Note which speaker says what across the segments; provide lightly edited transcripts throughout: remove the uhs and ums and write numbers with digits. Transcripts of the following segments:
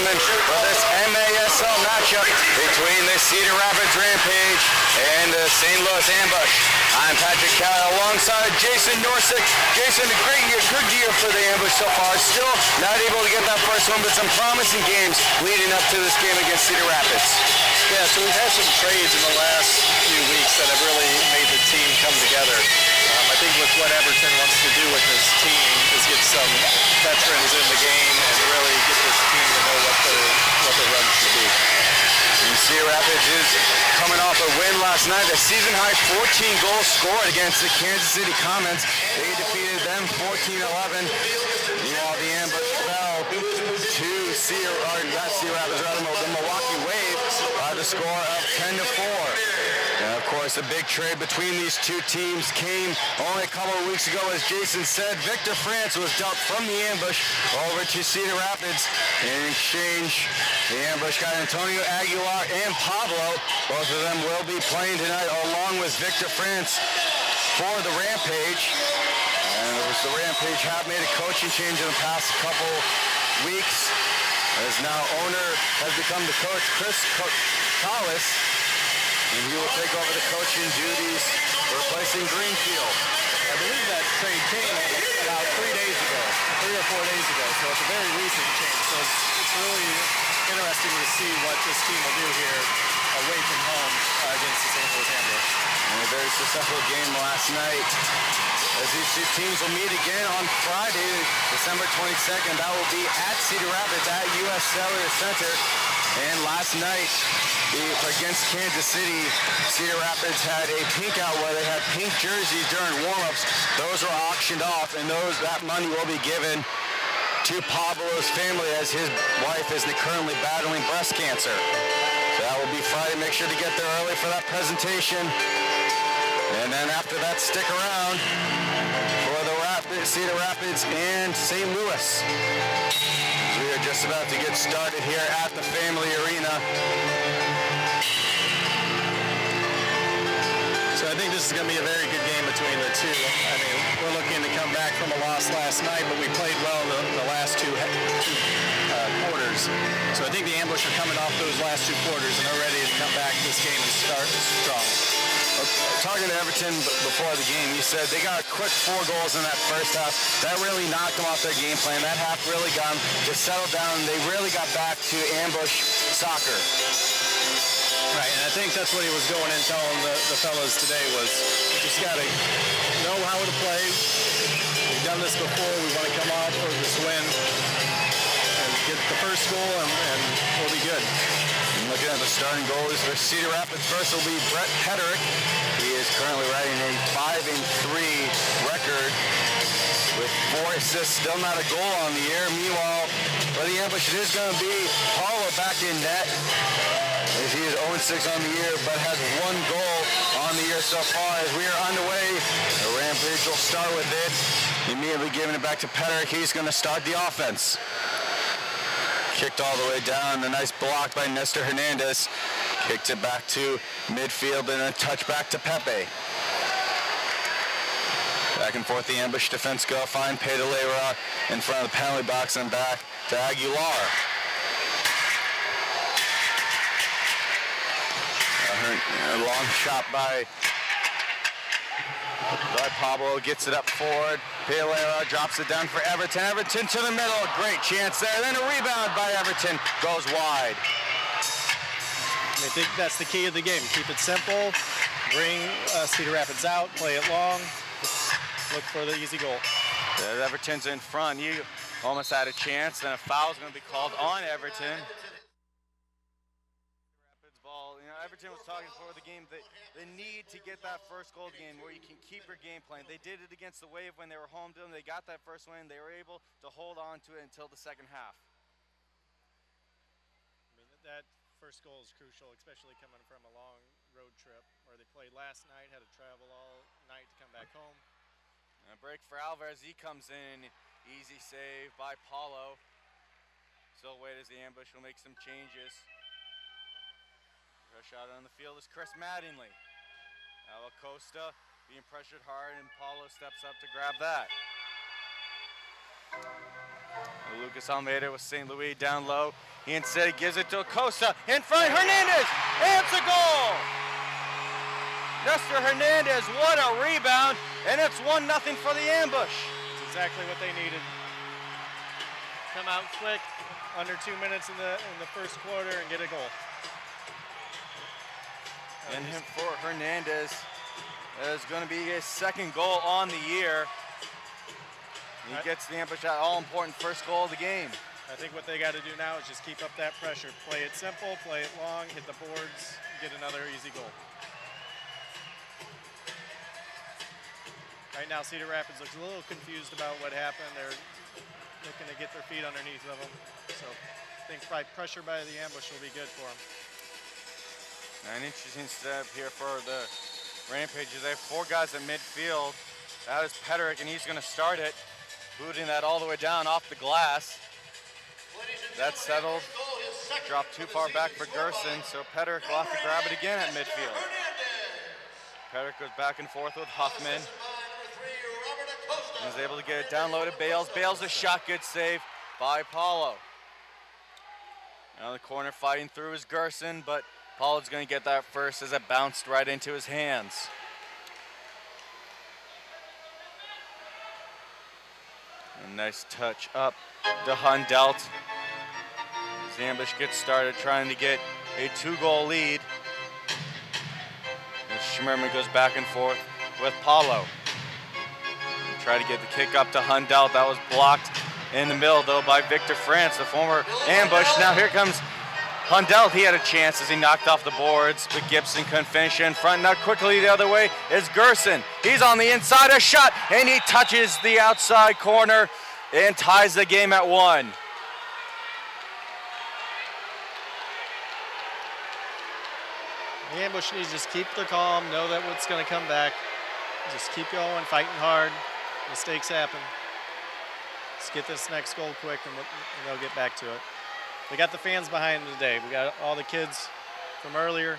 Speaker 1: gentlemen, for this MASL matchup between the Cedar Rapids Rampage and the St. Louis Ambush. I'm Patrick Cowell alongside Jason Norsick. Jason, a good year for the Ambush so far. Still not able to get that first one, but some promising games leading up to this game against Cedar Rapids.
Speaker 2: Yeah, so we've had some trades in the last few weeks that have really made the team come together. I think with what Everton wants to do with this team is get some veterans in the game and really get this team to know what their run should be.
Speaker 1: And Cedar Rapids is coming off a win last night, a season-high 14 goals scored against the Kansas City Comets. They defeated them 14-11. Meanwhile, the Ambush fell to Cedar Rapids, the Milwaukee Wave by the score of 10-4. And of course, the big trade between these two teams came only a couple of weeks ago. As Jason said, Victor France was dealt from the Ambush over to Cedar Rapids. In exchange, the Ambush got Antonio Aguilar and Pablo. Both of them will be playing tonight along with Victor France for the Rampage. And the Rampage have made a coaching change in the past couple weeks. As now owner has become the coach, Chris Collis. And he will take over the coaching duties, replacing Greenfield.
Speaker 2: I believe that trade came about 3 or 4 days ago, so it's a very recent change. So it's really interesting to see what this team will do here away from home against the St. Louis Ambush.
Speaker 1: And a very successful game last night. As these two teams will meet again on Friday, December 22nd. That will be at Cedar Rapids at U.S. Cellular Center. And last night, against Kansas City, Cedar Rapids had a pink out where they had pink jerseys during warm-ups. Those were auctioned off, and that money will be given to Pablo's family as his wife is currently battling breast cancer. So that will be Friday. Make sure to get there early for that presentation. And then after that, stick around for the Cedar Rapids and St. Louis. We are just about to get started here at the Family Arena.
Speaker 2: So I think this is going to be a very good game between the two. I mean, we're looking to come back from a loss last night, but we played well in the last two quarters. So I think the Ambush are coming off those last two quarters, and they're ready to come back this game and start strong.
Speaker 1: Talking to Everton before the game, you said they got a quick 4 goals in that first half. That really knocked them off their game plan. That half really got them to settle down. They really got back to Ambush soccer.
Speaker 2: Right, and I think that's what he was going and telling the fellas today was, we just got to know how to play. We've done this before. We want to come out for this win and get the first goal, and we'll be good.
Speaker 1: Looking at the starting goalies for Cedar Rapids, first will be Brett Hedrick. He is currently riding a 5-3 record with 4 assists, still not a goal on the year. Meanwhile, for the Ambush, it is going to be Paulo back in net. As he is 0-6 on the year, but has 1 goal on the year so far. As we are underway, the Rampage will start with it. Immediately giving it back to Hedrick. He's going to start the offense. Kicked all the way down, a nice block by Nestor Hernandez. Kicked it back to midfield and a touch back to Pepe. Back and forth the Ambush defense go, find Pedalera in front of the penalty box and back to Aguilar. A long shot by Pablo, gets it up forward. Pedalera drops it down for Everton. Everton to the middle, great chance there. Then a rebound by Everton, goes wide.
Speaker 2: I think that's the key of the game. Keep it simple, bring Cedar Rapids out, play it long, look for the easy goal.
Speaker 1: Everton's in front. He almost had a chance. Then a foul is going to be called on Everton. Everton was talking before the game that the need to get that first goal game where you can keep your game plan. They did it against the Wave when they were home to them. They got that first win. They were able to hold on to it until the second half.
Speaker 2: I mean, that first goal is crucial, especially coming from a long road trip where they played last night, had to travel all night to come back home.
Speaker 1: And a break for Alvarez. He comes in. Easy save by Paulo. Still wait as the Ambush will make some changes. Shot on the field is Chris Mattingly. Now Acosta being pressured hard, and Paulo steps up to grab that. Lucas Almeida with St. Louis down low. He instead gives it to Acosta. In front, Hernandez, and it's a goal! Nestor Hernandez, what a rebound, and it's 1-0 for the Ambush.
Speaker 2: It's exactly what they needed. Come out quick, under 2 minutes in the first quarter, and get a goal.
Speaker 1: And for Hernandez, that is going to be his second goal on the year. He gets the Ambush that all-important first goal of the game.
Speaker 2: I think what they got to do now is just keep up that pressure. Play it simple, play it long, hit the boards, get another easy goal. Right now, Cedar Rapids looks a little confused about what happened. They're looking to get their feet underneath of them. So I think pressure by the Ambush will be good for them.
Speaker 1: An interesting step here for the Rampage. They have 4 guys at midfield. That is Peterick, and he's going to start it. Booting that all the way down off the glass. That's settled. Dropped too far back for Gerson, so Peterick will have to grab it again at midfield. Peterick goes back and forth with Huffman. He's able to get it down low to Bales. Bales a shot, good save by Paulo. Now the corner fighting through is Gerson, but Paulo's going to get that first as it bounced right into his hands. A nice touch up to Hundelt. As the Ambush gets started trying to get a 2-goal lead. As Schmerman goes back and forth with Paulo. Try to get the kick up to Hundelt. That was blocked in the middle though by Victor France, the former Ambush. Now here comes Hundelt. He had a chance as he knocked off the boards, but Gibson couldn't finish in front. Now quickly the other way is Gerson. He's on the inside, a shot, and he touches the outside corner and ties the game at 1.
Speaker 2: The Ambush needs to just keep their calm, know that what's going to come back. Just keep going, fighting hard. Mistakes happen. Let's get this next goal quick, and they'll get back to it. We got the fans behind them today. We got all the kids from earlier,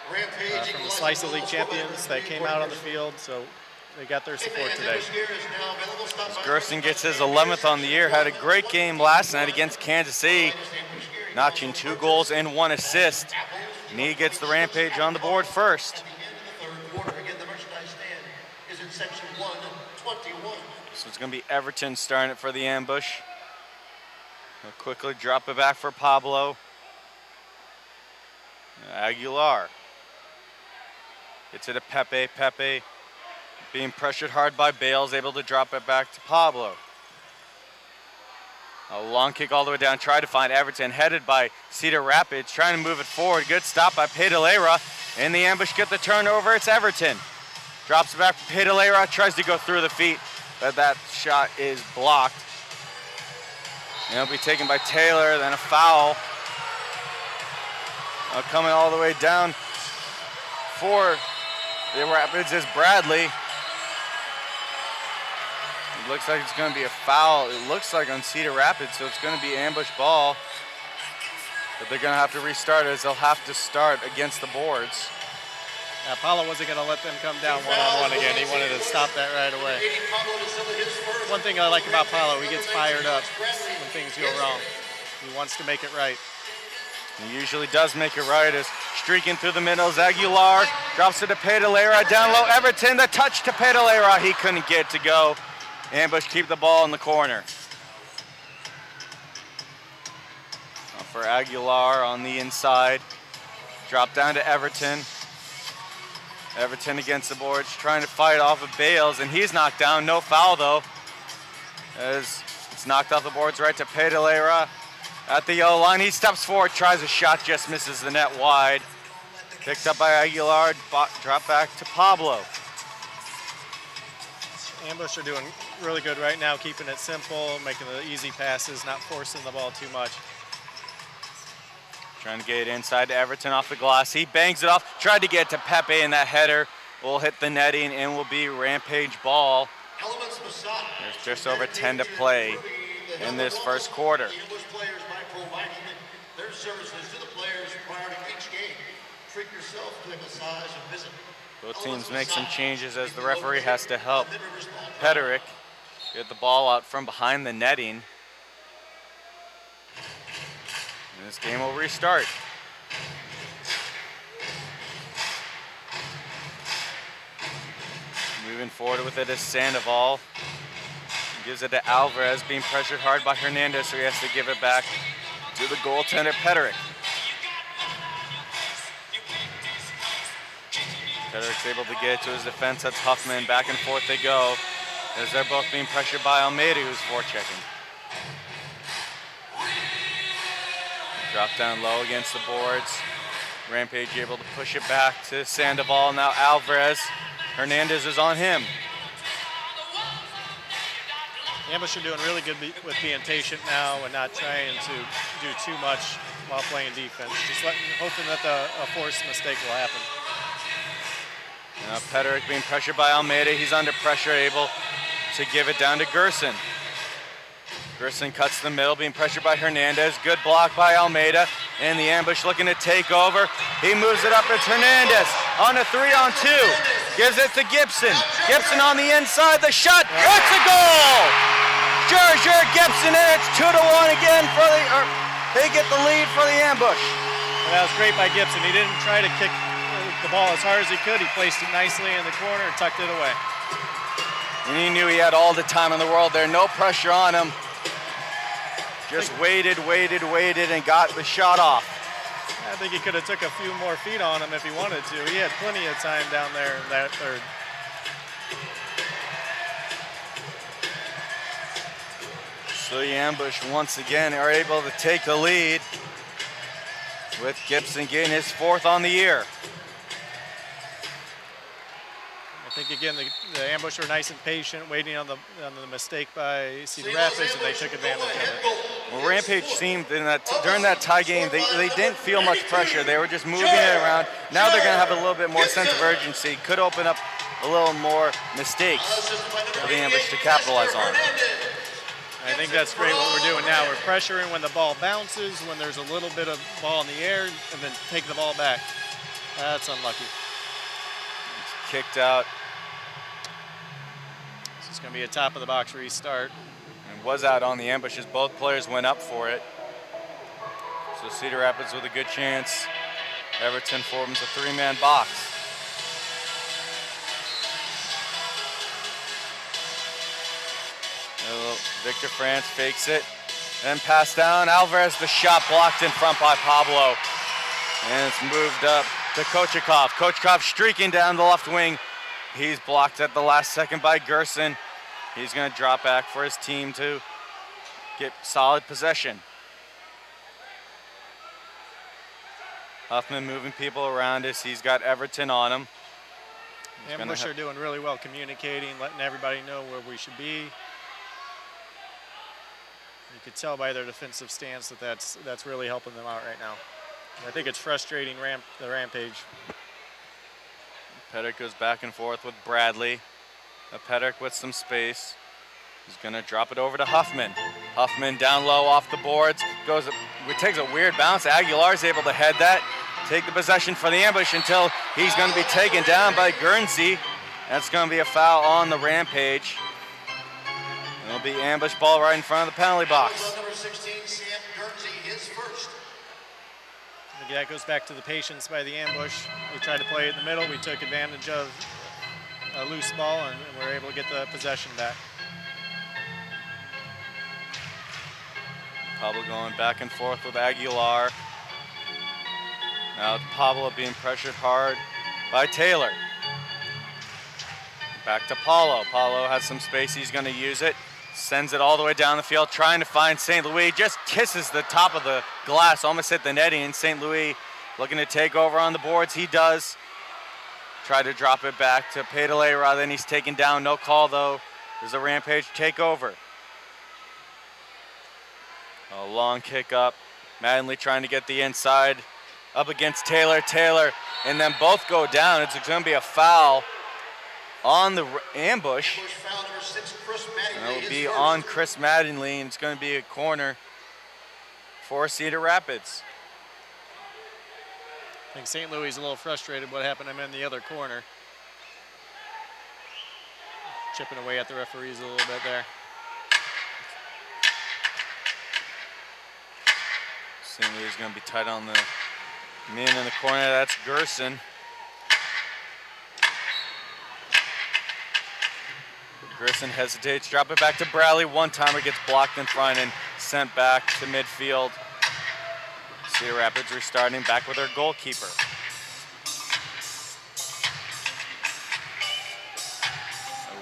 Speaker 2: from the Slice of League champions that came out on the field, so they got their support today.
Speaker 1: Gerson gets his 11th on the year. Had a great game last night against Kansas City, notching 2 goals and 1 assist. And he gets the Rampage on the board first. So it's going to be Everton starting it for the Ambush. They'll quickly drop it back for Pablo. Aguilar. Gets it to Pepe. Pepe being pressured hard by Bales, able to drop it back to Pablo. A long kick all the way down, tried to find Everton, headed by Cedar Rapids, trying to move it forward. Good stop by Pedalera, and the Ambush get the turnover. It's Everton. Drops it back for Pedalera, tries to go through the feet, but that shot is blocked. And it'll be taken by Taylor, then a foul. Coming all the way down for the Rapids is Bradley. It looks like it's going to be a foul. It looks like on Cedar Rapids, so it's going to be Ambush ball. But they're going to have to restart it, as they'll have to start against the boards.
Speaker 2: Now, Paulo wasn't going to let them come down one-on-one again. He wanted to stop that right away. One thing I like about Paulo, he gets fired up when things go wrong. He wants to make it right.
Speaker 1: He usually does make it right. As streaking through the middle, Aguilar drops it to Pedalera. Down low, Everton, the touch to Pedalera. He couldn't get to go. Ambush keep the ball in the corner. For Aguilar on the inside. Drop down to Everton. Everton against the boards, trying to fight off of Bales, and he's knocked down. No foul, though, as it's knocked off the boards right to Pedalera at the yellow line. He steps forward, tries a shot, just misses the net wide. Picked up by Aguilar, drop back to Pablo.
Speaker 2: Ambush are doing really good right now, keeping it simple, making the easy passes, not forcing the ball too much.
Speaker 1: Trying to get it inside to Everton off the glass. He bangs it off, tried to get to Pepe, and that header will hit the netting and will be Rampage ball. There's just over 10 to play in this first quarter. Both teams make some changes as the referee has to help Peterick get the ball out from behind the netting. This game will restart. Moving forward with it is Sandoval. Gives it to Alvarez, being pressured hard by Hernandez, so he has to give it back to the goaltender, Peterick. Peterick's able to get it to his defense. That's Huffman. Back and forth they go, as they're both being pressured by Almeida, who's forechecking. Drop down low against the boards. Rampage able to push it back to Sandoval. Now Alvarez. Hernandez is on him.
Speaker 2: The Ambush are doing really good with being patient now and not trying to do too much while playing defense. Just hoping that a forced mistake will happen.
Speaker 1: Now Peterick being pressured by Almeida. He's under pressure, able to give it down to Gerson. Gerson cuts the middle, being pressured by Hernandez. Good block by Almeida. And the Ambush looking to take over. He moves it up. It's Hernandez on a 3-on-2. Gives it to Gibson. Gibson on the inside. The shot. That's a goal! Sure, Gibson, and it's 2-1 again for they get the lead for the Ambush.
Speaker 2: Well, that was great by Gibson. He didn't try to kick the ball as hard as he could. He placed it nicely in the corner and tucked it away.
Speaker 1: And he knew he had all the time in the world there. No pressure on him. Just waited, and got the shot off.
Speaker 2: I think he could have took a few more feet on him if he wanted to. He had plenty of time down there in that third.
Speaker 1: So the Ambush once again are able to take the lead, with Gibson getting his 4th on the year.
Speaker 2: I think again the Ambush were nice and patient, waiting on the mistake by Cedar Rapids, and they took advantage of it.
Speaker 1: Well, Rampage seemed during that tie game they didn't feel much pressure. They were just moving it around. Now they're going to have a little bit more sense of urgency. Could open up a little more mistakes for the Ambush to capitalize on.
Speaker 2: I think that's great what we're doing now. We're pressuring when the ball bounces, when there's a little bit of ball in the air, and then take the ball back. That's unlucky.
Speaker 1: It's kicked out.
Speaker 2: It's going to be a top of the box restart.
Speaker 1: And was out on the Ambush as both players went up for it. So Cedar Rapids with a good chance. Everton forms a 3-man box. Victor France fakes it, then pass down. Alvarez, the shot blocked in front by Pablo. And it's moved up to Kochikov. Kochikov streaking down the left wing. He's blocked at the last second by Gerson. He's going to drop back for his team to get solid possession. Huffman moving people around us. He's got Everton on him.
Speaker 2: Ambush are doing really well communicating, letting everybody know where we should be. You could tell by their defensive stance that that's really helping them out right now. And I think it's frustrating the Rampage.
Speaker 1: Peterick goes back and forth with Bradley. Peterick with some space. He's going to drop it over to Huffman. Huffman down low off the boards. Takes a weird bounce. Aguilar's able to head that. Take the possession for the Ambush until he's going to be taken down by Guernsey. That's going to be a foul on the Rampage. It'll be Ambush ball right in front of the penalty box.
Speaker 3: Number 16, Sam Guernsey, his first.
Speaker 2: That goes back to the patience by the Ambush. We tried to play it in the middle. We took advantage of a loose ball, and we were able to get the possession back.
Speaker 1: Pablo going back and forth with Aguilar. Now Pablo being pressured hard by Taylor. Back to Paulo. Paulo has some space. He's going to use it. Sends it all the way down the field, trying to find St. Louis. Just kisses the top of the glass, almost hit the netting, and St. Louis looking to take over on the boards. He does. Try to drop it back to Pedale rather than he's taken down. No call, though. There's a Rampage takeover. A long kick up. Mattingly trying to get the inside. Up against Taylor. Taylor, and then both go down. It's going to be a foul on the Ambush. And it'll be on Chris Mattingly, and it's going to be a corner for Cedar Rapids.
Speaker 2: I think St. Louis is a little frustrated what happened to him in the other corner. Chipping away at the referees a little bit there.
Speaker 1: St. Louis is going to be tight on the man in the corner. That's Gerson. Gerson hesitates, drop it back to Bradley. One-timer gets blocked in front and sent back to midfield. Cedar Rapids restarting back with their goalkeeper.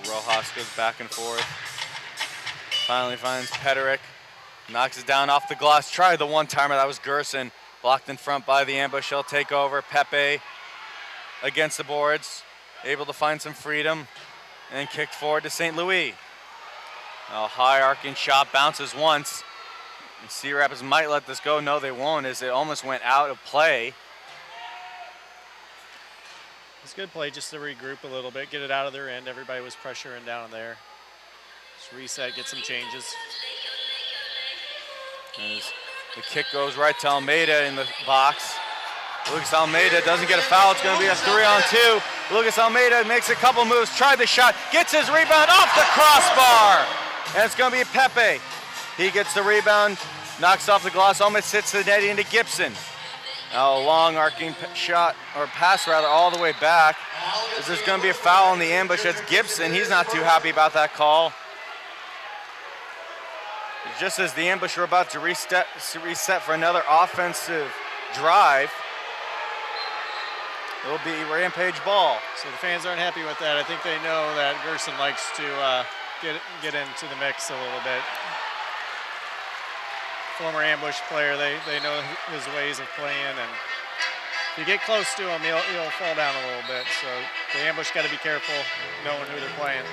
Speaker 1: Rojas goes back and forth. Finally finds Pederick. Knocks it down off the glass. Tried the one-timer. That was Gerson. Blocked in front by the ambush. He'll take over. Pepe against the boards. Able to find some freedom. And kicked forward to St. Louis. A high arcing shot. Bounces once. And Cedar Rapids might let this go. No, they won't, as it almost went out of play.
Speaker 2: It's good play just to regroup a little bit, get it out of their end. Everybody was pressuring down there. Just reset, get some changes.
Speaker 1: As the kick goes right to Almeida in the box. Lucas Almeida doesn't get a foul. It's going to be a 3-on-2. Lucas Almeida makes a couple moves, tried the shot, gets his rebound off the crossbar. And it's going to be Pepe. He gets the rebound, knocks off the glass, almost hits the net into Gibson. Now a long arcing shot, or pass rather, all the way back. This is going to be a foul in the ambush. That's Gibson. He's not too happy about that call. Just as the ambush were about to reset for another offensive drive, it'll be Rampage ball.
Speaker 2: So the fans aren't happy with that. I think they know that Gerson likes to get into the mix a little bit. Former ambush player, they know his ways of playing, and if you get close to him, he'll fall down a little bit. So the ambush got to be careful knowing who they're playing.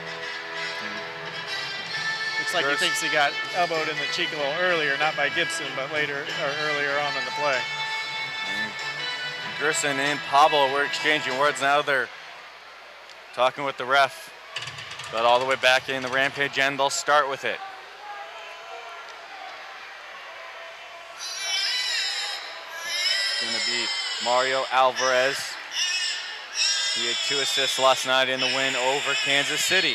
Speaker 2: Looks like he thinks he got elbowed in the cheek a little earlier, not by Gibson, but later or earlier on in the play.
Speaker 1: Gerson and Pablo were exchanging words. Now they're talking with the ref. But all the way back in the Rampage end, they'll start with it. It's going to be Mario Alvarez. He had 2 assists last night in the win over Kansas City.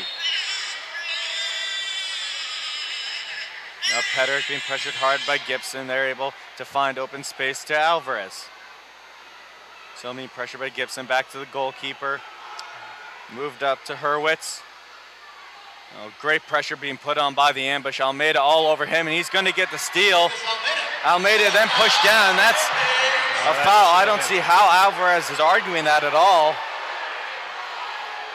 Speaker 1: Now Pederick being pressured hard by Gibson. They're able to find open space to Alvarez. Still being pressured by Gibson. Back to the goalkeeper. Moved up to Hurwitz. Oh, great pressure being put on by the ambush. Almeida all over him, and he's going to get the steal. Almeida then pushed down. That's a foul. I don't see how Alvarez is arguing that at all.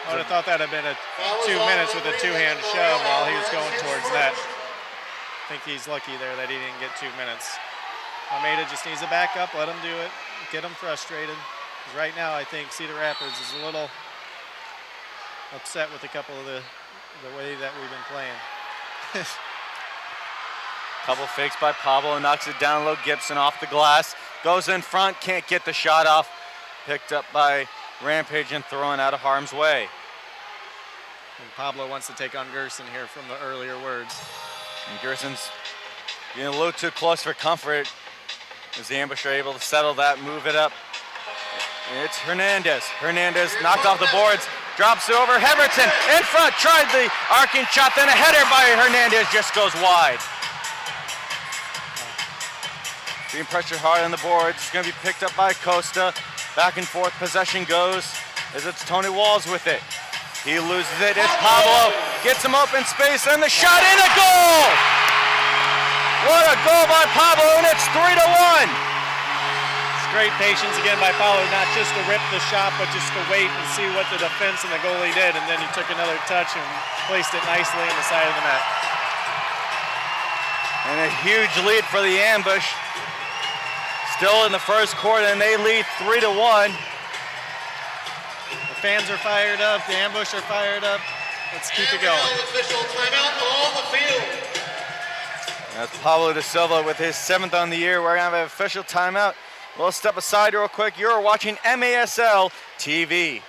Speaker 2: I would have thought that had been 2 minutes with a two-hand shove while he was going towards net. I think he's lucky there that he didn't get 2 minutes. Almeida just needs to back up, let him do it, get him frustrated. Because right now, I think Cedar Rapids is a little upset with a couple of the way that we've been playing.
Speaker 1: Couple fakes by Pablo, knocks it down low. Gibson off the glass, goes in front, can't get the shot off. Picked up by Rampage and thrown out of harm's way.
Speaker 2: And Pablo wants to take on Gerson here from the earlier words.
Speaker 1: And Gerson's getting a little too close for comfort as the ambush are able to settle that, move it up. And it's Hernandez. Hernandez knocked off the boards, drops it over. Heverton in front, tried the arcing shot, then a header by Hernandez just goes wide. Being pressured hard on the boards. It's going to be picked up by Costa. Back and forth possession goes as it's Tony Walls with it. He loses it. It's Pablo. Gets him open space and the shot in, a goal! What a goal by Pablo, and it's 3-1.
Speaker 2: It's great patience again by Pablo, not just to rip the shot, but just to wait and see what the defense and the goalie did, and then he took another touch and placed it nicely in the side of the net.
Speaker 1: And a huge lead for the ambush. Still in the first quarter, and they lead 3-1.
Speaker 2: The fans are fired up, the ambush are fired up. Let's keep it going.
Speaker 3: Official timeout on the field.
Speaker 1: That's Pablo de Silva with his 7th on the year. We're going to have an official timeout. We'll step aside real quick. You're watching MASL TV.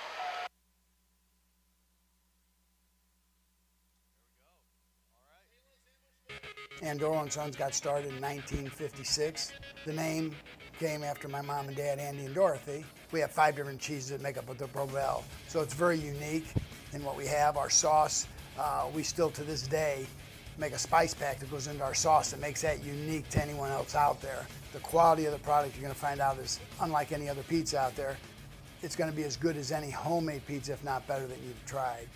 Speaker 4: Andorra & Sons got started in 1956. The name came after my mom and dad, Andy and Dorothy. We have 5 different cheeses that make up the Provel. So it's very unique in what we have. Our sauce, we still to this day make a spice pack that goes into our sauce that makes that unique to anyone else out there. The quality of the product you're going to find out is unlike any other pizza out there. It's going to be as good as any homemade pizza, if not better, that you've tried.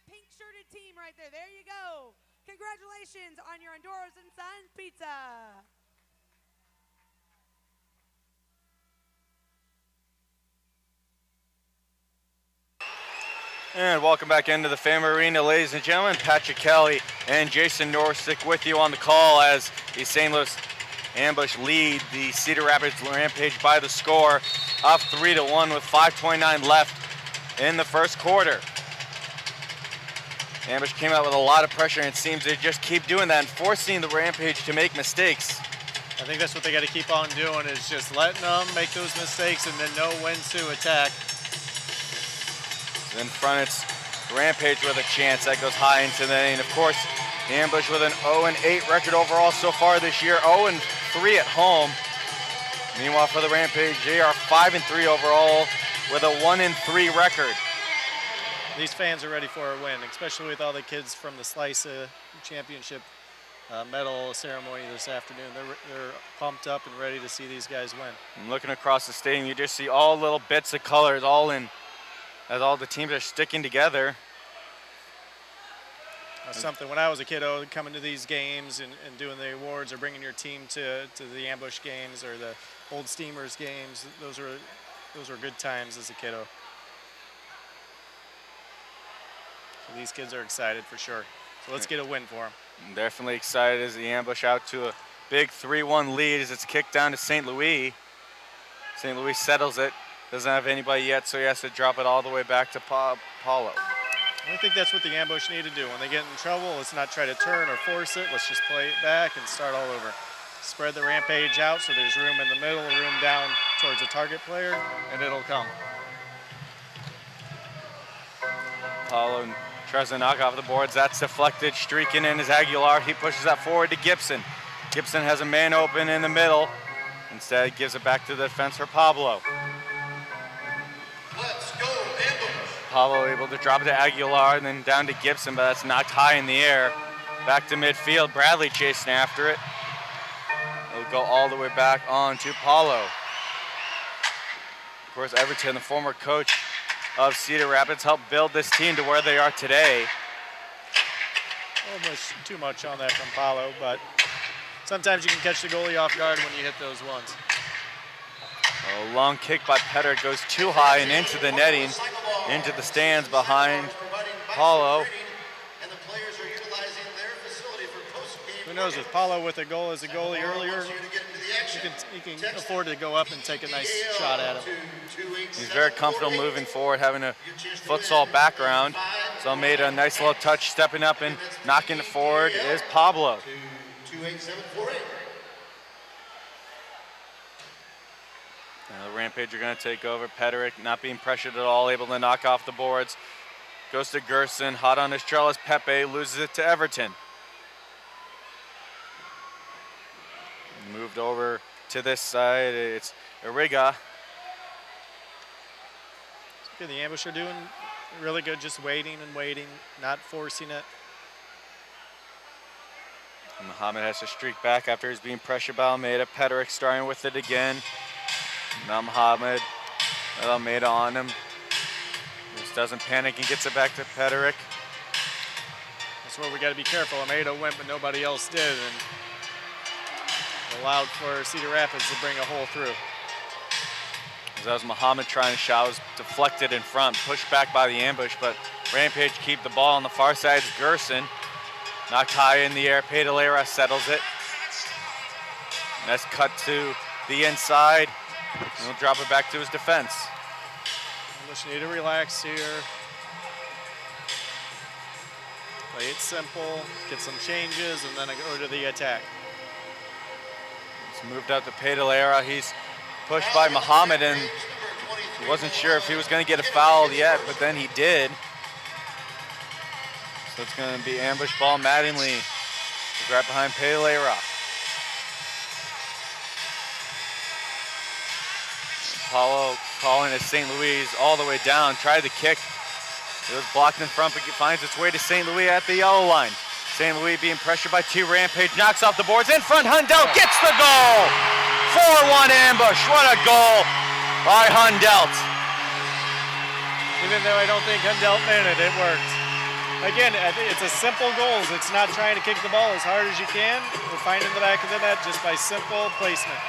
Speaker 5: Pink-shirted team right there. There you go. Congratulations on your Andoros and Sons pizza.
Speaker 1: And welcome back into the Fam Arena, ladies and gentlemen. Patrick Kelly and Jason Norsick with you on the call as the St. Louis Ambush lead the Cedar Rapids Rampage by the score up 3-1 with 5:29 left in the first quarter. Ambush came out with a lot of pressure, and it seems they just keep doing that and forcing the Rampage to make mistakes.
Speaker 2: I think that's what they got to keep on doing, is just letting them make those mistakes and then know when to attack.
Speaker 1: In front, it's Rampage with a chance that goes high into the lane. Of course, the Ambush with an 0-8 record overall so far this year, 0-3 at home. Meanwhile, for the Rampage, they are 5-3 overall with a 1-3 record.
Speaker 2: These fans are ready for a win, especially with all the kids from the Slice Championship medal ceremony this afternoon. They're pumped up and ready to see these guys win.
Speaker 1: And looking across the stadium, you just see all little bits of colors all in, as all the teams are sticking together.
Speaker 2: That's something, when I was a kiddo, coming to these games and doing the awards or bringing your team to the Ambush games or the Old Steamers games, those were good times as a kiddo. So these kids are excited for sure. So let's get a win for them.
Speaker 1: I'm definitely excited as the Ambush out to a big 3-1 lead as it's kicked down to St. Louis. St. Louis settles it. Doesn't have anybody yet, so he has to drop it all the way back to Paulo.
Speaker 2: I think that's what the Ambush need to do. When they get in trouble, let's not try to turn or force it. Let's just play it back and start all over. Spread the Rampage out so there's room in the middle, room down towards the target player, and it'll come.
Speaker 1: Paulo tries to knock off the boards. That's deflected. Streaking in is Aguilar. He pushes that forward to Gibson. Gibson has a man open in the middle. Instead, gives it back to the defense for Pablo.
Speaker 3: Let's go, Ambush.
Speaker 1: Pablo able to drop it to Aguilar and then down to Gibson, but that's knocked high in the air. Back to midfield. Bradley chasing after it. It'll go all the way back on to Paulo. Of course, Everton, the former coach of Cedar Rapids, helped build this team to where they are today.
Speaker 2: Almost too much on that from Paulo, but sometimes you can catch the goalie off guard when you hit those ones.
Speaker 1: A long kick by Petter goes too high and into the netting, into the stands behind Paulo.
Speaker 2: Who knows, with Paulo with a goal as a goalie earlier, he can afford to go up and take a nice shot at him.
Speaker 1: He's very comfortable moving forward, having a futsal background. So made a nice little touch, stepping up and knocking it forward is Pablo. Now the Rampage are going to take over. Peterick not being pressured at all, able to knock off the boards. Goes to Gerson, hot on his trellis. Pepe loses it to Everton. Moved over to this side, it's Iriga.
Speaker 2: The Ambush are doing really good, just waiting and waiting, not forcing it.
Speaker 1: Muhammad has to streak back after he's being pressured by Almeida. Peterick starting with it again. Now Muhammad, Almeida on him. Just doesn't panic and gets it back to Peterick.
Speaker 2: That's where we got to be careful. Almeida went, but nobody else did, and allowed for Cedar Rapids to bring a hole through.
Speaker 1: That was Muhammad trying to shout, was deflected in front, pushed back by the Ambush, but Rampage keep the ball on the far side. Gerson knocked high in the air. Pedalera settles it. That's cut to the inside. He'll drop it back to his defense.
Speaker 2: Just need to relax here. Play it simple, get some changes, and then go to the attack.
Speaker 1: It's moved out to Pedalera. He's pushed by Muhammad, and he wasn't sure if he was going to get a foul yet, but then he did. So it's going to be ambush ball. Mattingly is right behind Pedalera. Paulo calling as St. Louis all the way down. Tried the kick. It was blocked in front, but it finds its way to St. Louis at the yellow line. St. Louis being pressured by two. Rampage knocks off the boards. In front, Hundelt gets the goal. 4-1 ambush. What a goal by Hundelt.
Speaker 2: Even though I don't think Hundelt meant it, it worked. Again, I think it's a simple goal. It's not trying to kick the ball as hard as you can. We're finding the back of the net just by simple placement.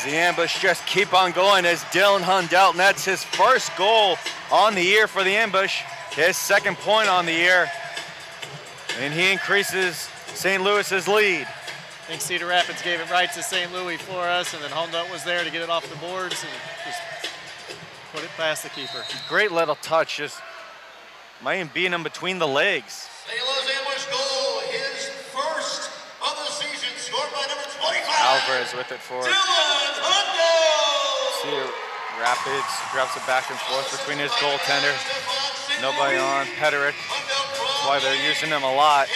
Speaker 1: The ambush just keep on going as Dylan Hundelt nets his first goal on the year for the ambush, his second point on the year, and he increases St. Louis's lead.
Speaker 2: I think Cedar Rapids gave it right to St. Louis for us, and then Hundelt was there to get it off the boards and just put it past the keeper.
Speaker 1: Great little touch, just might even beat him between the legs.
Speaker 3: St. Louis ambush goal, his first of the season, scored by number 25.
Speaker 1: Alvarez with it for
Speaker 3: Dylan Hundelt.
Speaker 1: Cedar Rapids, drops it back and forth between his goaltender. Nobody on, Peterick. That's why they're using him a lot.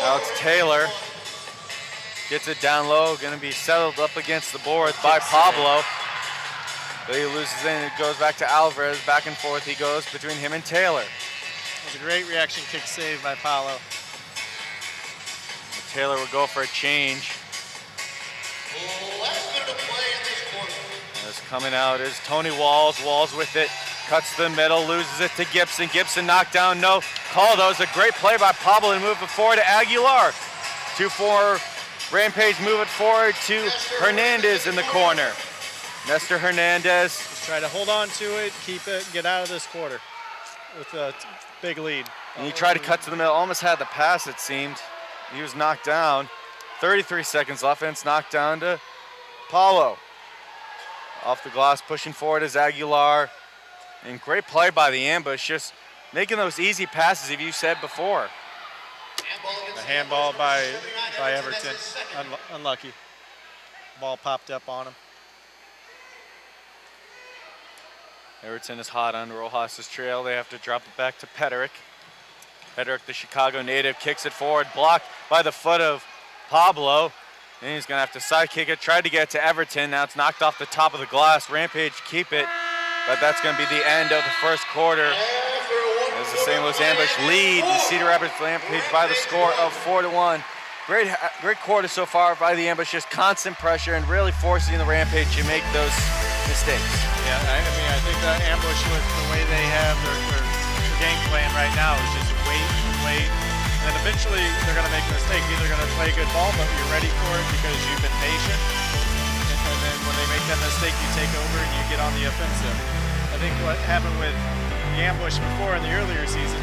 Speaker 1: Now it's Taylor. Gets it down low, gonna be settled up against the boards by Pablo. But he loses in, it goes back to Alvarez, back and forth he goes between him and Taylor.
Speaker 2: It was a great reaction kick save by Paulo.
Speaker 1: Taylor will go for a change.
Speaker 3: Last minute of play in this quarter.
Speaker 1: As coming out is Tony Walls. Walls with it, cuts the middle, loses it to Gibson. Gibson knocked down, no call though. It's a great play by Pablo to move it forward to Aguilar. 2-4 Rampage, move it forward to Hernandez in the corner. Nestor Hernandez.
Speaker 2: Just try to hold on to it, keep it, get out of this quarter with a big lead.
Speaker 1: And he tried to cut to the middle, almost had the pass it seemed. He was knocked down. 33 seconds left, and it's knocked down to Paulo. Off the glass, pushing forward is Aguilar. And great play by the ambush, just making those easy passes, as you said before.
Speaker 2: The handball by Everton, unlucky. Ball popped up on him.
Speaker 1: Everton is hot on Rojas's trail. They have to drop it back to Peterick. Peterick, the Chicago native, kicks it forward, blocked by the foot of Pablo. And he's gonna have to side kick it, tried to get it to Everton. Now it's knocked off the top of the glass. Rampage keep it, but that's gonna be the end of the first quarter. As the St. Louis ambush lead the Cedar Rapids Rampage by the score of 4-1. Great quarter so far by the ambush, just constant pressure and really forcing the Rampage to make those mistakes.
Speaker 2: Yeah, I mean, I think the ambush with the way they have their game plan right now is just wait and wait. And then eventually they're going to make a mistake. Either going to play a good ball, but you're ready for it because you've been patient. And then when they make that mistake, you take over and you get on the offensive. I think what happened with the ambush before in the earlier season,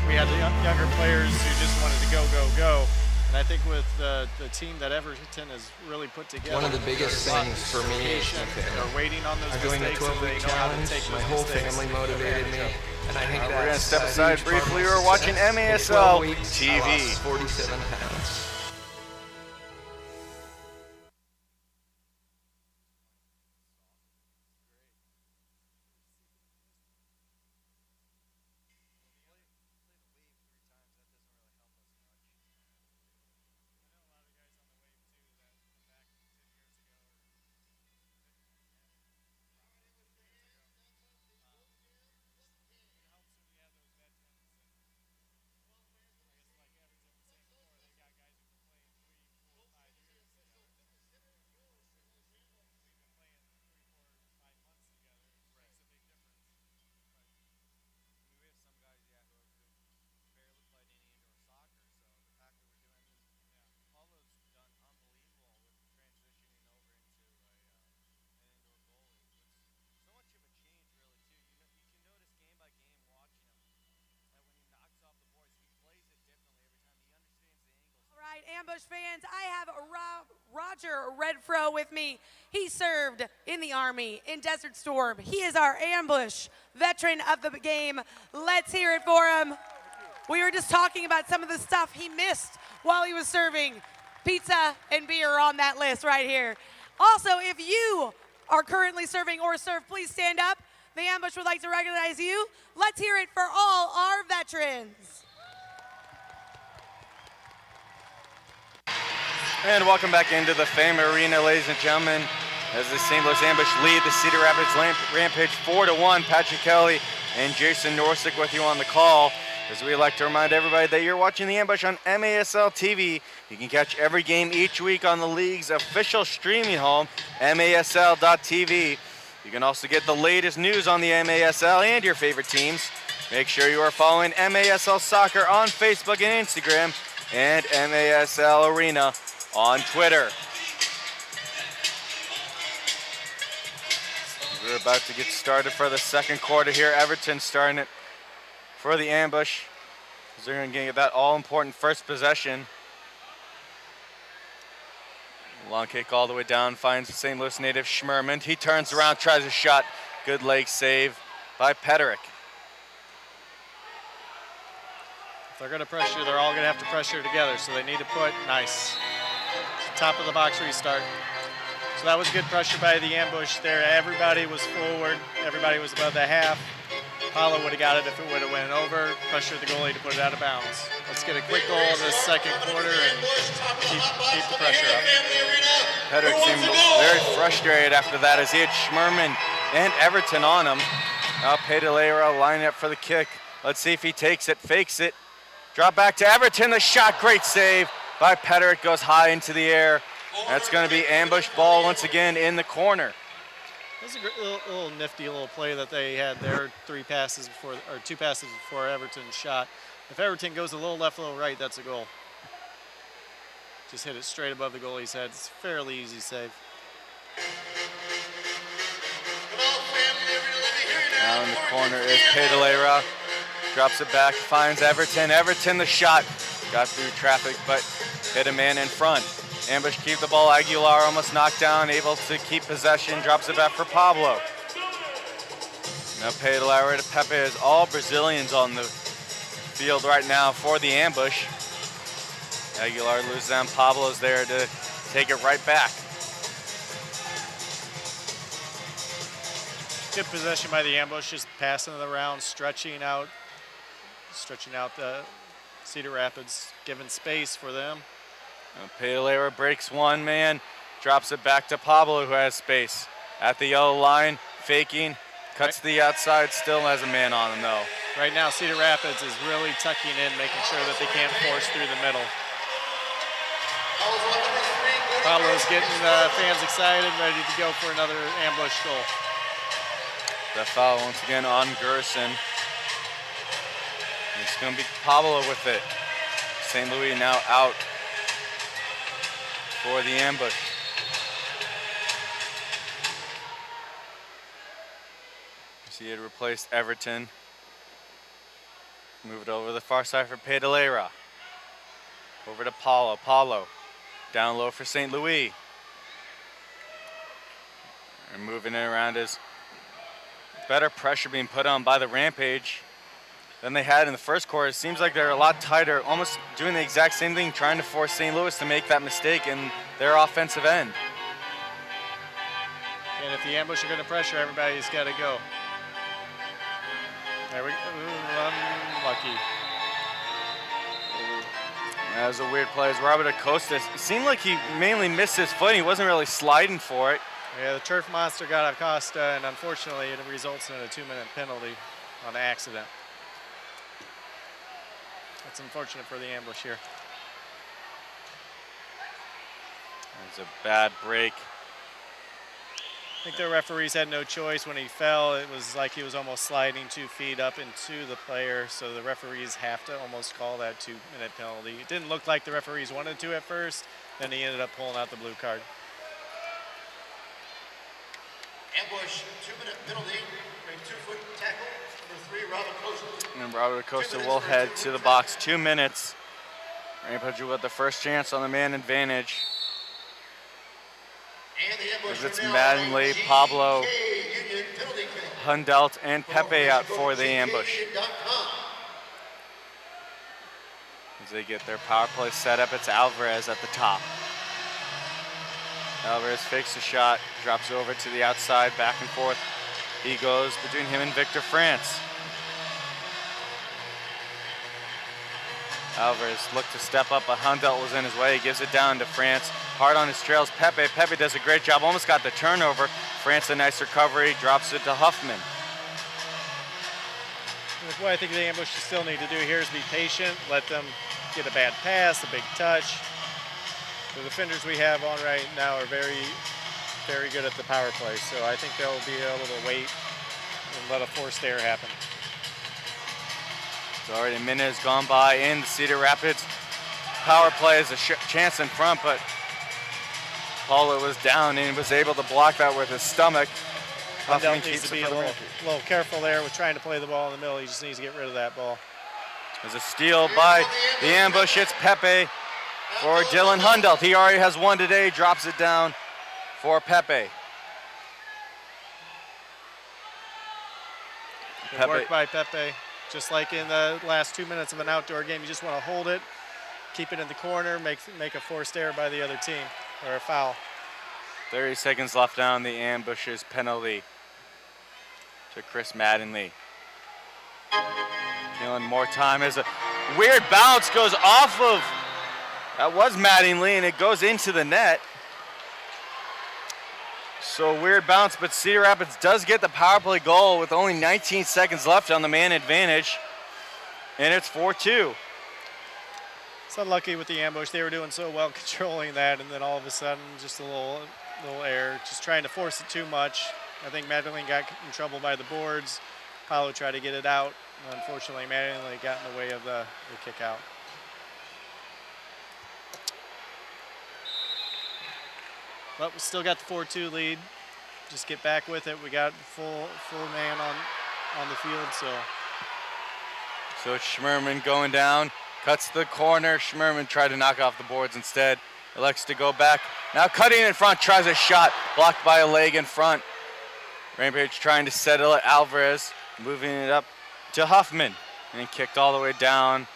Speaker 2: we had the younger players who just wanted to go, go, go. And I think with the team that Everton has really put together,
Speaker 6: one of the biggest things for me is
Speaker 2: they're waiting on those
Speaker 6: doing the
Speaker 2: mistakes and they
Speaker 6: 12-week
Speaker 2: know how to
Speaker 6: challenge.
Speaker 2: take
Speaker 6: My
Speaker 2: those
Speaker 6: whole
Speaker 2: mistakes.
Speaker 6: family motivated me, and I think
Speaker 1: We're gonna
Speaker 6: that's
Speaker 1: step aside
Speaker 6: a huge part of
Speaker 1: briefly.
Speaker 6: my
Speaker 1: We're watching
Speaker 6: success.
Speaker 1: MASL
Speaker 6: In 12 weeks,
Speaker 1: TV.
Speaker 6: I lost 47 pounds.
Speaker 5: Ambush fans, I have Roger Redfro with me. He served in the Army, in Desert Storm. He is our Ambush veteran of the game. Let's hear it for him. We were just talking about some of the stuff he missed while he was serving. Pizza and beer are on that list right here. Also, if you are currently serving or serve, please stand up. The Ambush would like to recognize you. Let's hear it for all our veterans.
Speaker 1: And welcome back into the Fame Arena, ladies and gentlemen, as the St. Louis Ambush lead the Cedar Rapids Rampage 4-1. Patrick Kelly and Jason Norsik with you on the call. As we like to remind everybody that you're watching the Ambush on MASL TV. You can catch every game each week on the league's official streaming home, MASL.tv. You can also get the latest news on the MASL and your favorite teams. Make sure you are following MASL Soccer on Facebook and Instagram, and MASL Arena on Twitter. We're about to get started for the second quarter here. Everton starting it for the Ambush. They're going to get that all-important first possession. Long kick all the way down, finds St. Louis native Schmerman. He turns around, tries a shot. Good leg save by Peterick.
Speaker 2: If they're going to pressure, they're all going to have to pressure together, so they need to put, nice. Top of the box restart. So that was good pressure by the Ambush there. Everybody was forward. Everybody was above the half. Paulo would have got it if it would have went over. Pressured the goalie to put it out of bounds. Let's get a quick goal in the second quarter and keep the pressure up.
Speaker 1: Peterick seemed very frustrated after that as he had Schmerman and Everton on him. Now Pedalera lining up for the kick. Let's see if he takes it, fakes it. Drop back to Everton, the shot, great save by Peterick, goes high into the air. That's going to be Ambush ball once again in the corner.
Speaker 2: That's a little nifty little play that they had there. 2 passes before Everton shot. If Everton goes a little left, a little right, that's a goal. Just hit it straight above the goalie's head. It's a fairly easy save.
Speaker 1: Now in the corner is Pedalera. Drops it back, finds Everton. Everton the shot. Got through traffic, but hit a man in front. Ambush keep the ball. Aguilar almost knocked down, able to keep possession. Drops it back for Pablo. Now Pedalera to Pepe is all Brazilians on the field right now for the Ambush. Aguilar loses down. Pablo's there to take it right back.
Speaker 2: Good possession by the Ambush, just passing it around, stretching out the Cedar Rapids, giving space for them.
Speaker 1: Pedalera breaks one man, drops it back to Pablo, who has space. At the yellow line, faking, cuts to the outside, still has a man on him though.
Speaker 2: Right now, Cedar Rapids is really tucking in, making sure that they can't force through the middle. Pablo's getting the fans excited, ready to go for another Ambush goal.
Speaker 1: The foul once again on Gerson. It's going to be Pablo with it. St. Louis now out for the Ambush. He had replaced Everton. Move it over the far side for Pedalera. Over to Paulo. Paulo down low for St. Louis. And moving it around is better pressure being put on by the Rampage than they had in the first quarter. It seems like they're a lot tighter, almost doing the exact same thing, trying to force St. Louis to make that mistake in their offensive end.
Speaker 2: And if the Ambush are going to pressure, everybody's got to go. There we go. Unlucky.
Speaker 1: That was a weird play. As Robert Acosta, it seemed like he mainly missed his foot. He wasn't really sliding for it.
Speaker 2: Yeah, the turf monster got Acosta, and unfortunately it results in a 2-minute penalty on accident. That's unfortunate for the Ambush here.
Speaker 1: It was a bad break.
Speaker 2: I think the referees had no choice. When he fell, it was like he was almost sliding 2 feet up into the player, so the referees have to almost call that 2-minute penalty. It didn't look like the referees wanted to at first, then he ended up pulling out the blue card.
Speaker 3: Ambush, 2-minute penalty, a 2-foot tackle, number 3, Robert Acosta.
Speaker 1: And Robert Acosta will head to the box. 2 minutes Rampage with the first chance on the man advantage.
Speaker 3: And the ambush
Speaker 1: It's
Speaker 3: from now
Speaker 1: Mattingly,
Speaker 3: from
Speaker 1: Pablo,
Speaker 3: GK Union Penalty Kick.
Speaker 1: Hundelt, and Pepe out for the ambush.
Speaker 3: GKUnion.com.
Speaker 1: As they get their power play set up, it's Alvarez at the top. Alvarez fakes a shot, drops over to the outside, back and forth. He goes between him and Victor France. Alvarez looked to step up, but Hundelt was in his way. He gives it down to France. Hard on his trails, Pepe. Pepe does a great job, almost got the turnover. France a nice recovery, drops it to Huffman.
Speaker 2: What I think the ambush still need to do here is be patient, let them get a bad pass, a big touch. The defenders we have on right now are very, very good at the power play, so I think they'll be able to wait and let a forced error happen.
Speaker 1: So already a minute has gone by in the Cedar Rapids. Power play is a chance in front, but Paula was down and was able to block that with his stomach.
Speaker 2: Hundelt needs to be a little careful there with trying to play the ball in the middle. He just needs to get rid of that ball.
Speaker 1: There's a steal by the ambush. It's Pepe for Dylan Hundelt. He already has one today, drops it down for Pepe.
Speaker 2: Good work by Pepe. Just like in the last 2 minutes of an outdoor game, you just want to hold it, keep it in the corner, make a forced error by the other team, or a foul.
Speaker 1: 30 seconds left on the ambush's penalty to Chris Mattingly. Feeling more time as a weird bounce goes off of, that was Mattingly, and it goes into the net. So weird bounce, but Cedar Rapids does get the power play goal with only 19 seconds left on the man advantage, and it's 4-2.
Speaker 2: It's unlucky with the ambush. They were doing so well controlling that, and then all of a sudden, just a little error, just trying to force it too much. I think Mattingly got in trouble by the boards. Paulo tried to get it out. Unfortunately, Mattingly got in the way of the kick out. But we still got the 4-2 lead. Just get back with it. We got full man on the field, so.
Speaker 1: So it's Schmerman going down, cuts the corner. Schmerman tried to knock off the boards instead. Elects to go back. Now cutting in front, tries a shot, blocked by a leg in front. Rampage trying to settle it. Alvarez moving it up to Huffman, and kicked all the way down.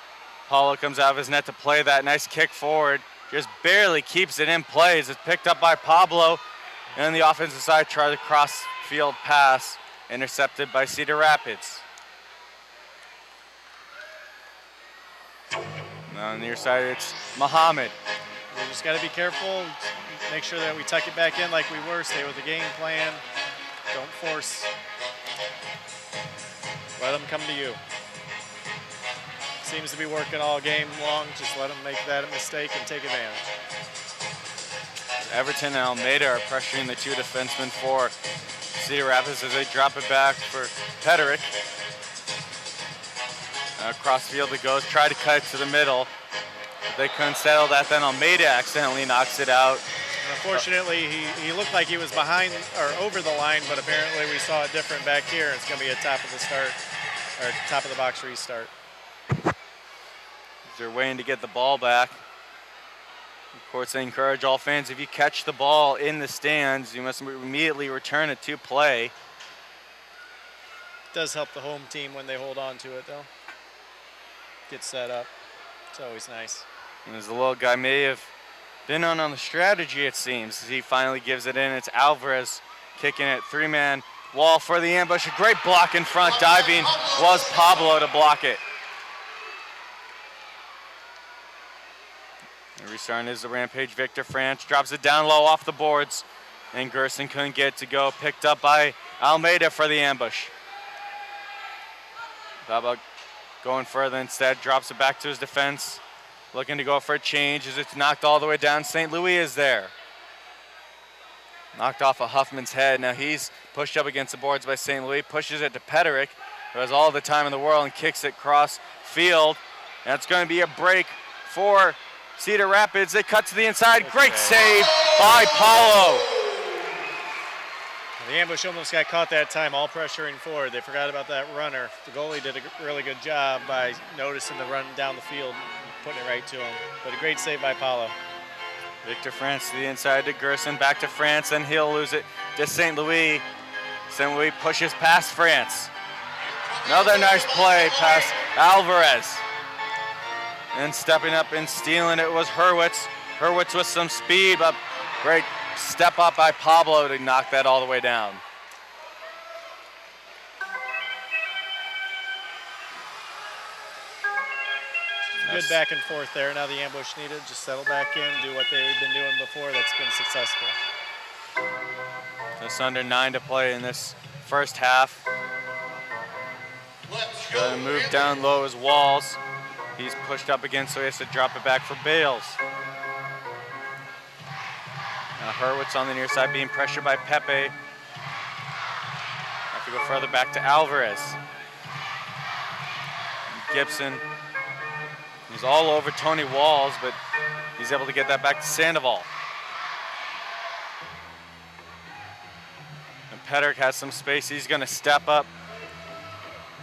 Speaker 1: Paulo comes out of his net to play that nice kick forward. Just barely keeps it in play as it's picked up by Pablo. And on the offensive side, tries a cross-field pass, intercepted by Cedar Rapids. Now on the near side, it's Muhammad.
Speaker 2: We just got to be careful, make sure that we tuck it back in like we were, stay with the game plan, don't force. Let them come to you. Seems to be working all game long. Just let them make that a mistake and take advantage.
Speaker 1: Everton and Almeida are pressuring the two defensemen for Cedar Rapids as they drop it back for Peterick. Across field it goes, try to cut it to the middle. But they couldn't settle that, then Almeida accidentally knocks it out.
Speaker 2: Unfortunately, he looked like he was behind or over the line, but apparently we saw it different back here. It's going to be a top of the start, or top of the box restart.
Speaker 1: They're waiting to get the ball back. Of course, they encourage all fans, if you catch the ball in the stands, you must immediately return it to play.
Speaker 2: It does help the home team when they hold on to it, though. Get set up. It's always nice.
Speaker 1: And as the little guy may have been on the strategy, it seems. He finally gives it in. It's Alvarez kicking it. Three-man wall for the ambush. A great block in front. Diving was Pablo to block it. And restarting is the Rampage. Victor France drops it down low off the boards. And Gerson couldn't get it to go. Picked up by Almeida for the ambush. Pablo going further instead. Drops it back to his defense. Looking to go for a change as it's knocked all the way down. St. Louis is there. Knocked off of Huffman's head. Now he's pushed up against the boards by St. Louis. Pushes it to Peterick, who has all the time in the world, and kicks it cross field. And it's going to be a break for Cedar Rapids. They cut to the inside. Great save by Paulo.
Speaker 2: The ambush almost got caught that time, all pressuring forward. They forgot about that runner. The goalie did a really good job by noticing the run down the field, putting it right to him. But a great save by Paulo.
Speaker 1: Victor France to the inside to Gerson, back to France, and he'll lose it to St. Louis. St. Louis pushes past France. Another nice play past Alvarez. And stepping up and stealing it was Hurwitz. Hurwitz with some speed, but great step up by Pablo to knock that all the way down.
Speaker 2: Good back and forth there. Now the ambush needed. Just settle back in, do what they've been doing before. That's been successful.
Speaker 1: Just under 9 to play in this first half. Trying to move down low as Walls. He's pushed up again, so he has to drop it back for Bales. Now Hurwitz on the near side being pressured by Pepe. Have to go further back to Alvarez. Gibson. He's all over Tony Walls, but he's able to get that back to Sandoval. And Pedrick has some space. He's going to step up.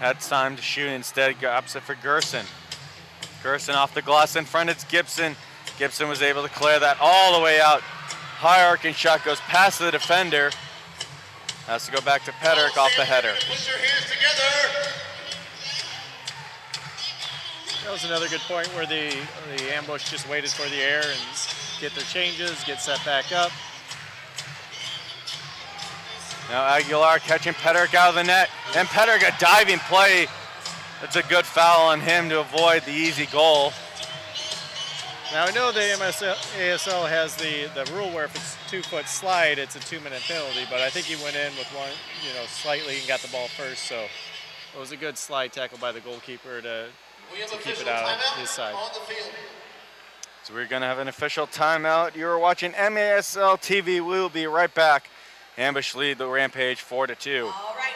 Speaker 1: Had time to shoot. Instead, drops it for Gerson. Gerson off the glass in front. It's Gibson. Gibson was able to clear that all the way out. High arcing shot goes past the defender. Has to go back to Pedrick off the header.
Speaker 3: Put your hands together.
Speaker 2: That was another good point where the ambush just waited for the air and get their changes, get set back up.
Speaker 1: Now Aguilar catching Pedrick out of the net, and Pedrick a diving play. That's a good foul on him to avoid the easy goal.
Speaker 2: Now I know the ASL has the rule where if it's 2-foot slide, it's a 2-minute penalty, but I think he went in with one, slightly and got the ball first, so it was a good slide tackle by the goalkeeper to keep it out on his side.
Speaker 1: So we're going to have an official timeout. You are watching MASL TV. We will be right back. Ambush lead the Rampage 4-2.
Speaker 5: All right.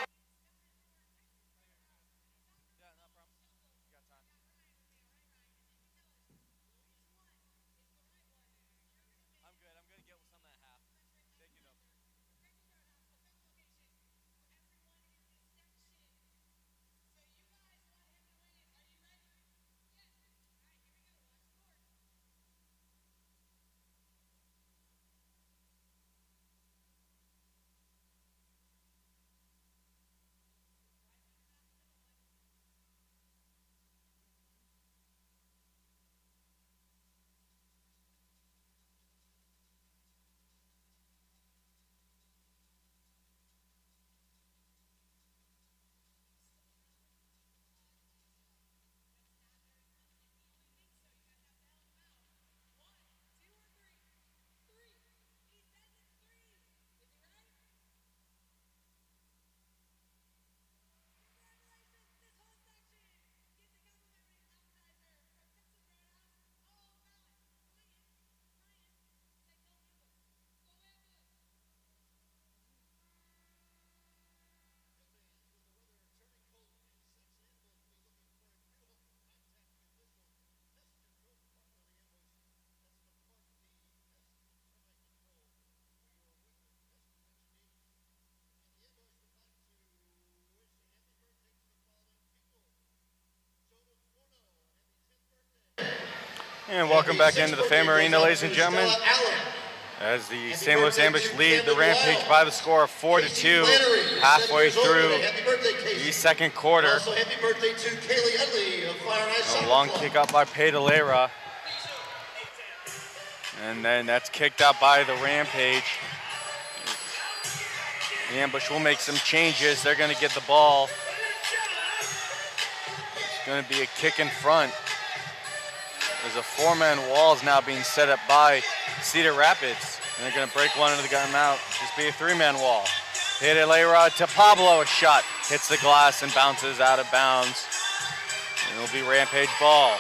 Speaker 1: And welcome back into the Fame Arena, ladies and gentlemen, as the St. Louis Ambush lead the Rampage by the score of 4-2 halfway through the second quarter.
Speaker 3: Also, happy birthday to Kaylee Utley of Fire and Ice
Speaker 1: A long kick out by Pedalera. And then that's kicked out by the Rampage. The Ambush will make some changes. They're going to get the ball. It's going to be a kick in front. There's a 4-man wall is now being set up by Cedar Rapids. And they're going to break one into the gun out. Just be a 3-man wall. Pedalera to Pablo, a shot. Hits the glass and bounces out of bounds. And it'll be Rampage ball.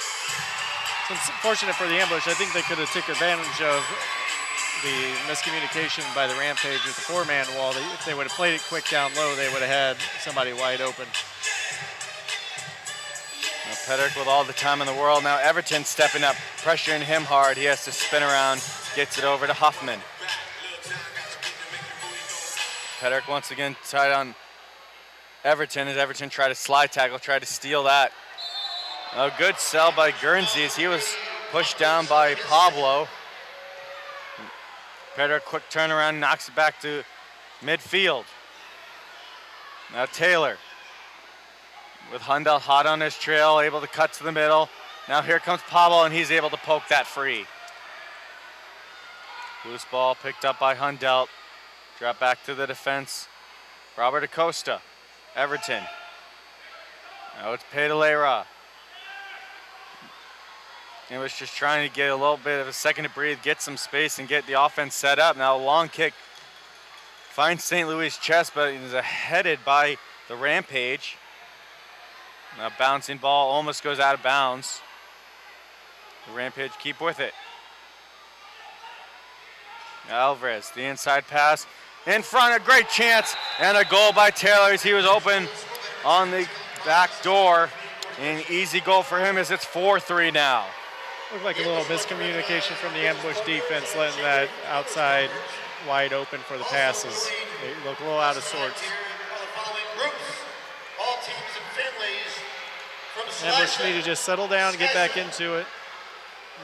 Speaker 2: It's unfortunate for the Ambush. I think they could have taken advantage of the miscommunication by the Rampage with the 4-man wall. If they would have played it quick down low, they would have had somebody wide open.
Speaker 1: Now Pedrick with all the time in the world. Now Everton stepping up, pressuring him hard. He has to spin around, gets it over to Huffman. Pedrick once again tied on Everton as Everton tried to slide tackle, tried to steal that. A good sell by Guernsey as he was pushed down by Pablo. Pedro, quick turnaround, knocks it back to midfield. Now Taylor with Hundell hot on his trail, able to cut to the middle. Now here comes Pablo, and he's able to poke that free. Loose ball picked up by Hundell. Drop back to the defense. Robert Acosta, Everton. Now it's Pedalera. He was just trying to get a little bit of a second to breathe, get some space, and get the offense set up. Now a long kick finds St. Louis' chest, but it is headed by the Rampage. Now bouncing ball almost goes out of bounds. The Rampage keep with it. Alvarez, the inside pass. In front, a great chance, and a goal by Taylor as he was open on the back door. An easy goal for him as it's 4-3 now.
Speaker 2: Looked like a little miscommunication from the ambush defense, letting that outside wide open for the passes. They look a little out of sorts. Ambush need to just settle down, get back into it,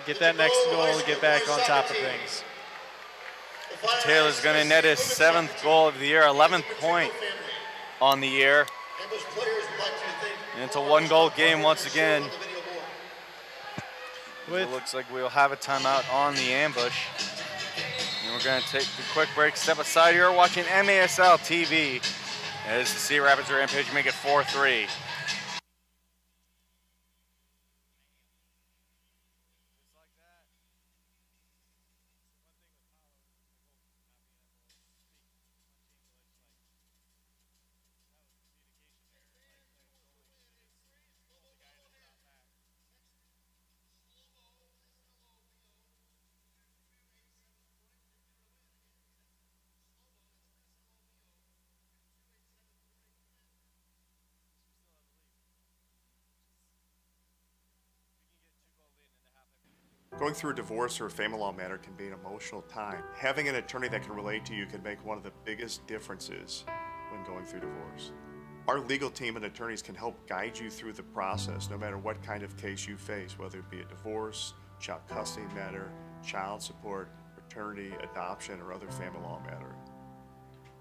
Speaker 2: get that next goal, and get back on top of things.
Speaker 1: Taylor's going to net his 7th goal of the year, 11th point on the year. And it's a 1-goal game once again. It looks like we'll have a timeout on the ambush. And we're going to take a quick break, step aside. You're watching MASL TV as the Cedar Rapids Rampage make it 4-3.
Speaker 7: Going through a divorce or a family law matter can be an emotional time. Having an attorney that can relate to you can make one of the biggest differences when going through divorce. Our legal team and attorneys can help guide you through the process, no matter what kind of case you face, whether it be a divorce, child custody matter, child support, paternity, adoption, or other family law matter.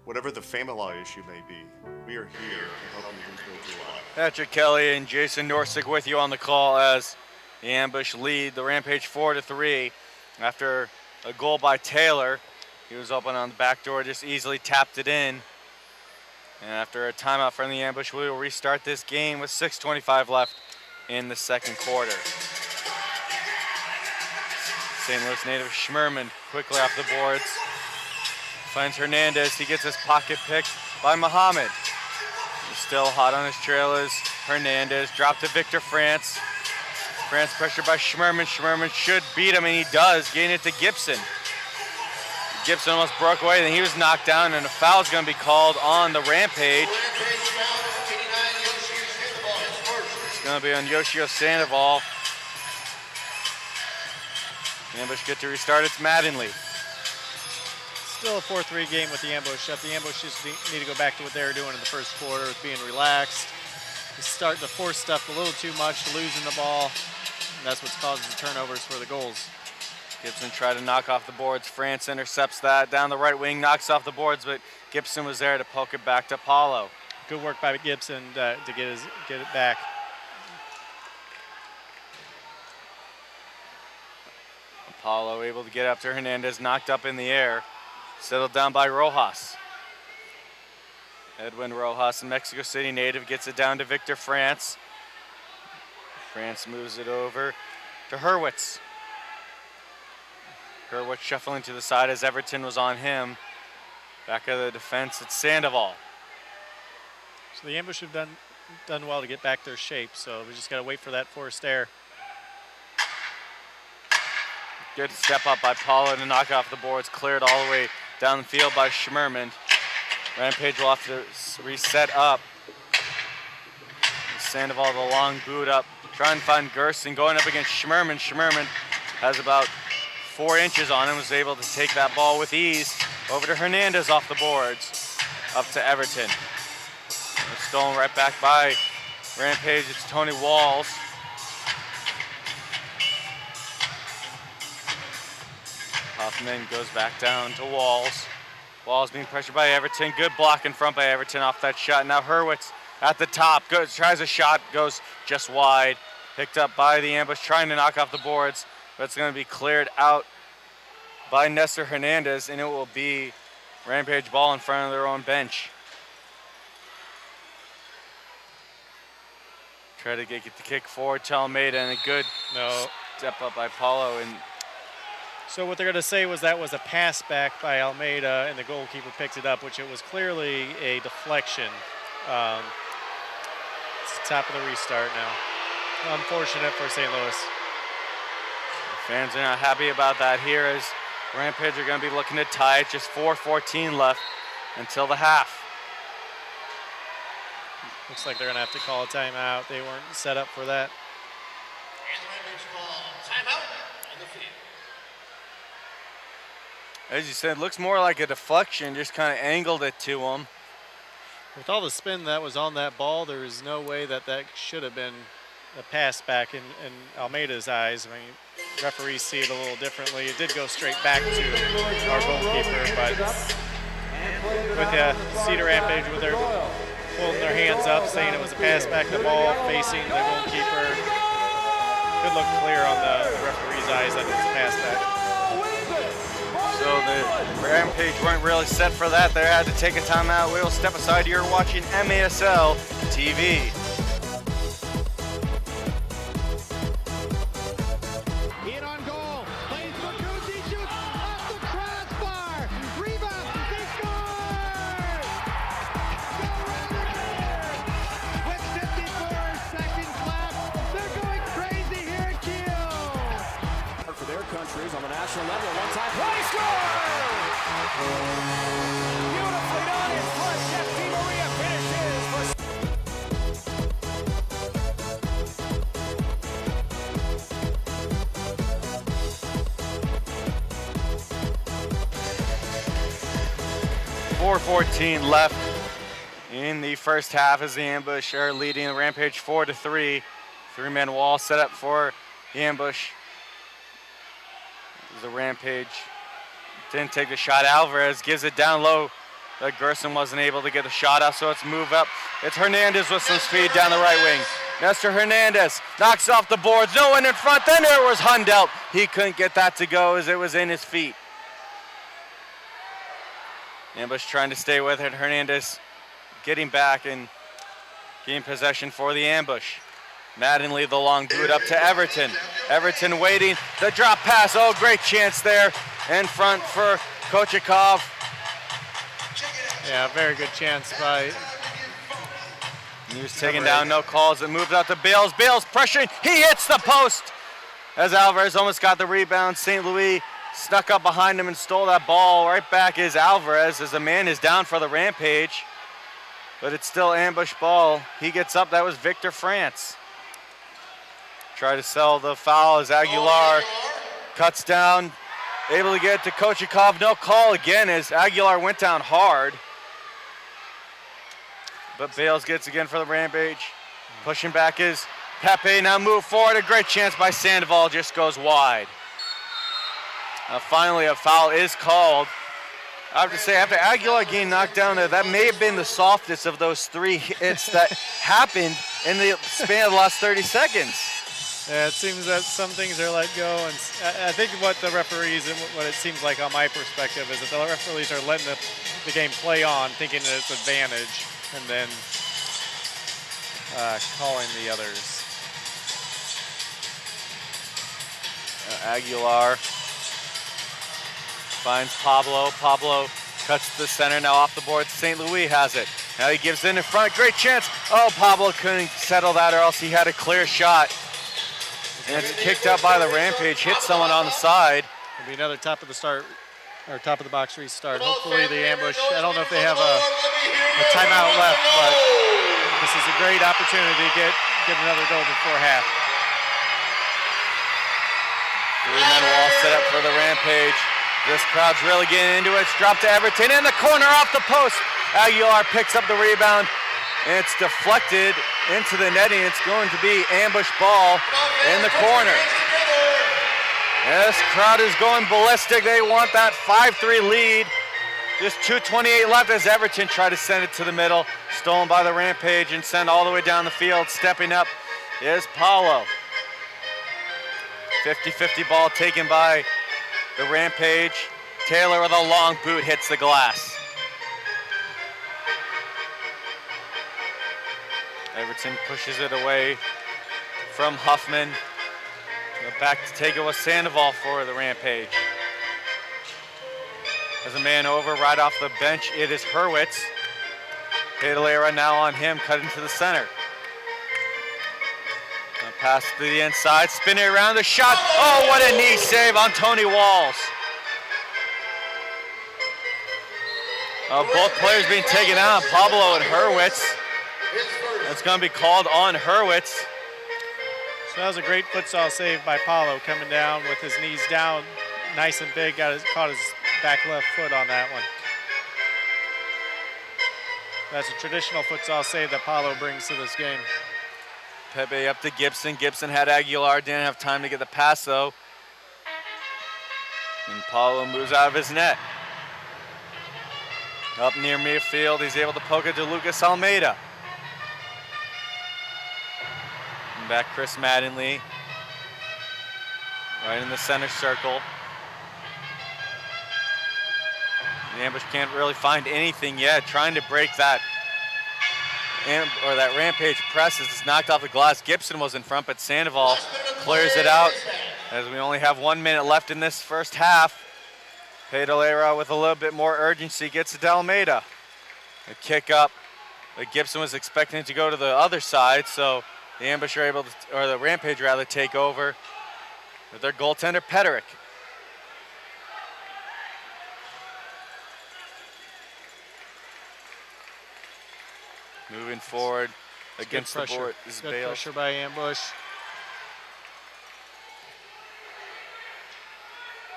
Speaker 7: Whatever the family law issue may be, we are here to help you improve your life.
Speaker 1: Patrick Kelly and Jason Norsik with you on the call as the ambush lead the Rampage 4-3 after a goal by Taylor. He was open on the back door, just easily tapped it in. And after a timeout from the ambush, we will restart this game with 6:25 left in the second quarter. St. Louis native Schmerman quickly off the boards. Finds Hernandez, he gets his pocket picked by Muhammad. He's still hot on his trail as Hernandez, dropped to Victor France. France pressured by Schmerman. Schmerman should beat him, and he does, getting it to Gibson. Gibson almost broke away, then he was knocked down, and a foul is going to be called on the Rampage. It's going to be on Yoshio Sandoval. The ambush get to restart. It's Mattingly.
Speaker 2: Still a 4-3 game with the ambush. The ambush just need to go back to what they were doing in the first quarter, with being relaxed. Starting to force stuff a little too much, losing the ball. And that's what's causing the turnovers for the goals.
Speaker 1: Gibson tried to knock off the boards. France intercepts that down the right wing, knocks off the boards, but Gibson was there to poke it back to Paulo.
Speaker 2: Good work by Gibson to get it back.
Speaker 1: Paulo able to get up to Hernandez, knocked up in the air, settled down by Rojas. Edwin Rojas, a Mexico City native, gets it down to Victor France. France moves it over to Hurwitz. Hurwitz shuffling to the side as Everton was on him. Back of the defense, it's Sandoval.
Speaker 2: So the ambush have done well to get back their shape, so we just got to wait for that forced error.
Speaker 1: Good step up by Paulo to knock off the boards, cleared all the way down the field by Schmerman. Rampage will have to reset up. Sandoval, the long boot up, trying to find Gerson, going up against Schmerman. Schmerman has about 4 inches on him, was able to take that ball with ease. Over to Hernandez off the boards, up to Everton. It's stolen right back by Rampage, it's Tony Walls.
Speaker 8: Hoffman goes back down to Walls. Walls being pressured by Everton. Good block in front by Everton off that shot. Now Hurwitz at the top, tries a shot, goes just wide. Picked up by the ambush, trying to knock off the boards, but it's going to be cleared out by Nestor Hernandez, and it will be Rampage ball in front of their own bench. Try to get the kick forward to Almeida, and a good step up by Paulo. And
Speaker 9: so what they're going to say was that was a pass back by Almeida, and the goalkeeper picked it up, which it was clearly a deflection. It's the top of the restart now. Unfortunate for St. Louis.
Speaker 8: Fans are not happy about that here, as Rampage are going to be looking to tie it. Just 4:14 left until the half.
Speaker 9: Looks like they're going to have to call a timeout. They weren't set up for that.
Speaker 3: And Rampage call timeout on the field.
Speaker 8: As you said, looks more like a deflection, just kind of angled it to him.
Speaker 9: With all the spin that was on that ball, there is no way that should have been a pass back in Almeida's eyes. I mean, referees see it a little differently. It did go straight back to our goalkeeper, but with Cedar Rampage with their holding their hands up, saying it was a pass back, the ball facing the goalkeeper. Could look clear on the referee's eyes that it was a pass back.
Speaker 8: So the Rampage weren't really set for that. They had to take a timeout. We will step aside. You're watching MASL TV.
Speaker 10: In on goal. Plays for Kuzi, shoots off the crossbar. Rebound. They score! Go Raiders! With 54 seconds left, they're going crazy here at Kiel.
Speaker 11: For their countries on the national level, one-time play score! Beautifully done in front. Jeff DiMaria finishes for
Speaker 8: 4:14 left in the first half as the ambush are leading the Rampage 4-3. Three-man wall set up for the ambush. The Rampage didn't take the shot. Alvarez gives it down low, but Gerson wasn't able to get the shot out, so it's move up. It's Hernandez with some speed down the right wing. Nestor Hernandez knocks off the boards. No one in front. Then there was Hundelt. He couldn't get that to go as it was in his feet. Ambush trying to stay with it. Hernandez getting back and getting possession for the ambush. Mattingly the long boot up to Everton. Everton waiting. The drop pass. Oh, great chance there in front for Kochikov.
Speaker 9: Yeah, very good chance by.
Speaker 8: He was taken down, no calls. It moved out to Bales. Bales pressuring. He hits the post as Alvarez almost got the rebound. St. Louis snuck up behind him and stole that ball. Right back is Alvarez as the man is down for the Rampage. But it's still ambush ball. He gets up. That was Victor France. Try to sell the foul as Aguilar cuts down. Able to get it to Kochikov. No call again as Aguilar went down hard. But Bales gets again for the Rampage. Pushing back is Pepe. Now move forward. A great chance by Sandoval. Just goes wide. Finally, a foul is called. I have to say, after Aguilar getting knocked down there, that may have been the softest of those three hits that happened in the span of the last 30 seconds.
Speaker 9: Yeah, it seems that some things are let go, and I think what the referees and what it seems like on my perspective is that the referees are letting the game play on, thinking that it's advantage, and then calling the others.
Speaker 8: Aguilar finds Pablo. Pablo cuts to the center, now off the board. St. Louis has it. Now he gives in front, great chance. Oh, Pablo couldn't settle that or else he had a clear shot. And it's kicked out by the Rampage, hit someone on the side.
Speaker 9: It'll be another top of the box restart. Hopefully the ambush, I don't know if they have a timeout left, but this is a great opportunity to get another goal before half.
Speaker 8: Three-man wall set up for the Rampage. This crowd's really getting into it. It's dropped to Everton in the corner off the post. Aguilar picks up the rebound. And it's deflected into the netting. It's going to be ambush ball in the corner. This crowd is going ballistic. They want that 5-3 lead. Just 2:28 left as Everton try to send it to the middle. Stolen by the Rampage and sent all the way down the field. Stepping up is Paulo. 50-50 ball taken by the Rampage. Taylor with a long boot hits the glass. Everton pushes it away from Huffman. Back to take it with Sandoval for the Rampage. As a man over right off the bench, it is Hurwitz. Pedalera now on him, cutting to the center. Pass to the inside, spin it around, the shot. Oh, what a knee save on Tony Walls. Both players being taken out, Pablo and Hurwitz. It's going to be called on Hurwitz.
Speaker 9: So that was a great futsal save by Paulo, coming down with his knees down, nice and big, caught his back left foot on that one. That's a traditional futsal save that Paulo brings to this game.
Speaker 8: Pepe up to Gibson. Gibson had Aguilar, didn't have time to get the pass though. And Paulo moves out of his net. Up near midfield, he's able to poke it to Lucas Almeida. And back Chris Mattingly. Right in the center circle. The ambush can't really find anything yet, trying to break that Rampage press as it's knocked off the glass. Gibson was in front, but Sandoval clears it out as we only have 1 minute left in this first half. Pedalera with a little bit more urgency gets it to Almeida. A kick up, but Gibson was expecting it to go to the other side, so the ambush are able to, or the Rampage rather, take over with their goaltender Peterick. Moving forward against the board is
Speaker 9: Good
Speaker 8: Bales.
Speaker 9: pressure by Ambush.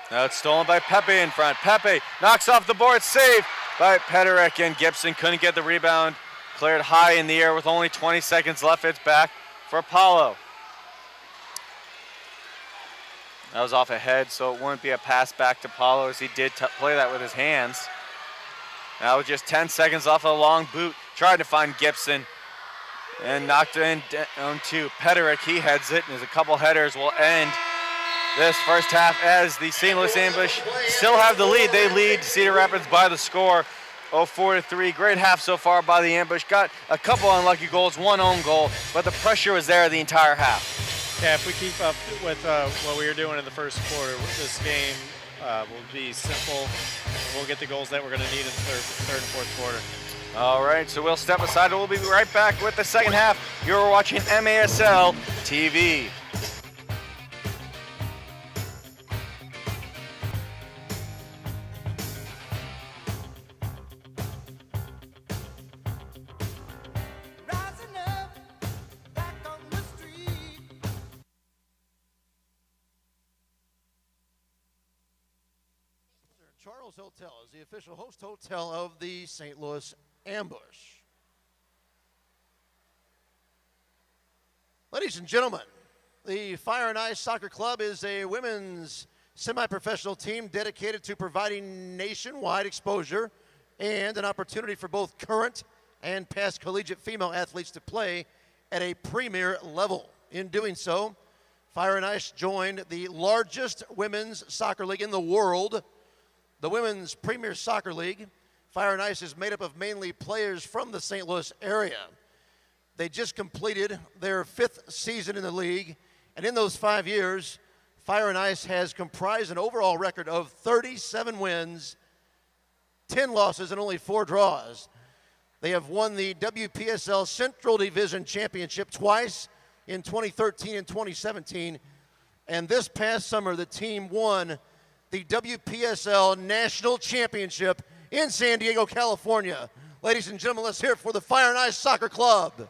Speaker 8: Now it's stolen by Pepe in front. Pepe knocks off the board, saved by Peterick, and Gibson couldn't get the rebound. Cleared high in the air with only 20 seconds left. It's back for Paulo. That was off ahead, so it wouldn't be a pass back to Paulo as he did play that with his hands. Now with just 10 seconds off a long boot, trying to find Gibson and knocked in down to Peterick. He heads it, and there's a couple headers will end this first half as the St. Louis Ambush still have the lead. They lead Cedar Rapids by the score 0-4-3. Great half so far by the Ambush. Got a couple unlucky goals, one own goal, but the pressure was there the entire half.
Speaker 9: Yeah, if we keep up with what we were doing in the first quarter, this game will be simple. We'll get the goals that we're going to need in the third and fourth quarter.
Speaker 8: All right, so we'll step aside and we'll be right back with the second half. You're watching MASL TV.
Speaker 3: Charles Hotel is the official host hotel of the St. Louis Ambush. Ladies and gentlemen, the Fire and Ice Soccer Club is a women's semi-professional team dedicated to providing nationwide exposure and an opportunity for both current and past collegiate female athletes to play at a premier level. In doing so, Fire and Ice joined the largest women's soccer league in the world, the Women's Premier Soccer League. Fire and Ice is made up of mainly players from the St. Louis area. They just completed their 5th season in the league, and in those 5 years, Fire and Ice has comprised an overall record of 37 wins, 10 losses, and only 4 draws. They have won the WPSL Central Division Championship twice in 2013 and 2017, and this past summer, the team won the WPSL National Championship in San Diego, California. Ladies and gentlemen, let's hear it for the Fire and Ice Soccer Club.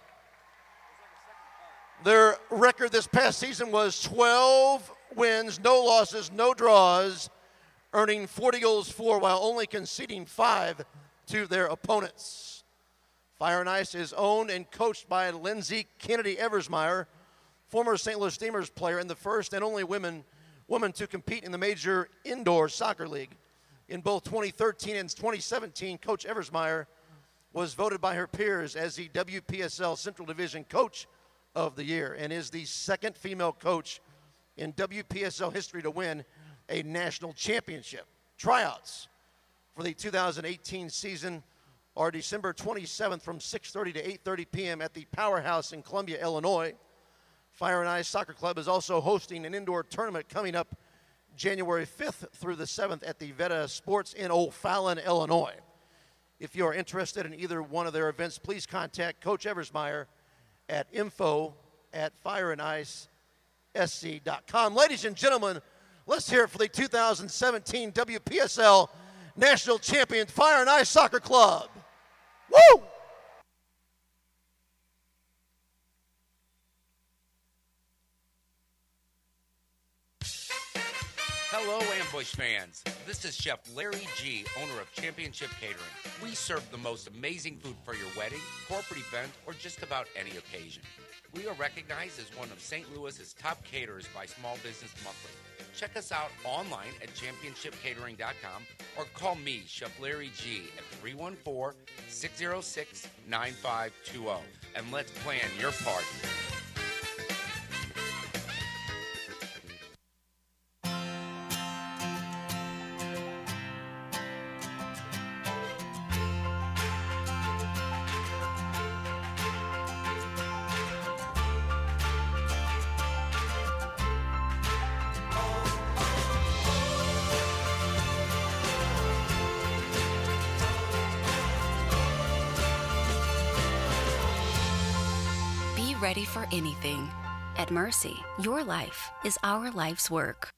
Speaker 3: Their record this past season was 12 wins, no losses, no draws, earning 40 goals for while only conceding 5 to their opponents. Fire and Ice is owned and coached by Lindsay Kennedy Eversmeyer, former St. Louis Steamers player and the first and only woman women to compete in the Major Indoor Soccer League. In both 2013 and 2017, Coach Eversmeyer was voted by her peers as the WPSL Central Division Coach of the Year and is the second female coach in WPSL history to win a national championship. Tryouts for the 2018 season are December 27th from 6:30 to 8:30 p.m. at the Powerhouse in Columbia, Illinois. Fire and Ice Soccer Club is also hosting an indoor tournament coming up January 5th through the 7th at the Veta Sports in O'Fallon, Illinois. If you are interested in either one of their events, please contact Coach Eversmeyer at info@fireandicesc.com. Ladies and gentlemen, let's hear it for the 2017 WPSL National Champion Fire and Ice Soccer Club. Woo!
Speaker 12: Hello, Ambush fans. This is Chef Larry G., owner of Championship Catering. We serve the most amazing food for your wedding, corporate event, or just about any occasion. We are recognized as one of St. Louis's top caterers by Small Business Monthly. Check us out online at championshipcatering.com or call me, Chef Larry G., at 314-606-9520. And let's plan your party.
Speaker 13: Ready for anything. At Mercy, your life is our life's work.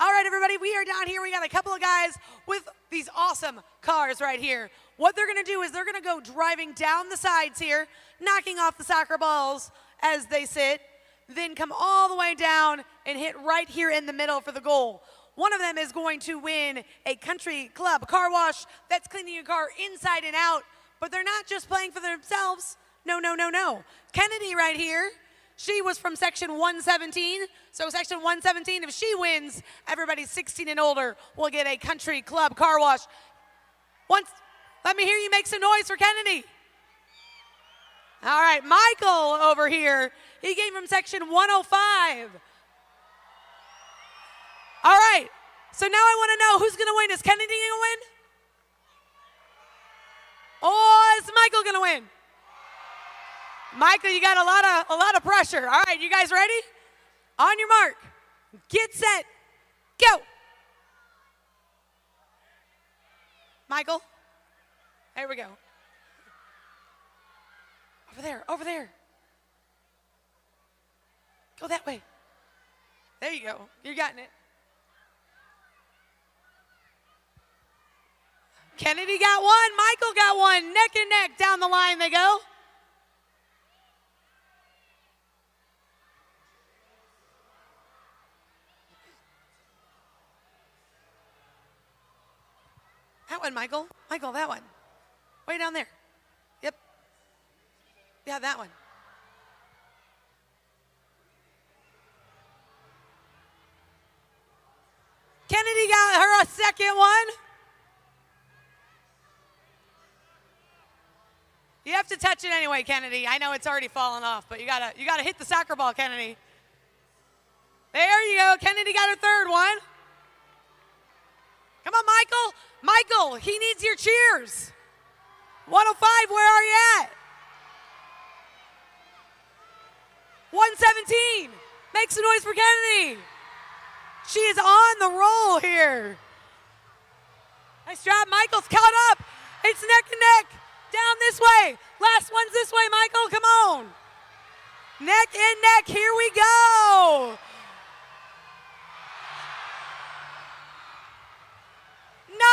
Speaker 5: All right, everybody, we are down here. We got a couple of guys with these awesome cars right here. What they're going to do is they're going to go driving down the sides here, knocking off the soccer balls as they sit, then come all the way down and hit right here in the middle for the goal. One of them is going to win a country club car wash that's cleaning your car inside and out, but they're not just playing for themselves. No, no, no, no. Kennedy right here, she was from section 117. So section 117, if she wins, everybody 16 and older will get a country club car wash. Let me hear you make some noise for Kennedy. All right, Michael over here, he came from section 105. All right, so now I want to know who's going to win. Is Kennedy going to win? Or is Michael going to win? Michael, you got a lot of pressure. All right, you guys ready? On your mark, get set, go. Michael, there we go. Over there. Go that way. There you go, you're getting it. Kennedy got one, Michael got one, neck and neck down the line they go. That one, Michael. Michael, that one. Way down there. Yep. Yeah, that one. Kennedy got her a second one. You have to touch it anyway, Kennedy. I know it's already fallen off, but you gotta hit the soccer ball, Kennedy. There you go. Kennedy got her third one. Come on, Michael. Michael, he needs your cheers. 105, where are you at? 117, make some noise for Kennedy. She is on the roll here. Nice job, Michael's caught up. It's neck and neck, down this way. Last one's this way, Michael, come on. Neck and neck, here we go.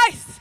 Speaker 5: Nice.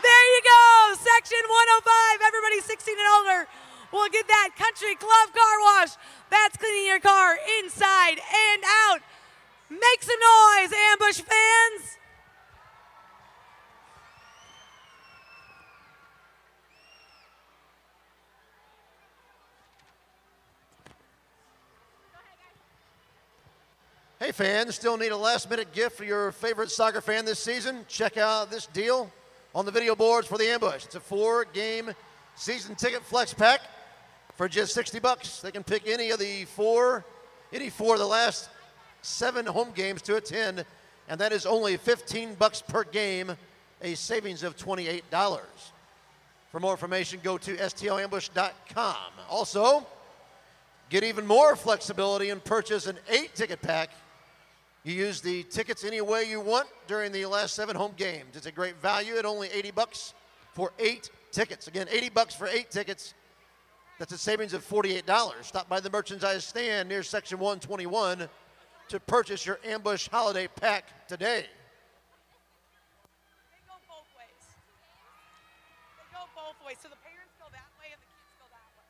Speaker 5: There you go, section 105. Everybody 16 and older will get that Country Club car wash. That's cleaning your car inside and out. Make some noise, Ambush fans.
Speaker 3: Hey fans, still need a last-minute gift for your favorite soccer fan this season? Check out this deal on the video boards for the Ambush. It's a 4-game season ticket flex pack for just $60. They can pick any four of the last 7 home games to attend, and that is only $15 per game, a savings of $28. For more information, go to stlambush.com. Also, get even more flexibility and purchase an 8-ticket pack. You use the tickets any way you want during the last 7 home games. It's a great value at only $80 for 8 tickets. Again, $80 for 8 tickets. That's a savings of $48. Stop by the merchandise stand near section 121 to purchase your Ambush holiday pack today.
Speaker 5: They go both ways. They go both ways. So the parents go that way and the kids go that way.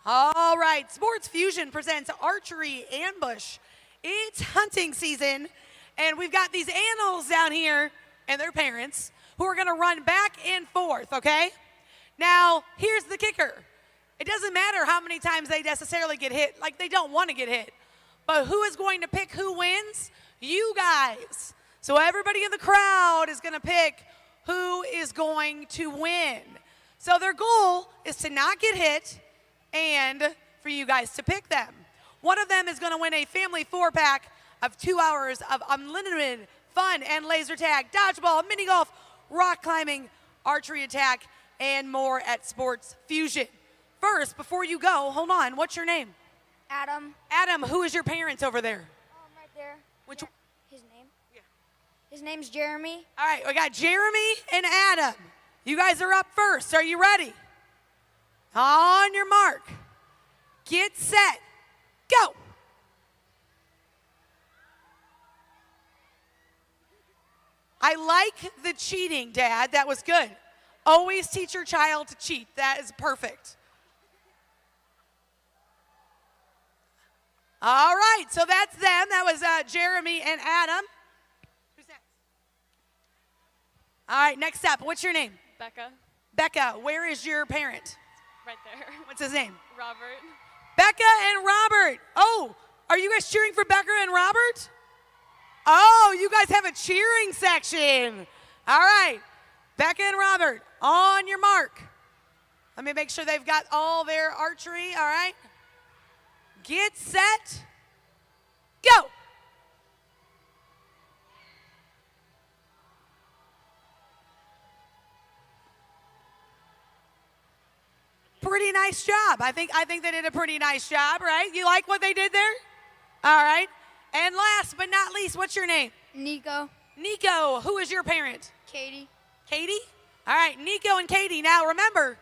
Speaker 5: All right, Sports Fusion presents Archery Ambush. It's hunting season, and we've got these animals down here and their parents who are gonna run back and forth, okay? Now, here's the kicker. It doesn't matter how many times they necessarily get hit, like they don't wanna get hit. But who is going to pick who wins? You guys. So everybody in the crowd is gonna pick who is going to win. So their goal is to not get hit and for you guys to pick them. One of them is gonna win a family 4-pack of 2 hours of unlimited fun and laser tag, dodgeball, mini golf, rock climbing, archery attack, and more at Sports Fusion. First, before you go, hold on, what's your name?
Speaker 14: Adam.
Speaker 5: Adam, who is your parents over there?
Speaker 14: Right there.
Speaker 5: Which
Speaker 14: yeah. His name? Yeah. His name's Jeremy.
Speaker 5: All right, we got Jeremy and Adam. You guys are up first. Are you ready? On your mark. Get set. Go. I like the cheating, Dad. That was good. Always teach your child to cheat. That is perfect. All right, so that's them. That was Jeremy and Adam. Who's next? All right, next up. What's your name?
Speaker 15: Becca.
Speaker 5: Becca, where is your parent?
Speaker 15: Right there.
Speaker 5: What's his name?
Speaker 15: Robert.
Speaker 5: Becca and Robert. Oh, are you guys cheering for Becca and Robert? Oh, you guys have a cheering section. All right, Becca and Robert, on your mark. Let me make sure they've got all their archery, all right? Get set, go. Pretty nice job. I think they did a pretty nice job, right? You like what they did there? All right. And last but not least, what's your name?
Speaker 14: Nico.
Speaker 5: Nico, who is your parent?
Speaker 14: Katie.
Speaker 5: Katie? All right, Nico and Katie. Now remember,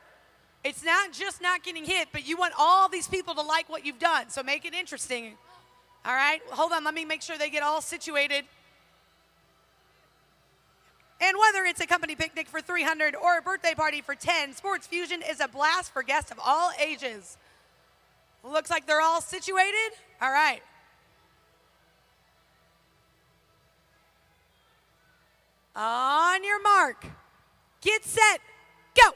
Speaker 5: it's not just not getting hit, but you want all these people to like what you've done, so make it interesting. All right, hold on, let me make sure they get all situated. And whether it's a company picnic for 300 or a birthday party for 10, Sports Fusion is a blast for guests of all ages. Looks like they're all situated. All right. On your mark, get set, go.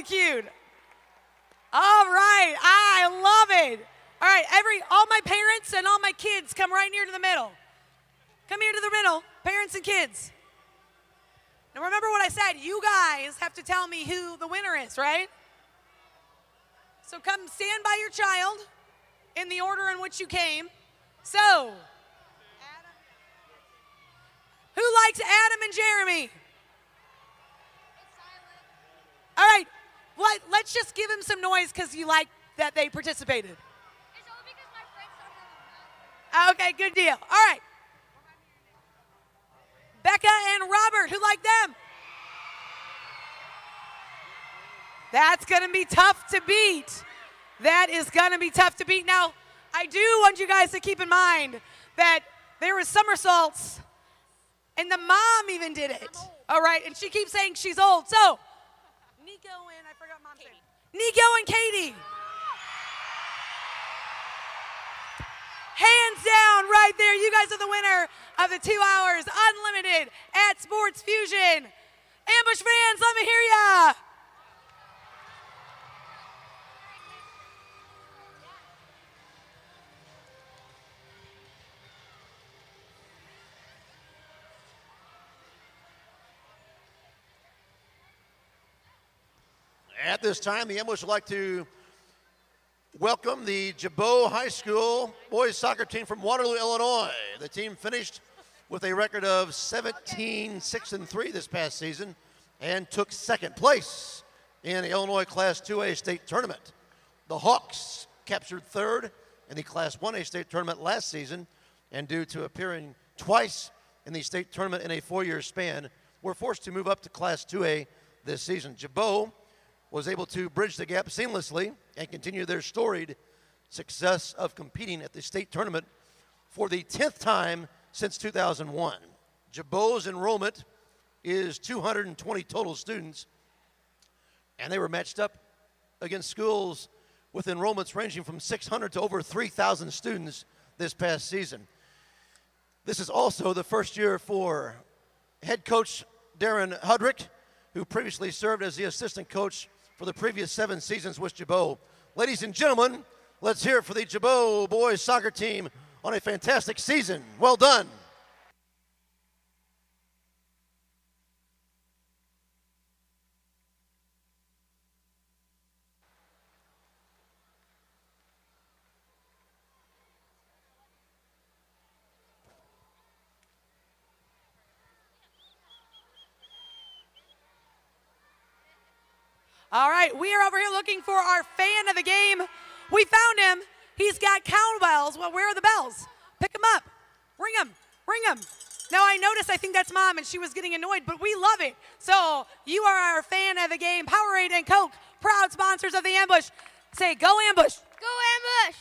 Speaker 5: really cute. All right, I love it. All right, all my parents and all my kids, come right near to the middle. Come here to the middle, parents and kids. Now remember what I said, you guys have to tell me who the winner is, right? So come stand by your child in the order in which you came. So, who likes Adam and Jeremy? All right, let's just give him some noise because you like that they participated. Okay, good deal. All right. Becca and Robert, who like them? That's going to be tough to beat. That is going to be tough to beat. Now, I do want you guys to keep in mind that there were somersaults, and the mom even did it. All right, and she keeps saying she's old. So, Nico and, I forgot mom's name. Nico and Katie. Hands down right there. You guys are the winner of the 2 hours unlimited at Sports Fusion. Ambush fans, let me hear ya.
Speaker 3: At this time, the Ambush would like to welcome the Jabot High School boys soccer team from Waterloo, Illinois. The team finished with a record of 17-6-3 this past season and took second place in the Illinois Class 2A state tournament. The Hawks captured third in the Class 1A state tournament last season, and due to appearing twice in the state tournament in a 4-year span, were forced to move up to Class 2A this season. Jabot was able to bridge the gap seamlessly and continue their storied success of competing at the state tournament for the 10th time since 2001. Jabot's enrollment is 220 total students, and they were matched up against schools with enrollments ranging from 600 to over 3,000 students this past season. This is also the first year for head coach Darren Hudrick, who previously served as the assistant coach for the previous 7 seasons with Jabot. Ladies and gentlemen, let's hear it for the Jabot boys soccer team on a fantastic season. Well done.
Speaker 5: All right, we are over here looking for our fan of the game. We found him. He's got cowbells. Well, where are the bells? Pick them up. Ring them. Ring them. Now, I noticed, I think that's Mom, and she was getting annoyed, but we love it. So, you are our fan of the game. Powerade and Coke, proud sponsors of the Ambush. Say, go Ambush.
Speaker 14: Go Ambush.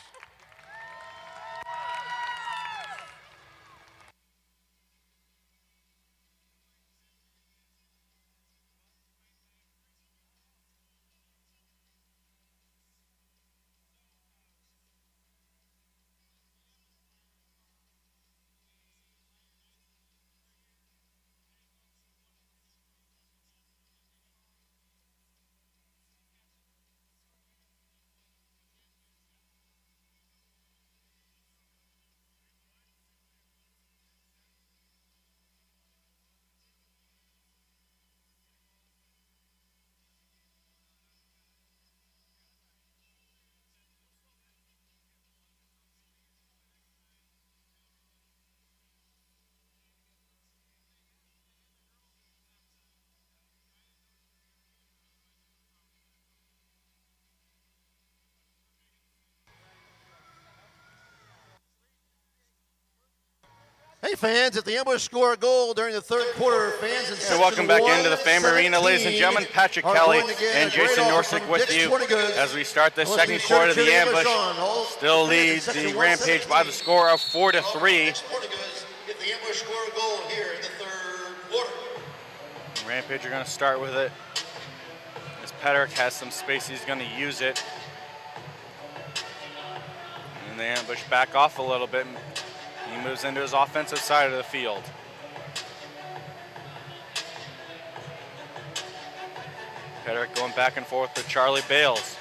Speaker 3: Hey fans, if the Ambush score a goal during the third quarter, fans in
Speaker 8: So welcome back into the Fame Arena, ladies and gentlemen. Patrick Kelly and Jason Norsik with you as we start the second quarter. The Ambush still leads the Rampage by the score of 4-3. Rampage are going to start with it. As Patrick has some space, he's going to use it. And the Ambush back off a little bit. He moves into his offensive side of the field. Pederick going back and forth with Charlie Bales.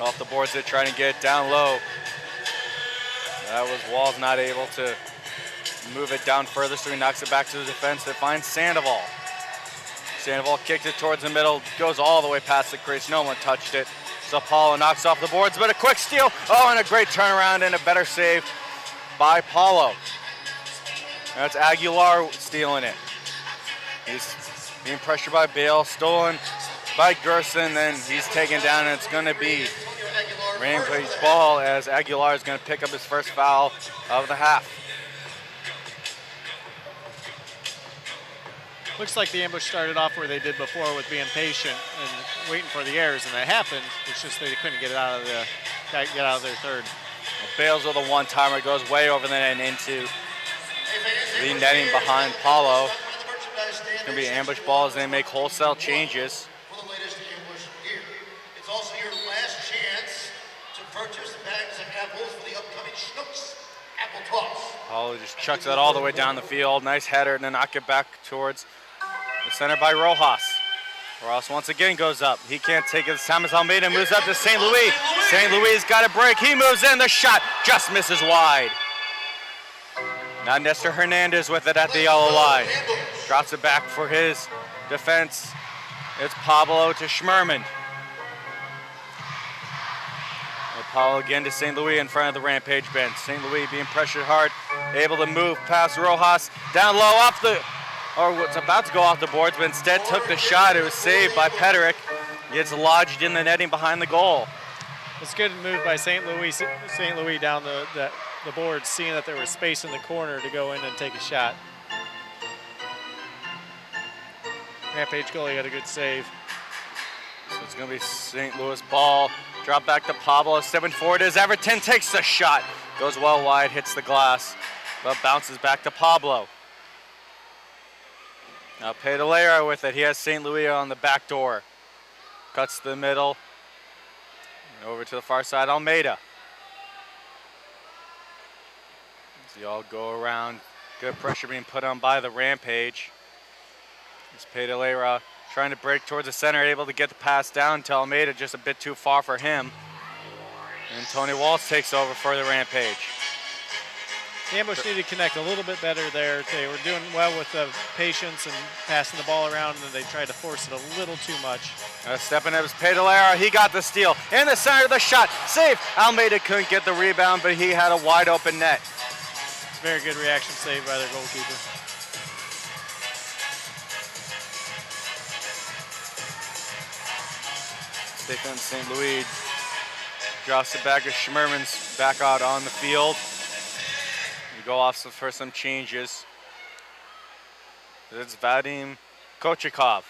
Speaker 8: Off the boards, they're trying to get it down low. That was Walls not able to move it down further, so he knocks it back to the defense. It finds Sandoval. Sandoval kicked it towards the middle, goes all the way past the crease. No one touched it. So Paulo knocks off the boards, but a quick steal. Oh, and a great turnaround and a better save by Paulo. That's Aguilar stealing it. He's being pressured by Bale, stolen by Gerson, then he's taken down, and it's going to be Rampage ball as Aguilar is going to pick up his first foul of the half.
Speaker 9: Looks like the ambush started off where they did before with being patient and waiting for the errors, and that happened. It's just they couldn't get it out of their third.
Speaker 8: Well, Bales with a one-timer, goes way over the net and into the netting behind Paulo. It's going to be ambush ball as they make wholesale changes.
Speaker 3: For the latest ambush gear. It's also your last chance to purchase bags of apples for the upcoming Schnooks Apple Toss.
Speaker 8: Paulo just chucks that all the way down the field. Nice header, and then knock it back towards the center by Rojas. Rojas once again goes up. He can't take it this time as Almeida moves up to St. Louis. St. Louis got a break. He moves in. The shot just misses wide. Now Nestor Hernandez with it at the yellow line. Drops it back for his defense. It's Pablo to Schmerman. And Pablo again to St. Louis in front of the Rampage bench. St. Louis being pressured hard, able to move past Rojas. Down low off the, or was about to go off the boards, but instead took the shot. It was saved by Pederick. Gets lodged in the netting behind the goal.
Speaker 9: It's a good move by St. Louis. St. Louis down the board, seeing that there was space in the corner to go in and take a shot. Rampage goalie got a good save.
Speaker 8: So it's going to be St. Louis ball. Drop back to Pablo. Stepping forward as Everton takes the shot. Goes well wide, hits the glass, but bounces back to Pablo. Now Pedalera with it. He has St. Louis on the back door. Cuts to the middle. And over to the far side, Almeida. As they all go around. Good pressure being put on by the Rampage. It's Pedalera trying to break towards the center, able to get the pass down to Almeida, just a bit too far for him. And Tony Walsh takes over for the Rampage.
Speaker 9: The ambush needed to connect a little bit better there. They were doing well with the patience and passing the ball around, and then they tried to force it a little too much.
Speaker 8: Stepping up is Pedalera. He got the steal. In the center of the shot. Save. Almeida couldn't get the rebound, but he had a wide open net.
Speaker 9: It's a very good reaction save by their goalkeeper.
Speaker 8: Stephen St. Louis drops it back as Schmerman's back out on the field. We go off for some changes. It's Vadim Kochikov.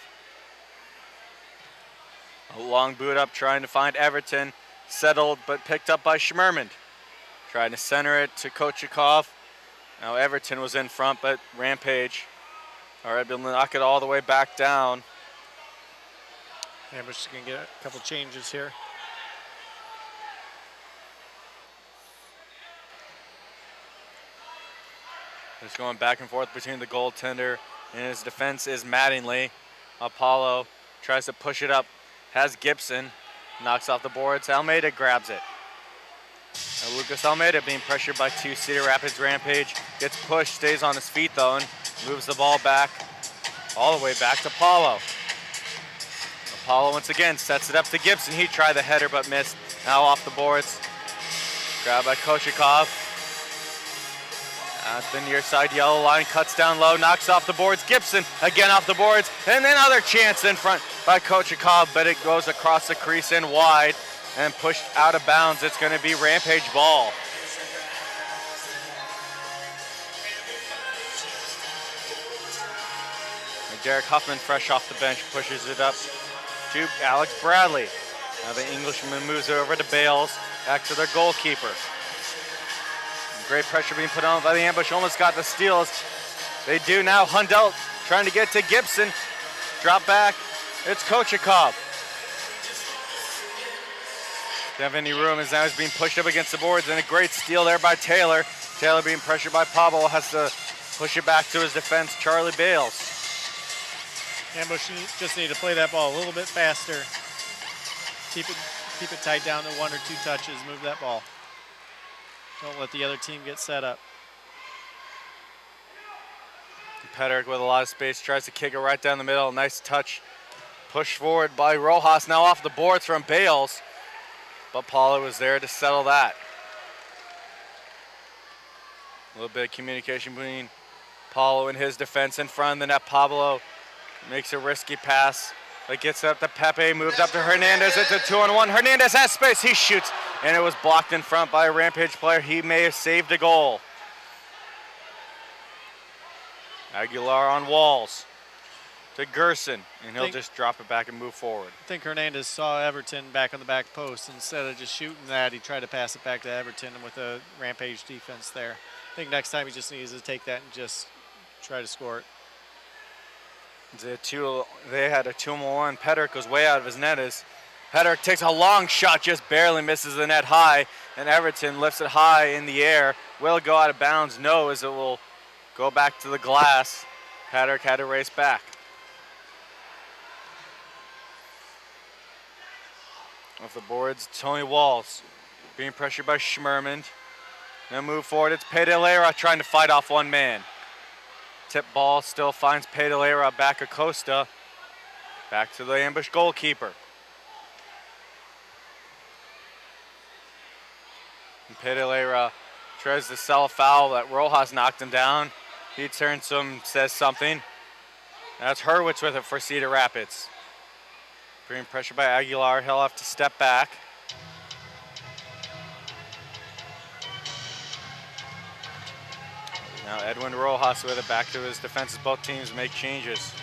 Speaker 8: A long boot up trying to find Everton. Settled but picked up by Schmerman. Trying to center it to Kochikov. Now Everton was in front, but Rampage are able to knock it all the way back down.
Speaker 9: Ambush is going to get a couple changes here.
Speaker 8: Just going back and forth between the goaltender and his defense is Mattingly. Apollo tries to push it up, has Gibson, knocks off the boards. Almeida grabs it. Now Lucas Almeida being pressured by two Cedar Rapids Rampage. Gets pushed, stays on his feet though, and moves the ball back, all the way back to Paulo. Paulo once again sets it up to Gibson. He tried the header but missed. Now off the boards. Grabbed by Kochikov. At the near side yellow line, cuts down low, knocks off the boards. Gibson again off the boards. And another chance in front by Kochikov, but it goes across the crease and wide and pushed out of bounds. It's going to be Rampage ball. And Derek Huffman, fresh off the bench, pushes it up to Alex Bradley. Now the Englishman moves it over to Bales, back to their goalkeeper. And great pressure being put on by the ambush, almost got the steals. They do now. Hundelt trying to get to Gibson. Drop back, it's Kochikov. Don't have any room as now he's being pushed up against the boards, and a great steal there by Taylor. Taylor being pressured by Pablo, has to push it back to his defense, Charlie Bales.
Speaker 9: Ambush just need to play that ball a little bit faster. Keep it tight down to 1 or 2 touches. Move that ball. Don't let the other team get set up.
Speaker 8: Pedrick with a lot of space tries to kick it right down the middle. Nice touch. Push forward by Rojas. Now off the boards from Bales. But Paulo was there to settle that. A little bit of communication between Paulo and his defense in front of the net. Pablo makes a risky pass. But gets up to Pepe, moved up to Hernandez. It's a 2-on-1. Hernandez has space. He shoots. And it was blocked in front by a Rampage player. He may have saved a goal. Aguilar on Walls to Gerson, and he'll just drop it back and move forward.
Speaker 9: I think Hernandez saw Everton back on the back post. Instead of just shooting that, he tried to pass it back to Everton with a Rampage defense there. I think next time he just needs to take that and just try to score it.
Speaker 8: They had a 2-on-1. Pedrick goes way out of his net as Pedrick takes a long shot, just barely misses the net high, and Everton lifts it high in the air. Will it go out of bounds? No, as it will go back to the glass. Pedrick had to race back. Off the boards, Tony Walls being pressured by Schmerman. Now move forward, it's Pedalera trying to fight off one man. Tip ball still finds Pedalera back Acosta. Back to the ambush goalkeeper. And Pedalera tries to sell a foul that Rojas knocked him down. He turns to him, says something. That's Hurwitz with it for Cedar Rapids. Being pressured by Aguilar, he'll have to step back. Now Edwin Rojas with it back to his defense as both teams make changes.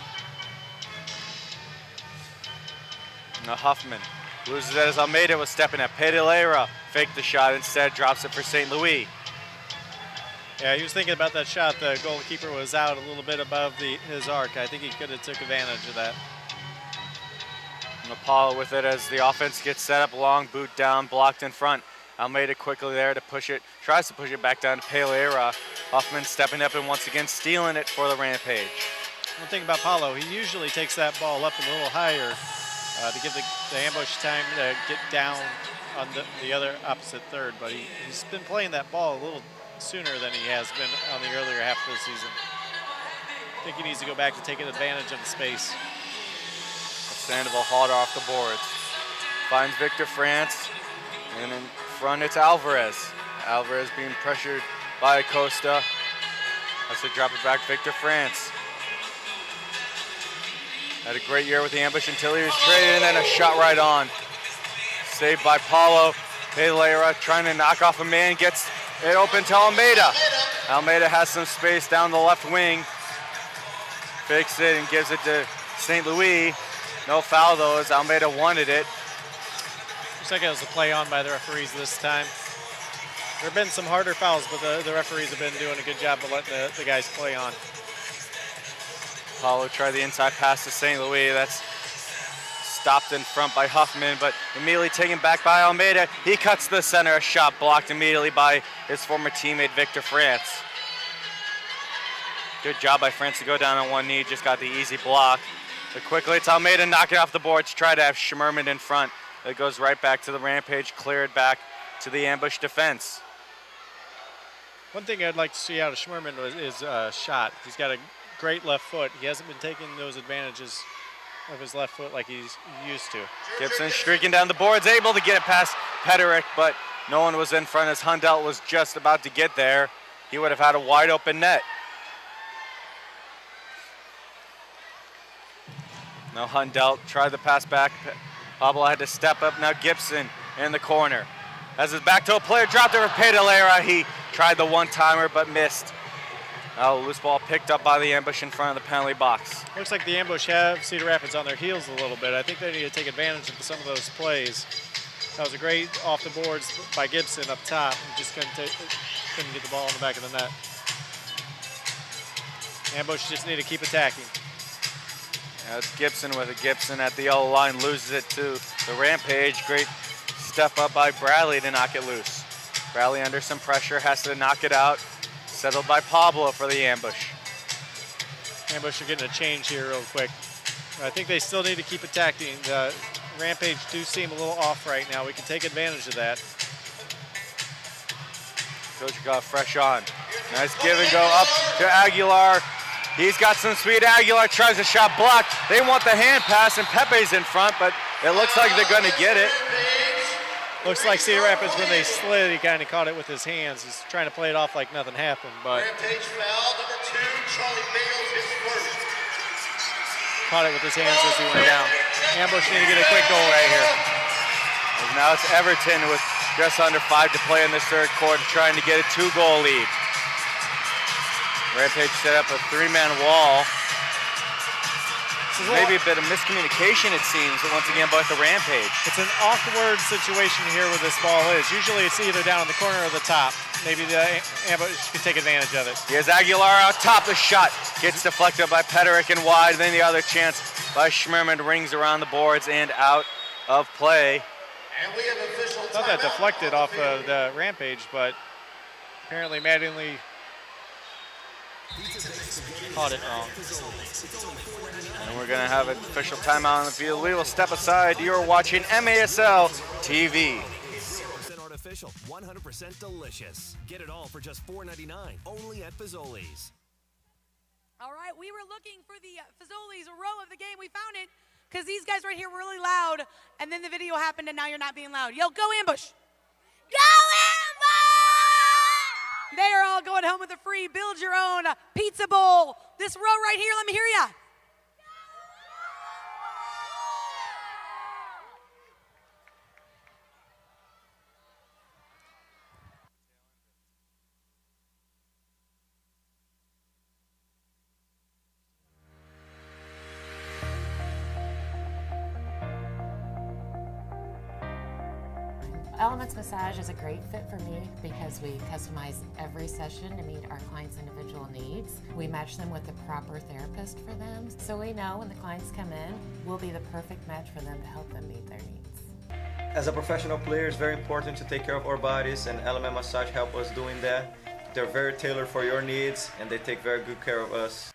Speaker 8: Now Huffman loses it as Almeida was stepping at Pedalera. Faked the shot, instead drops it for St. Louis.
Speaker 9: Yeah, he was thinking about that shot. The goalkeeper was out a little bit above his arc. I think he could have took advantage of that.
Speaker 8: And Apollo with it as the offense gets set up, long boot down, blocked in front. Almeida quickly there to push it, tries to push it back down to Pedalera. Huffman stepping up and once again stealing it for the Rampage.
Speaker 9: One thing about Paulo, he usually takes that ball up a little higher to give the ambush time to get down on the other opposite third, but he's been playing that ball a little sooner than he has been on the earlier half of the season. I think he needs to go back to taking advantage of the space.
Speaker 8: Sandoval hauled off the boards. Finds Victor France, and in front it's Alvarez. Alvarez being pressured by Acosta. Has to drop it back, Victor France. Had a great year with the ambush until he was traded, and then a shot right on. Saved by Paulo. Pedalera trying to knock off a man, gets it open to Almeida. Almeida has some space down the left wing. Fakes it and gives it to St. Louis. No foul though, as Almeida wanted it.
Speaker 9: Looks like it was a play on by the referees this time. There have been some harder fouls, but the referees have been doing a good job of letting the guys play on.
Speaker 8: Paulo tried the inside pass to St. Louis. That's stopped in front by Huffman, but immediately taken back by Almeida. He cuts the center, a shot blocked immediately by his former teammate Victor France. Good job by France to go down on one knee, just got the easy block. But quickly it's Almeida knocking off the boards, try to have Schmerman in front. It goes right back to the Rampage, cleared back to the ambush defense.
Speaker 9: One thing I'd like to see out of Schmerman is a shot. He's got a great left foot. He hasn't been taking those advantages of his left foot like he's used to.
Speaker 8: Gibson streaking down the boards, able to get it past Pedrick, but no one was in front as Hundelt was just about to get there. He would have had a wide open net. Now Hundelt tried the pass back. Pablo had to step up. Now Gibson in the corner. As his back toe player dropped it for Pedalera. He tried the one-timer but missed. Now loose ball picked up by the ambush in front of the penalty box.
Speaker 9: Looks like the ambush have Cedar Rapids on their heels a little bit. I think they need to take advantage of some of those plays. That was a great off the boards by Gibson up top. He just couldn't get the ball in the back of the net. Ambush just need to keep attacking.
Speaker 8: Now it's Gibson with it. Gibson at the yellow line loses it to the Rampage. Great step up by Bradley to knock it loose. Bradley under some pressure, has to knock it out. Settled by Pablo for the ambush.
Speaker 9: Ambush are getting a change here real quick. I think they still need to keep attacking. The Rampage do seem a little off right now. We can take advantage of that.
Speaker 8: Coach got fresh on. Nice give and go up to Aguilar. He's got some speed. Aguilar tries a shot blocked. They want the hand pass, and Pepe's in front, but it looks like they're going to get it.
Speaker 9: Looks like Cedar Rapids, when they slid, he kind of caught it with his hands. He's trying to play it off like nothing happened, but
Speaker 3: Rampage foul, number 2, Charlie Bales, his first.
Speaker 9: caught it with his hands as he went down. Ambush need to get a quick goal right here.
Speaker 8: And now it's Everton with just under 5 to play in this third quarter, trying to get a 2-goal lead. Rampage set up a 3-man wall. Maybe a bit of miscommunication, it seems, once again, by the Rampage.
Speaker 9: It's an awkward situation here where this ball is. Usually it's either down in the corner or the top. Maybe the Ambush can take advantage of it.
Speaker 8: Here's Aguilar out top. The shot gets deflected by Peterick and wide. Then the other chance by Schmerman rings around the boards and out of play.
Speaker 3: And we have official
Speaker 9: I thought that deflected off of the Rampage, but apparently Mattingly caught it wrong.
Speaker 8: And we're going to have an official timeout on the field. We will step aside. You're watching MASL TV.
Speaker 15: 0% artificial, 100% delicious. Get it all for just $4.99, only at Fazoli's.
Speaker 5: All right, we were looking for the Fazoli's row of the game. We found it because these guys right here were really loud, and then the video happened, and now you're not being loud. Yo, go Ambush! Go Ambush! They are all going home with a free build your own pizza bowl. This row right here, let me hear ya.
Speaker 16: Elements Massage is a great fit for me because we customize every session to meet our clients' individual needs. We match them with the proper therapist for them, so we know when the clients come in, we'll be the perfect match for them to help them meet their needs.
Speaker 17: As a professional player, it's very important to take care of our bodies, and Element Massage help us doing that. They're very tailored for your needs, and they take very good care of us.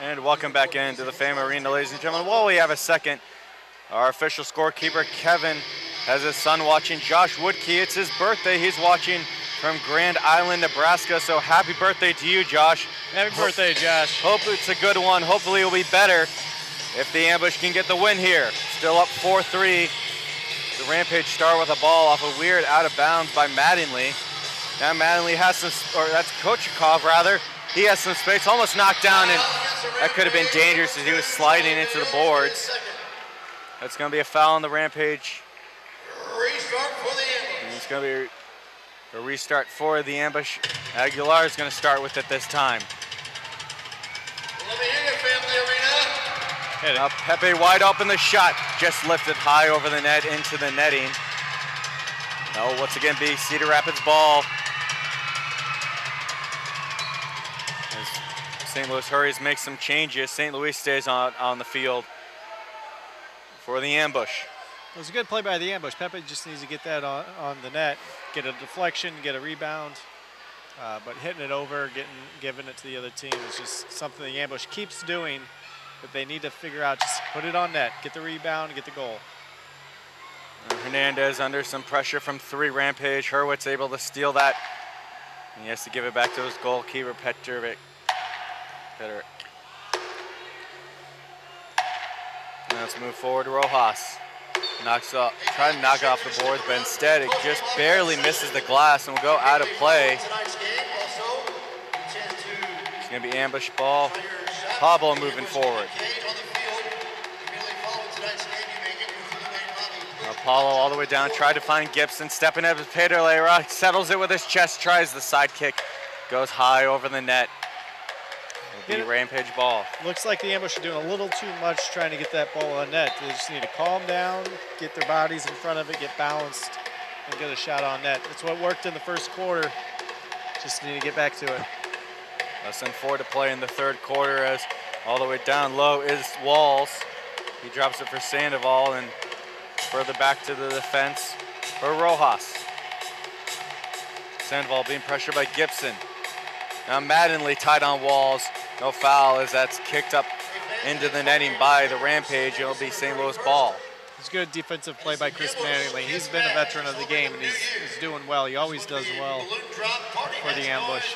Speaker 8: And welcome back into the Fame Arena, ladies and gentlemen. While we have a second, our official scorekeeper, Kevin, has his son watching, Josh Woodkey. It's his birthday. He's watching from Grand Island, Nebraska. So happy birthday to you, Josh.
Speaker 9: Happy birthday, Josh.
Speaker 8: Hope it's a good one. Hopefully it'll be better if the Ambush can get the win here. Still up 4-3. The Rampage start with a ball off a weird out of bounds by Mattingly. Now Mattingly has some, or that's Kochikov rather. He has some space, almost knocked down, and that could have been dangerous as he was sliding into the boards. That's going to be a foul on the Rampage. And it's going to be a restart for the Ambush. Aguilar is going to start with it this time.
Speaker 3: Let me hear you, Family Arena.
Speaker 8: Now Pepe wide open, the shot just lifted high over the net into the netting. That will once again be Cedar Rapids ball. St. Louis hurries, makes some changes. St. Louis stays on the field for the Ambush.
Speaker 9: It was a good play by the Ambush. Pepe just needs to get that on the net, get a deflection, get a rebound. But hitting it over, giving it to the other team is just something the Ambush keeps doing, but they need to figure out, just put it on net, get the rebound, and get the goal.
Speaker 8: And Hernandez under some pressure from 3 Rampage. Hurwitz able to steal that. And he has to give it back to his goalkeeper, Petrovic. Now let's move forward to Rojas. Try to knock it off the boards, but instead it just barely misses the glass and will go out of play. It's going to be Ambush ball. Pablo moving forward. Apollo all the way down, tried to find Gibson, stepping up as Pedro settles it with his chest, tries the side kick, goes high over the net. It'll be Rampage ball.
Speaker 9: Looks like the Ambush are doing a little too much trying to get that ball on net. They just need to calm down, get their bodies in front of it, get balanced, and get a shot on net. It's what worked in the first quarter. Just need to get back to it.
Speaker 8: Less than 4 to play in the third quarter as all the way down low is Walls. He drops it for Sandoval and further back to the defense for Rojas. Sandoval being pressured by Gibson. Now Mattingly tied on Walls. No foul as that's kicked up into the netting by the Rampage. It'll be St. Louis ball.
Speaker 9: It's good defensive play by Chris Mattingly. He's been a veteran of the game and he's doing well. He always does well for the Ambush.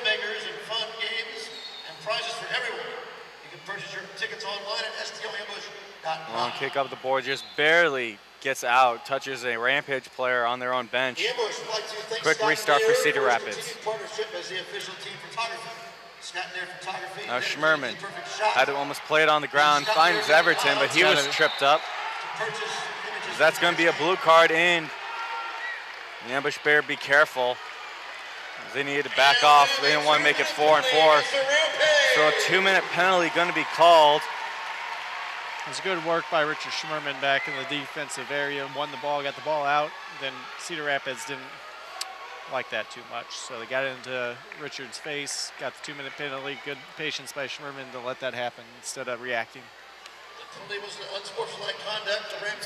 Speaker 8: Long kick up the board, just barely gets out, touches a Rampage player on their own bench. Quick restart for Cedar Rapids. Now Schmerman had to almost play it on the ground, finds Everton, but he was tripped up. That's going to be a blue card in. The Ambush bear be careful. They needed to back off. They didn't want to make it 4-4. So a 2-minute penalty going to be called.
Speaker 9: It was good work by Richard Schmerman back in the defensive area. Won the ball, got the ball out. Then Cedar Rapids didn't like that too much. So they got into Richard's face, got the 2-minute penalty. Good patience by Schmerman to let that happen instead of reacting.
Speaker 8: It's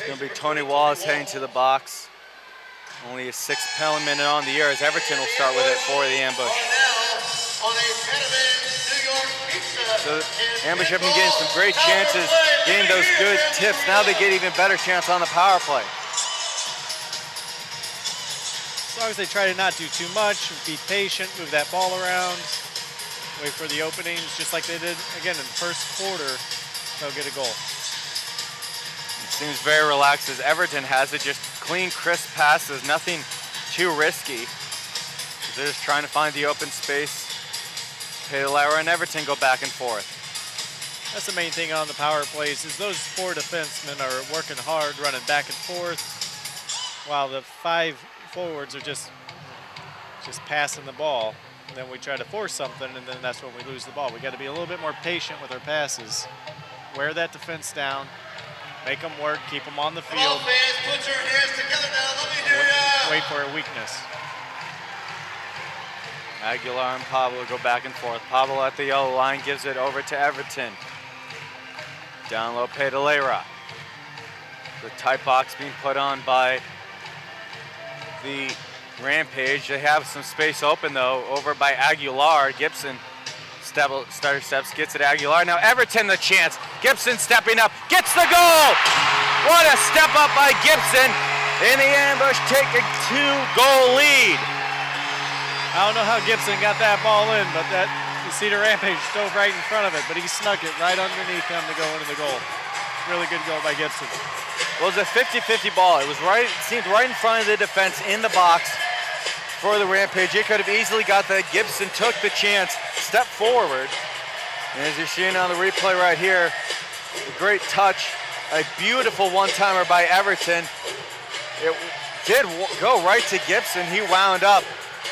Speaker 8: going to be Tony Wallace heading to the box. Only a 6th penalty minute on the year as Everton will start with it for the Ambush. So the Ambush have been getting some great chances, getting those good tips. Now they get even better chance on the power play.
Speaker 9: As long as they try to not do too much, be patient, move that ball around, wait for the openings, just like they did, again, in the first quarter, they'll get a goal.
Speaker 8: It seems very relaxed as Everton has it, just clean, crisp passes, nothing too risky. They're just trying to find the open space. Pedalera and Everton go back and forth.
Speaker 9: That's the main thing on the power plays is those 4 defensemen are working hard, running back and forth, while the 5 forwards are just passing the ball. And then we try to force something, and then that's when we lose the ball. We got to be a little bit more patient with our passes. Wear that defense down, make them work, keep them on the field.
Speaker 10: All fans, put your hands together now. Let me hear ya.
Speaker 9: Wait for a weakness.
Speaker 8: Aguilar and Pablo go back and forth. Pablo at the yellow line gives it over to Everton. Down low, Pedalera. The tight box being put on by the Rampage. They have some space open though, over by Aguilar. Gibson starter steps, gets it to Aguilar. Now Everton the chance. Gibson stepping up, gets the goal! What a step up by Gibson. In the Ambush, take a 2-goal lead.
Speaker 9: I don't know how Gibson got that ball in, but the Cedar Rampage dove right in front of it, but he snuck it right underneath him to go into the goal. Really good goal by Gibson.
Speaker 8: Well, it was a 50-50 ball. It was right, it seemed right in front of the defense in the box for the Rampage. It could have easily got that. Gibson took the chance, stepped forward. And as you're seeing on the replay right here, a great touch, a beautiful one-timer by Everton. It did go right to Gibson. He wound up.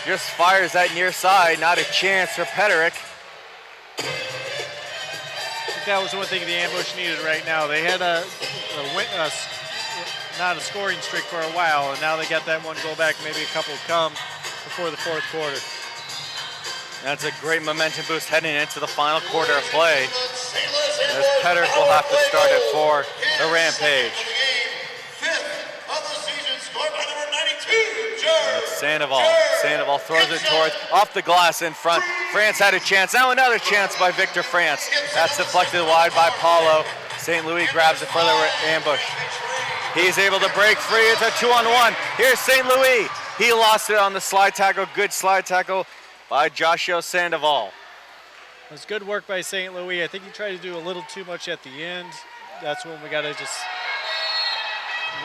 Speaker 8: Just fires that near side, not a chance for Peterick.
Speaker 9: I think that was one thing the Ambush needed right now. They had not a scoring streak for a while, and now they got that one goal back, maybe a couple come before the 4th quarter.
Speaker 8: That's a great momentum boost heading into the final quarter of play, as Peterick will have to start it for the Rampage. Sandoval. Sandoval throws it towards, off the glass in front. France had a chance. Now another chance by Victor France. That's deflected wide by Paulo. St. Louis grabs it for the Ambush. He's able to break free. It's a 2-on-1. Here's St. Louis. He lost it on the slide tackle. Good slide tackle by Joshua Sandoval.
Speaker 9: It was good work by St. Louis. I think he tried to do a little too much at the end. That's when we got to just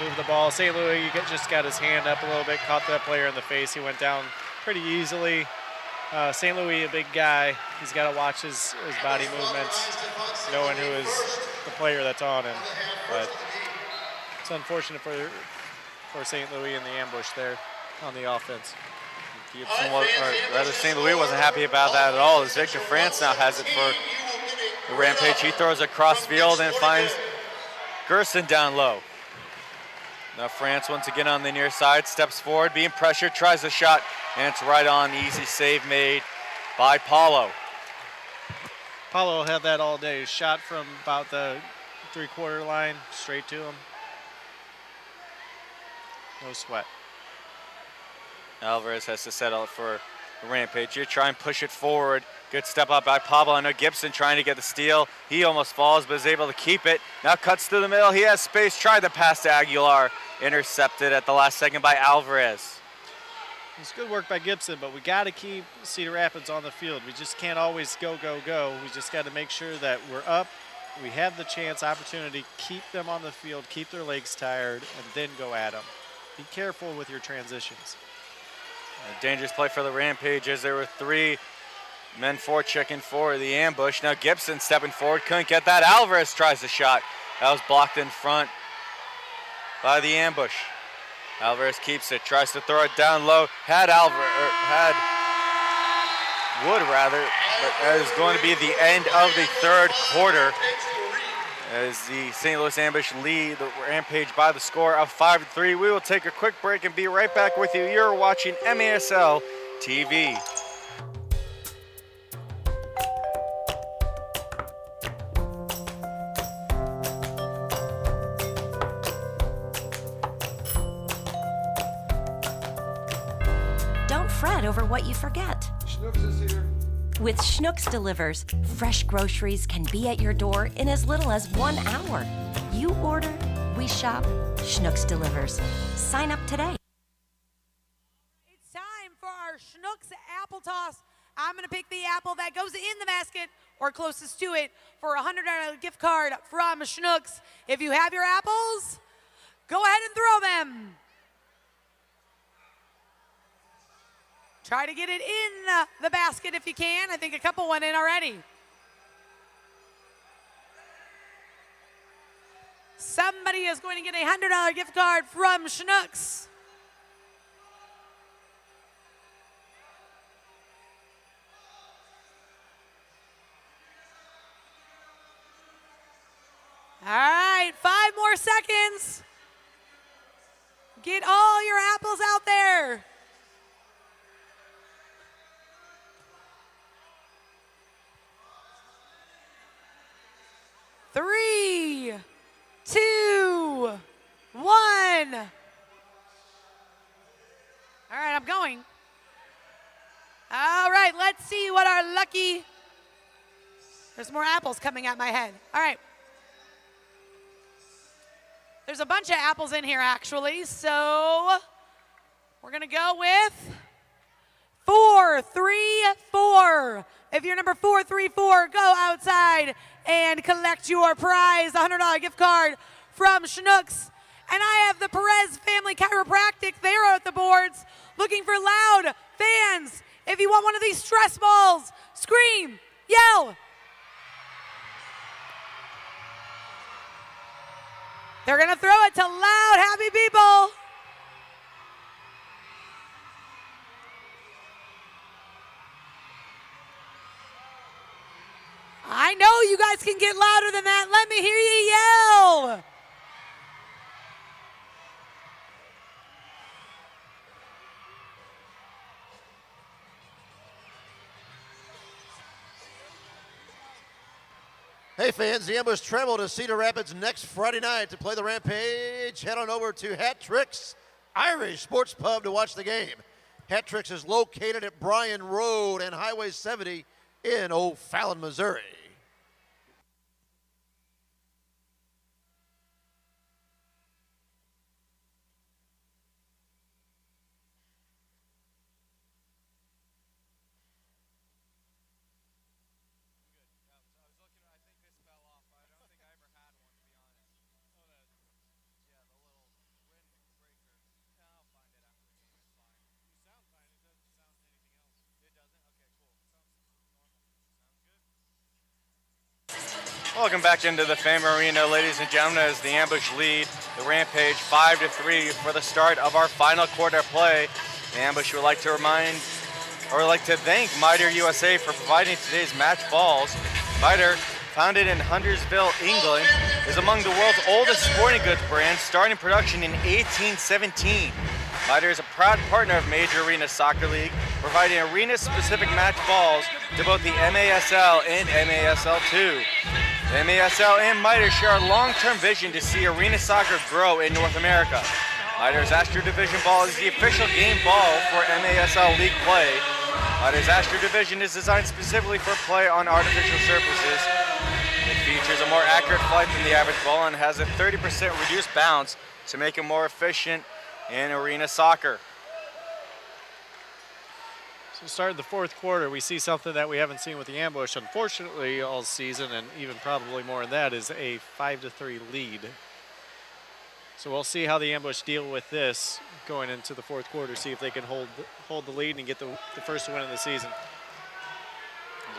Speaker 9: move the ball. St. Louis just got his hand up a little bit, caught that player in the face. He went down pretty easily. St. Louis, a big guy. He's got to watch his body movements, knowing who is the player that's on him. But it's unfortunate for St. Louis in the Ambush there on the offense.
Speaker 8: St. Louis wasn't happy about that at all, as Victor France now has it for The Rampage, he throws across field and finds Gerson down low. Now France once again on the near side, steps forward, being pressured, tries the shot, and it's right on. Easy save made by Paulo.
Speaker 9: Paulo had that all day. Shot from about the three-quarter line, straight to him. No sweat.
Speaker 8: Alvarez has to settle it for Rampage. You try and push it forward. Good step up by Pablo. I know Gibson trying to get the steal. He almost falls, but is able to keep it. Now cuts through the middle. He has space. Tried the pass to Aguilar. Intercepted at the last second by Alvarez.
Speaker 9: It's good work by Gibson, but we got to keep Cedar Rapids on the field. We just can't always go, go, go. We just got to make sure that we're up. We have the chance, opportunity, keep them on the field, keep their legs tired, and then go at them. Be careful with your transitions.
Speaker 8: A dangerous play for the Rampage as there were 3 men checking for the ambush. Now Gibson stepping forward, couldn't get that. Alvarez tries the shot. That was blocked in front by the ambush. Alvarez keeps it, tries to throw it down low. Had Wood rather, but that is going to be the end of the third quarter as the St. Louis Ambush lead the Rampage by the score of 5-3. We will take a quick break and be right back with you. You're watching MASL TV.
Speaker 18: Don't fret over what you forget.
Speaker 3: Schnooks is here.
Speaker 18: With Schnooks Delivers, fresh groceries can be at your door in as little as 1 hour. You order, we shop, Schnooks Delivers. Sign up today.
Speaker 5: It's time for our Schnooks apple toss. I'm going to pick the apple that goes in the basket or closest to it for a $100 gift card from Schnooks. If you have your apples, go ahead and throw them. Try to get it in the basket if you can. I think a couple went in already. Somebody is going to get a $100 gift card from Schnooks. All right, 5 more seconds. Get all your apples out there. Three, 2, 1. All right, I'm going. All right, let's see what our lucky. There's more apples coming at my head. All right. There's a bunch of apples in here, actually, so we're going to go with 434. If you're number 434, go outside and collect your prize, the $100 gift card from Schnooks. And I have the Perez Family Chiropractic. They're at the boards looking for loud fans. If you want one of these stress balls, scream, yell. They're going to throw it to loud, happy people. I know you guys can get louder than that. Let me hear you yell.
Speaker 3: Hey fans, the Ambush travel to Cedar Rapids next Friday night to play the Rampage. Head on over to Hat Tricks Irish Sports Pub to watch the game. Hat Tricks is located at Bryan Road and Highway 70 in O'Fallon, Missouri.
Speaker 8: Welcome back into the Fame Arena, ladies and gentlemen, as the Ambush lead the Rampage 5-3 for the start of our final quarter play. The Ambush would like to thank Miter USA for providing today's match balls. Miter, founded in Huntersville, England, is among the world's oldest sporting goods brands, starting production in 1817. Mitre is a proud partner of Major Arena Soccer League, providing arena-specific match balls to both the MASL and MASL2. The MASL and Mitre share a long-term vision to see arena soccer grow in North America. Mitre's Astro Division ball is the official game ball for MASL League play. Mitre's Astro Division is designed specifically for play on artificial surfaces. It features a more accurate flight than the average ball and has a 30% reduced bounce to make it more efficient in arena soccer.
Speaker 9: So starting the fourth quarter, we see something that we haven't seen with the Ambush, unfortunately, all season, and even probably more than that, is a 5-3 lead. So we'll see how the Ambush deal with this going into the fourth quarter, see if they can hold the lead and get the first win of the season.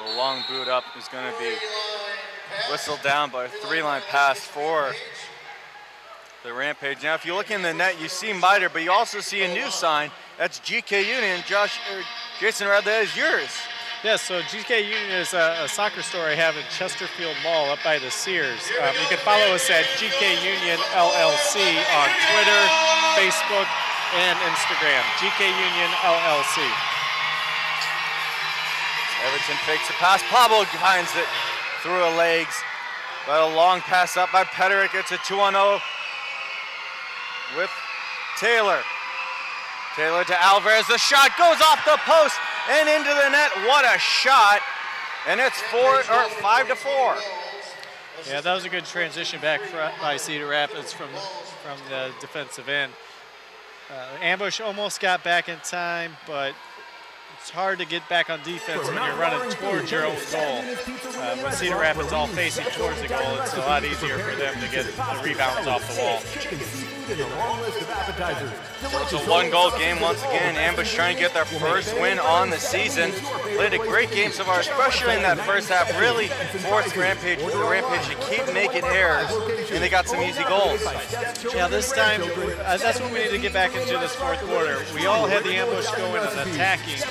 Speaker 8: The long boot up is going to be whistled down by a three-line pass for the Rampage. Now, if you look in the net, you see Mitre, but you also see a new sign. That's GK Union. Jason, that is yours.
Speaker 9: Yes, so GK Union is a soccer store I have in Chesterfield Mall up by the Sears. You can follow us at GK Union LLC on Twitter, Facebook, and Instagram. GK Union LLC.
Speaker 8: Everton fakes the pass. Pablo finds it through the legs. But a long pass up by Peterick. It's a 2-on-0 with Taylor. Taylor to Alvarez. The shot goes off the post and into the net. What a shot. And it's 5-4.
Speaker 9: Yeah, that was a good transition back by Cedar Rapids from the defensive end. Ambush almost got back in time, but it's hard to get back on defense when you're running towards your own goal. With Cedar Rapids all facing towards the goal, it's a lot easier for them to get the rebounds off the wall.
Speaker 8: It's a one-goal game once again. Ambush trying to get their first win on the season. Played a great game so far, especially in that first half. Really forced the Rampage to keep making errors, and they got some easy goals.
Speaker 9: Yeah, this time, that's what we need to get back into this fourth quarter. We all had the Ambush going and attacking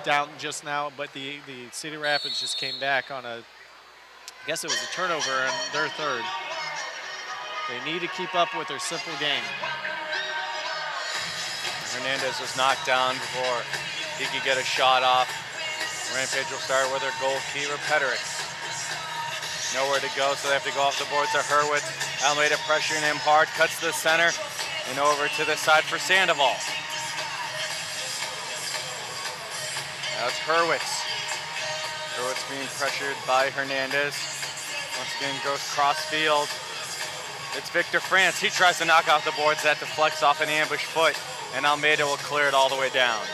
Speaker 9: down just now, but the Cedar Rapids just came back on I guess it was a turnover in their third. They need to keep up with their simple game.
Speaker 8: Hernandez was knocked down before he could get a shot off. Rampage will start with their goalkeeper, Peterick. Nowhere to go, so they have to go off the board to Hurwitz. Almeida pressuring him hard, cuts to the center, and over to the side for Sandoval. Now it's Hurwitz. Hurwitz being pressured by Hernandez. Once again, goes cross field. It's Victor France. He tries to knock off the boards. That deflects off an Ambush foot, and Almeida will clear it all the way down.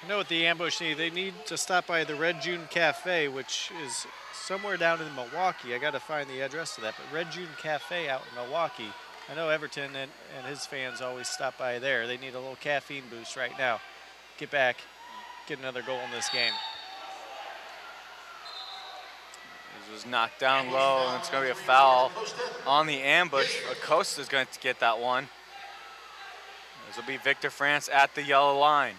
Speaker 9: You know what the Ambush need? They need to stop by the Red June Cafe, which is somewhere down in Milwaukee. I got to find the address to that, but Red June Cafe out in Milwaukee. I know Everton and his fans always stop by there. They need a little caffeine boost right now. Get back, get another goal in this game.
Speaker 8: This was knocked down low, and it's going to be a foul on the Ambush. Acosta's going to get that one. This will be Victor France at the yellow line.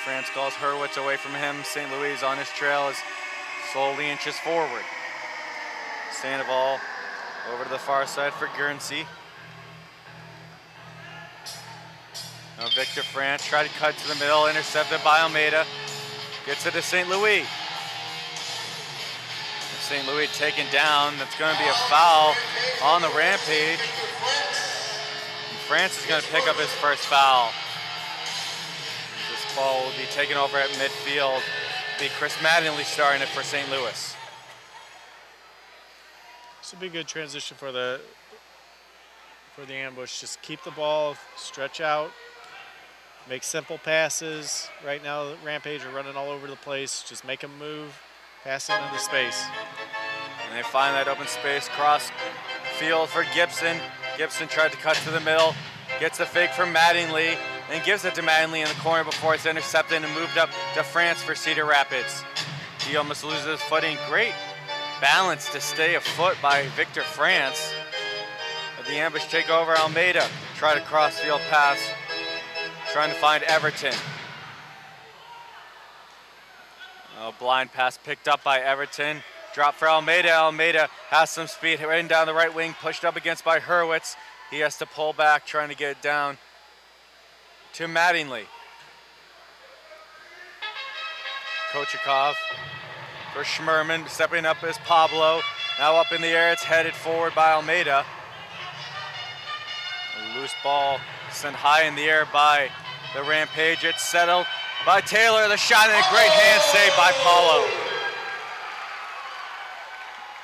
Speaker 8: France calls Hurwitz away from him. St. Louis on his trail is slowly inches forward. Sandoval over to the far side for Guernsey. Now Victor France tried to cut to the middle, intercepted by Almeida. Gets it to St. Louis. St. Louis taken down. That's going to be a foul on the Rampage. And France is going to pick up his first foul. This ball will be taken over at midfield. It'll be Chris Mattingly starting it for St. Louis.
Speaker 9: This will be a good transition for the Ambush. Just keep the ball, stretch out, make simple passes. Right now, the Rampage are running all over the place. Just make them move, pass into the space.
Speaker 8: And they find that open space, cross field for Gibson. Gibson tried to cut to the middle, gets the fake from Mattingly, and gives it to Mattingly in the corner before it's intercepted and moved up to France for Cedar Rapids. He almost loses his footing. Great balance to stay afoot by Victor France. But the Ambush take over. Almeida try to cross field pass. trying to find Everton. Oh, blind pass picked up by Everton. Drop for Almeida. Almeida has some speed right down the right wing, pushed up against by Hurwitz. He has to pull back, trying to get it down to Mattingly. Kochikov for Schmerman, stepping up is Pablo. Now up in the air, it's headed forward by Almeida. A loose ball sent high in the air by the Rampage. It's settled by Taylor. The shot and a great hand save by Paulo.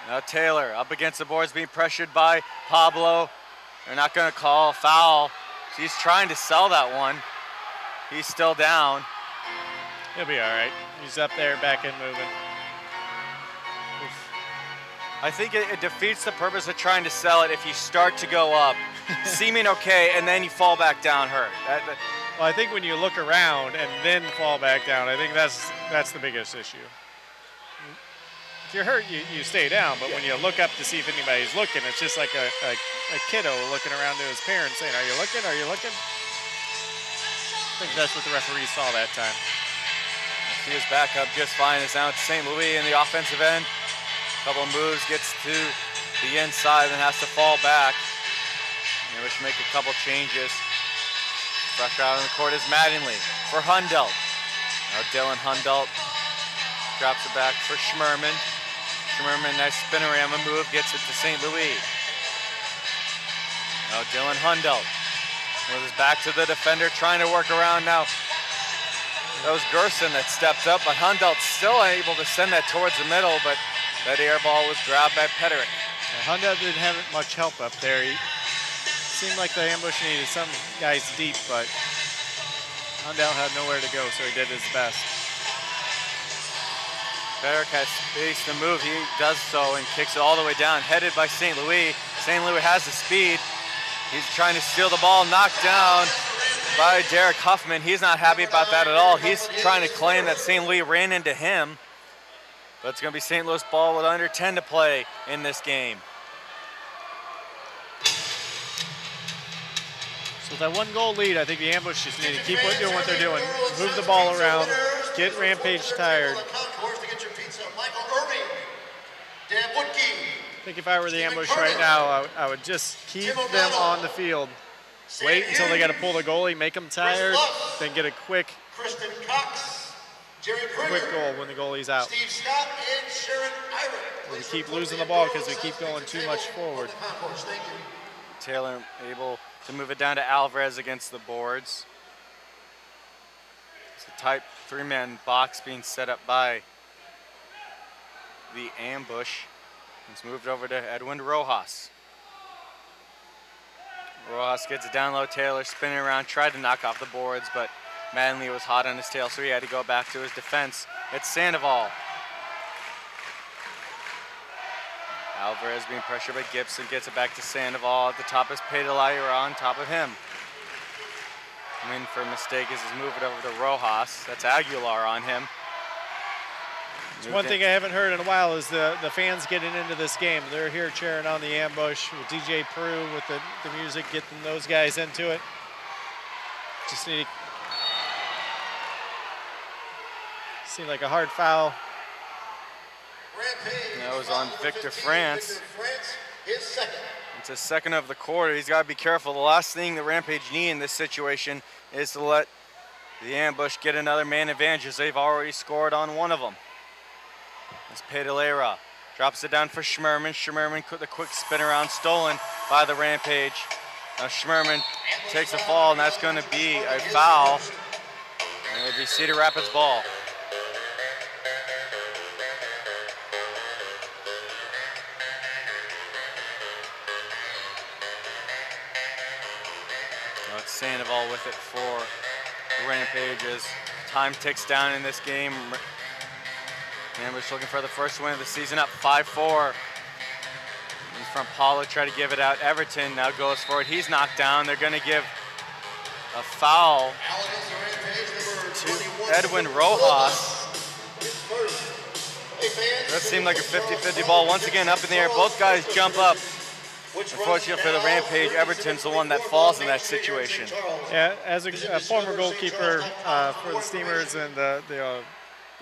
Speaker 8: Now Taylor up against the boards, being pressured by Pablo. They're not going to call a foul. He's trying to sell that one. He's still down.
Speaker 9: He'll be all right. He's up there, back and moving.
Speaker 8: I think it defeats the purpose of trying to sell it if you start to go up, seeming okay, and then you fall back down hurt.
Speaker 9: Well, I think when you look around and then fall back down, I think that's the biggest issue. If you're hurt, you stay down, but when you look up to see if anybody's looking, it's just like a kiddo looking around to his parents saying, "Are you looking? Are you looking?" I think that's what the referee saw that time.
Speaker 8: He was back up just fine. It's now it's St. Louis in the offensive end. Couple of moves, gets to the inside and has to fall back. They wish to make a couple changes. Fresh out on the court is Mattingly for Hundelt. Now Dylan Hundelt drops it back for Schmerman. Schmerman, nice spinorama move, gets it to St. Louis. Now Dylan Hundelt with his back to the defender, trying to work around now. That was Gerson that stepped up, but Hundelt's still able to send that towards the middle, but that air ball was grabbed by Peterick.
Speaker 9: Yeah, Hundelt didn't have much help up there. He seemed like the ambush needed some guys deep, but Hundelt had nowhere to go, so he did his best.
Speaker 8: Peterick has space to move. He does so and kicks it all the way down, headed by St. Louis. St. Louis has the speed. He's trying to steal the ball, knocked down by Derek Huffman. He's not happy about that at all. He's trying to claim that St. Louis ran into him. But it's going to be St. Louis ball with under 10 to play in this game.
Speaker 9: So with that 1-goal lead, I think the ambush just need to keep doing what they're doing. Move the ball around, get Rampage tired. I think if I were the ambush right now, I would just keep them on the field. Wait until they got to pull the goalie, make them tired, then get a quick goal when the goalie's out. We keep losing the ball because we keep going too much forward.
Speaker 8: Taylor able to move it down to Alvarez against the boards. It's a tight 3-man box being set up by the ambush. It's moved over to Edwin Rojas. Rojas gets it down low. Taylor spinning around, tried to knock off the boards, but Mattingly was hot on his tail, so he had to go back to his defense. It's Sandoval. Alvarez being pressured by Gibson, gets it back to Sandoval. At the top is Pedalera on top of him. In for a mistake as he's moving over to Rojas. That's Aguilar on him.
Speaker 9: One thing I haven't heard in a while is the fans getting into this game. They're here cheering on the ambush with DJ Peru with the music, getting those guys into it. Just need to seem like a hard foul.
Speaker 8: That was on Victor France. It's a second of the quarter. He's got to be careful. The last thing the Rampage need in this situation is to let the ambush get another man advantage, as they've already scored on one of them. It's Pedalera. Drops it down for Schmerman. Schmerman, the quick spin around, stolen by the Rampage. Now Schmerman takes a fall, and that's going to be a foul. And it'll be Cedar Rapids ball. Now it's Sandoval with it for the Rampage as time ticks down in this game. Ambush looking for the first win of the season, up 5-4. From Paulo, try to give it out. Everton now goes for it. He's knocked down. They're going to give a foul to Edwin Rojas. That seemed like a 50-50 ball. Once again, up in the air. Both guys jump up Unfortunately for the Rampage, Everton's the one that falls in that situation.
Speaker 9: Yeah, as a former goalkeeper for the Steamers and the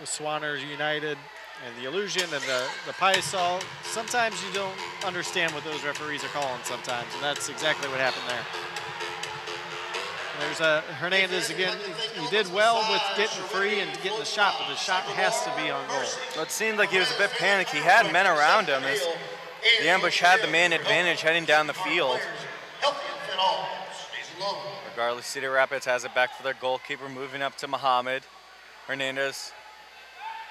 Speaker 9: Swanners United and the Illusion and the Pyesol, sometimes you don't understand what those referees are calling sometimes, and that's exactly what happened there. There's Hernandez again. He did well with getting free and getting the shot, but the shot has to be on goal.
Speaker 8: So it seemed like he was a bit panicked. He had men around him as the ambush had the man advantage heading down the field. Regardless, Cedar Rapids has it back for their goalkeeper, moving up to Muhammad. Hernandez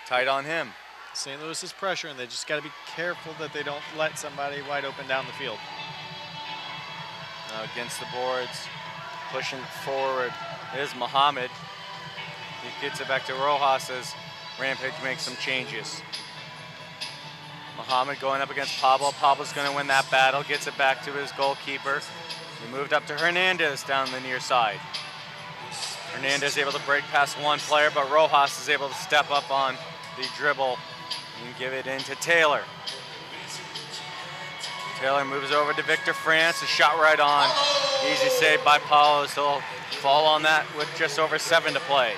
Speaker 8: tight on him.
Speaker 9: St. Louis is pressuring. They just got to be careful that they don't let somebody wide open down the field.
Speaker 8: Now against the boards, pushing forward is Muhammad. He gets it back to Rojas as Rampage makes some changes. Muhammad going up against Pablo. Pablo's going to win that battle, gets it back to his goalkeeper. He moved up to Hernandez down the near side. Hernandez able to break past one player, but Rojas is able to step up on the dribble and give it into Taylor. Taylor moves over to Victor France, a shot right on. Easy save by Paulo, so he'll fall on that with just over 7 to play.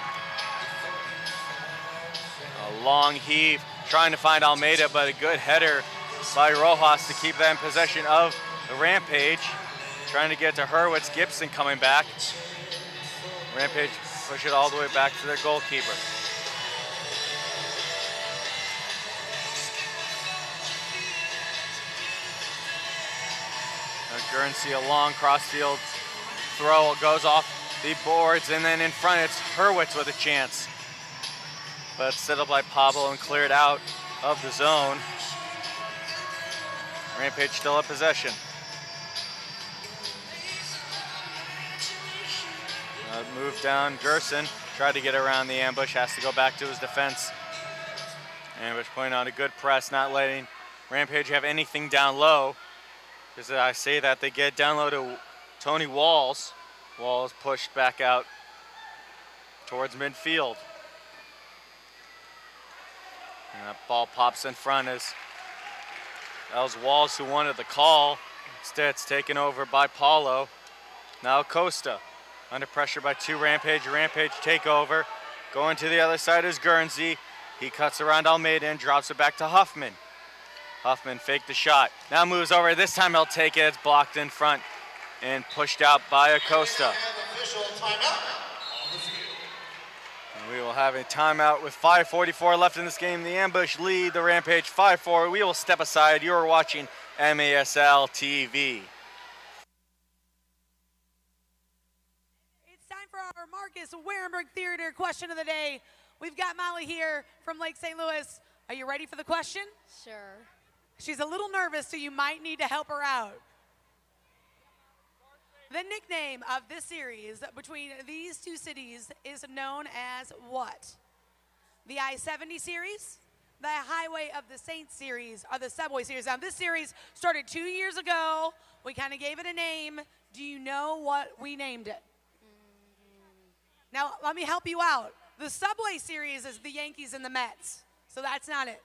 Speaker 8: A long heave, trying to find Almeida, but a good header by Rojas to keep that in possession of the Rampage. Trying to get to Hurwitz, Gibson coming back. Rampage push it all the way back to their goalkeeper. Guernsey, a long crossfield throw, goes off the boards, and then in front it's Hurwitz with a chance. But set up by Pablo and cleared out of the zone. Rampage still in possession. Move down, Gerson tried to get around the ambush, has to go back to his defense. Ambush putting on a good press, not letting Rampage have anything down low. Because I say that, they get down low to Tony Walls. Walls pushed back out towards midfield. And that ball pops in front as that was Walls who wanted the call. Instead, it's taken over by Paulo. Now Costa under pressure by 2 Rampage. Rampage take over. Going to the other side is Guernsey. He cuts around Almeida and drops it back to Huffman. Huffman faked the shot. Now moves over. This time he'll take it. It's blocked in front and pushed out by Acosta. And we will have a timeout with 5:44 left in this game. The ambush lead the Rampage 5-4. We will step aside. You are watching MASL TV.
Speaker 5: It's time for our Marcus Warenberg Theater question of the day. We've got Molly here from Lake St. Louis. Are you ready for the question?
Speaker 14: Sure.
Speaker 5: She's a little nervous, so you might need to help her out. The nickname of this series between these two cities is known as what? The I-70 series, the Highway of the Saints series, or the Subway series. Now, this series started 2 years ago. We kind of gave it a name. Do you know what we named it? Now, let me help you out. The Subway series is the Yankees and the Mets, so that's not it.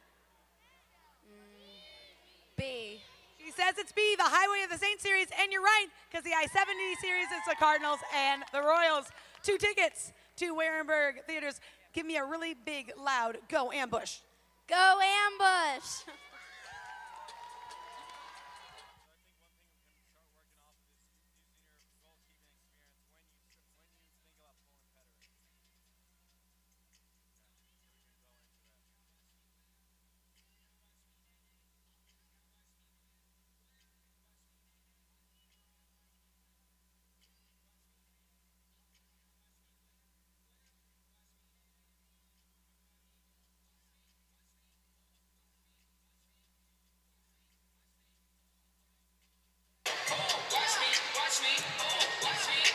Speaker 14: B.
Speaker 5: She says it's B, the Highway of the Saints series, and you're right, because the I-70 series is the Cardinals and the Royals. 2 tickets to Warenberg Theaters. Give me a really big, loud, go ambush.
Speaker 14: Go ambush.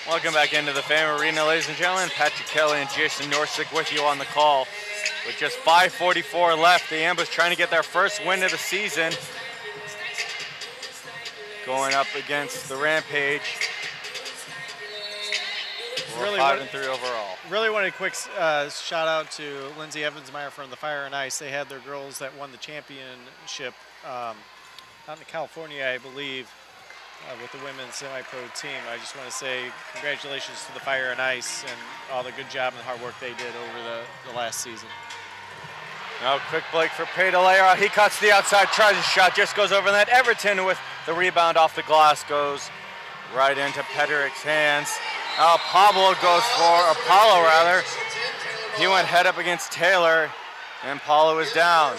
Speaker 8: Welcome back into the Fan Arena, ladies and gentlemen. Patrick Kelly and Jason Norsik with you on the call. With just 5:44 left, the Ambush trying to get their first win of the season. Going up against the Rampage. We're 5-3 overall.
Speaker 9: Really want a quick shout out to Lindsay Evansmeyer from the Fire and Ice. They had their girls that won the championship out in California, I believe. with the women's semi-pro team. I just want to say congratulations to the Fire and Ice and all the good job and hard work they did over the last season.
Speaker 8: Now quick break for Pedalera. He cuts the outside, tries a shot, just goes over that. Everton with the rebound off the glass goes right into Pederick's hands. Now Apollo rather. He went head up against Taylor, and Paulo is down.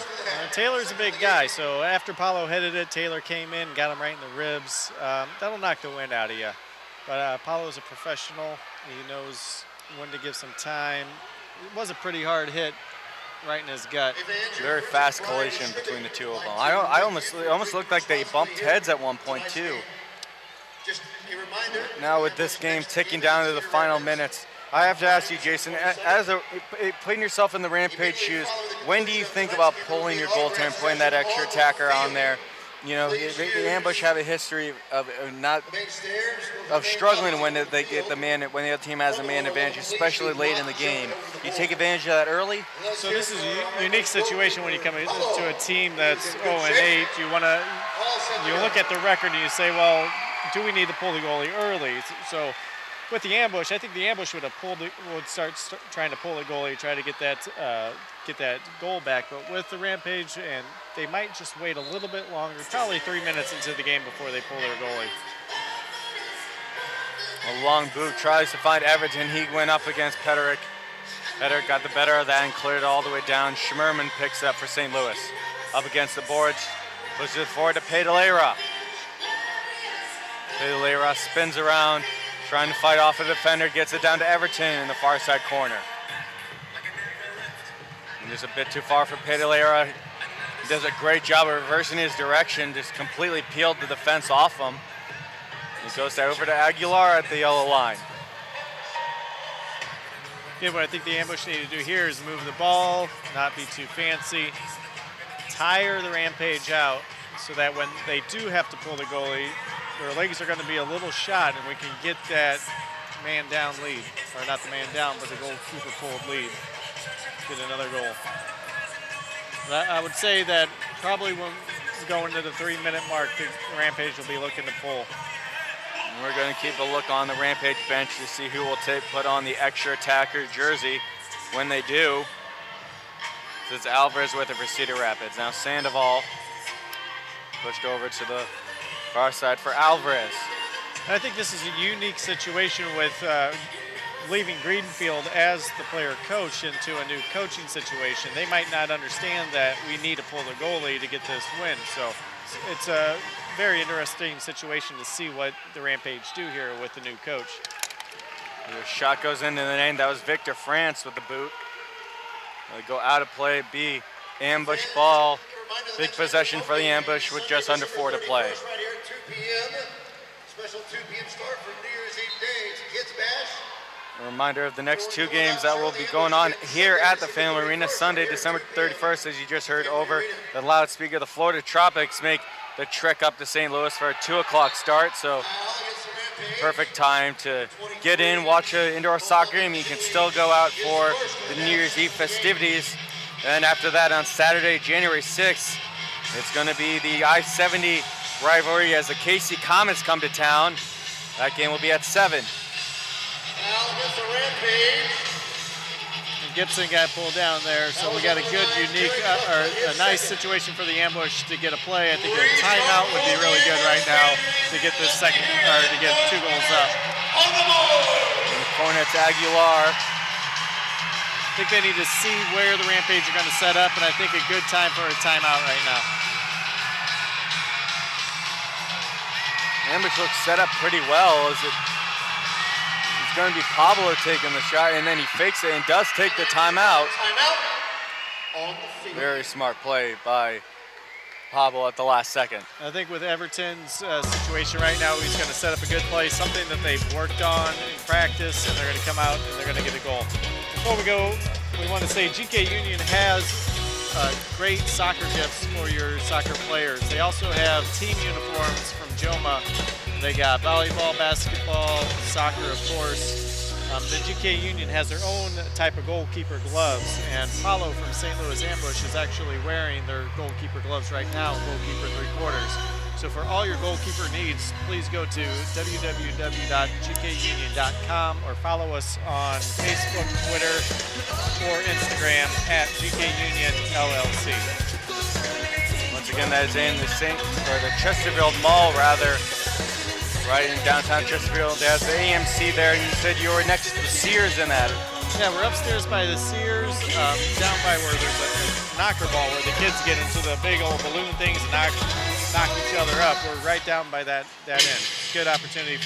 Speaker 9: Taylor's a big guy, so after Paulo headed it, Taylor came in, got him right in the ribs. That'll knock the wind out of you. But Paulo's a professional. He knows when to give some time. It was a pretty hard hit right in his gut.
Speaker 8: Very fast collision between the two of them. It almost looked like they bumped heads at one point too. Now with this game ticking down to the final minutes, I have to ask you, Jason, putting yourself in the Rampage shoes, when do you think about pulling your goaltender and putting that extra attacker on there? You know, the Ambush have a history of struggling when they get when the other team has a man advantage, especially late in the game. You take advantage of that early?
Speaker 9: So this is a unique situation when you come to a team that's 0-8. You look at the record and you say, well, do we need to pull the goalie early? So with the Ambush, I think the Ambush would start trying to pull the goalie, try to get that goal back. But with the Rampage, and they might just wait a little bit longer, probably 3 minutes into the game before they pull their goalie.
Speaker 8: A long boot tries to find Everton. He went up against Pederick. Pederick got the better of that and cleared it all the way down. Schmerman picks up for St. Louis. Up against the boards, pushes it forward to Pedalera. Pedalera spins around, trying to fight off a defender, gets it down to Everton in the far side corner. And just a bit too far for Pedalera. He does a great job of reversing his direction, just completely peeled the defense off him. He goes over to Aguilar at the yellow line.
Speaker 9: Yeah, what I think the Ambush need to do here is move the ball, not be too fancy, tire the Rampage out so that when they do have to pull the goalie, their legs are going to be a little shot and we can get that man down lead. Or not the man down, but the goalkeeper pulled lead. Get another goal. But I would say that probably when we go into the 3-minute mark, the Rampage will be looking to pull.
Speaker 8: And we're going to keep a look on the Rampage bench to see who will put on the extra attacker jersey when they do. So it's Alvarez with it for Cedar Rapids. Now Sandoval pushed over to the far side for Alvarez.
Speaker 9: I think this is a unique situation with leaving Greenfield as the player coach into a new coaching situation. They might not understand that we need to pull the goalie to get this win. So it's a very interesting situation to see what the Rampage do here with the new coach.
Speaker 8: The shot goes into the net. That was Victor France with the boot. They go out of play. B, ambush ball. Big possession for the Ambush with just under 4 to play.
Speaker 3: 2 p.m. Special 2 p.m. start for New Year's Eve Day. It's Kids Bash.
Speaker 8: A reminder of the next 2 games that will be going on here at the Family Arena Sunday, December 31st, as you just heard over the loudspeaker. The Florida Tropics make the trek up to St. Louis for a 2 o'clock start, so perfect time to get in, watch an indoor soccer game. You can still go out for the New Year's Eve festivities. And after that, on Saturday, January 6th, it's going to be the I-70 rivalry as the KC Comets come to town. That game will be at 7.
Speaker 9: Gibson got pulled down there, so we got a good, unique, or a nice situation for the Ambush to get a play. I think a timeout would be really good right now to get this to get 2 goals up.
Speaker 8: In the corner, it's Aguilar.
Speaker 9: I think they need to see where the Rampage are going to set up, and I think a good time for a timeout right now.
Speaker 8: Ambush looks set up pretty well. It's going to be Pablo taking the shot, and then he fakes it and does take the timeout. Very smart play by Pablo at the last second.
Speaker 9: I think with Everton's situation right now, he's going to set up a good play, something that they've worked on in practice, and they're going to come out and they're going to get a goal. Before we go, we want to say GK Union has great soccer gifts for your soccer players. They also have team uniforms from Joma. They got volleyball, basketball, soccer, of course. The GK Union has their own type of goalkeeper gloves, and Paulo from St. Louis Ambush is actually wearing their goalkeeper gloves right now, goalkeeper 3/4. So for all your goalkeeper needs, please go to www.gkunion.com or follow us on Facebook, Twitter, or Instagram at GKUnion LLC.
Speaker 8: Once again, that is in the Chesterfield Mall, rather, right in downtown Chesterfield. There's the AMC there. You said you were next to the Sears in that.
Speaker 9: Yeah, we're upstairs by the Sears, down by where there's a knocker ball where the kids get into the big old balloon things and knock each other up. We're right down by that end. Good opportunity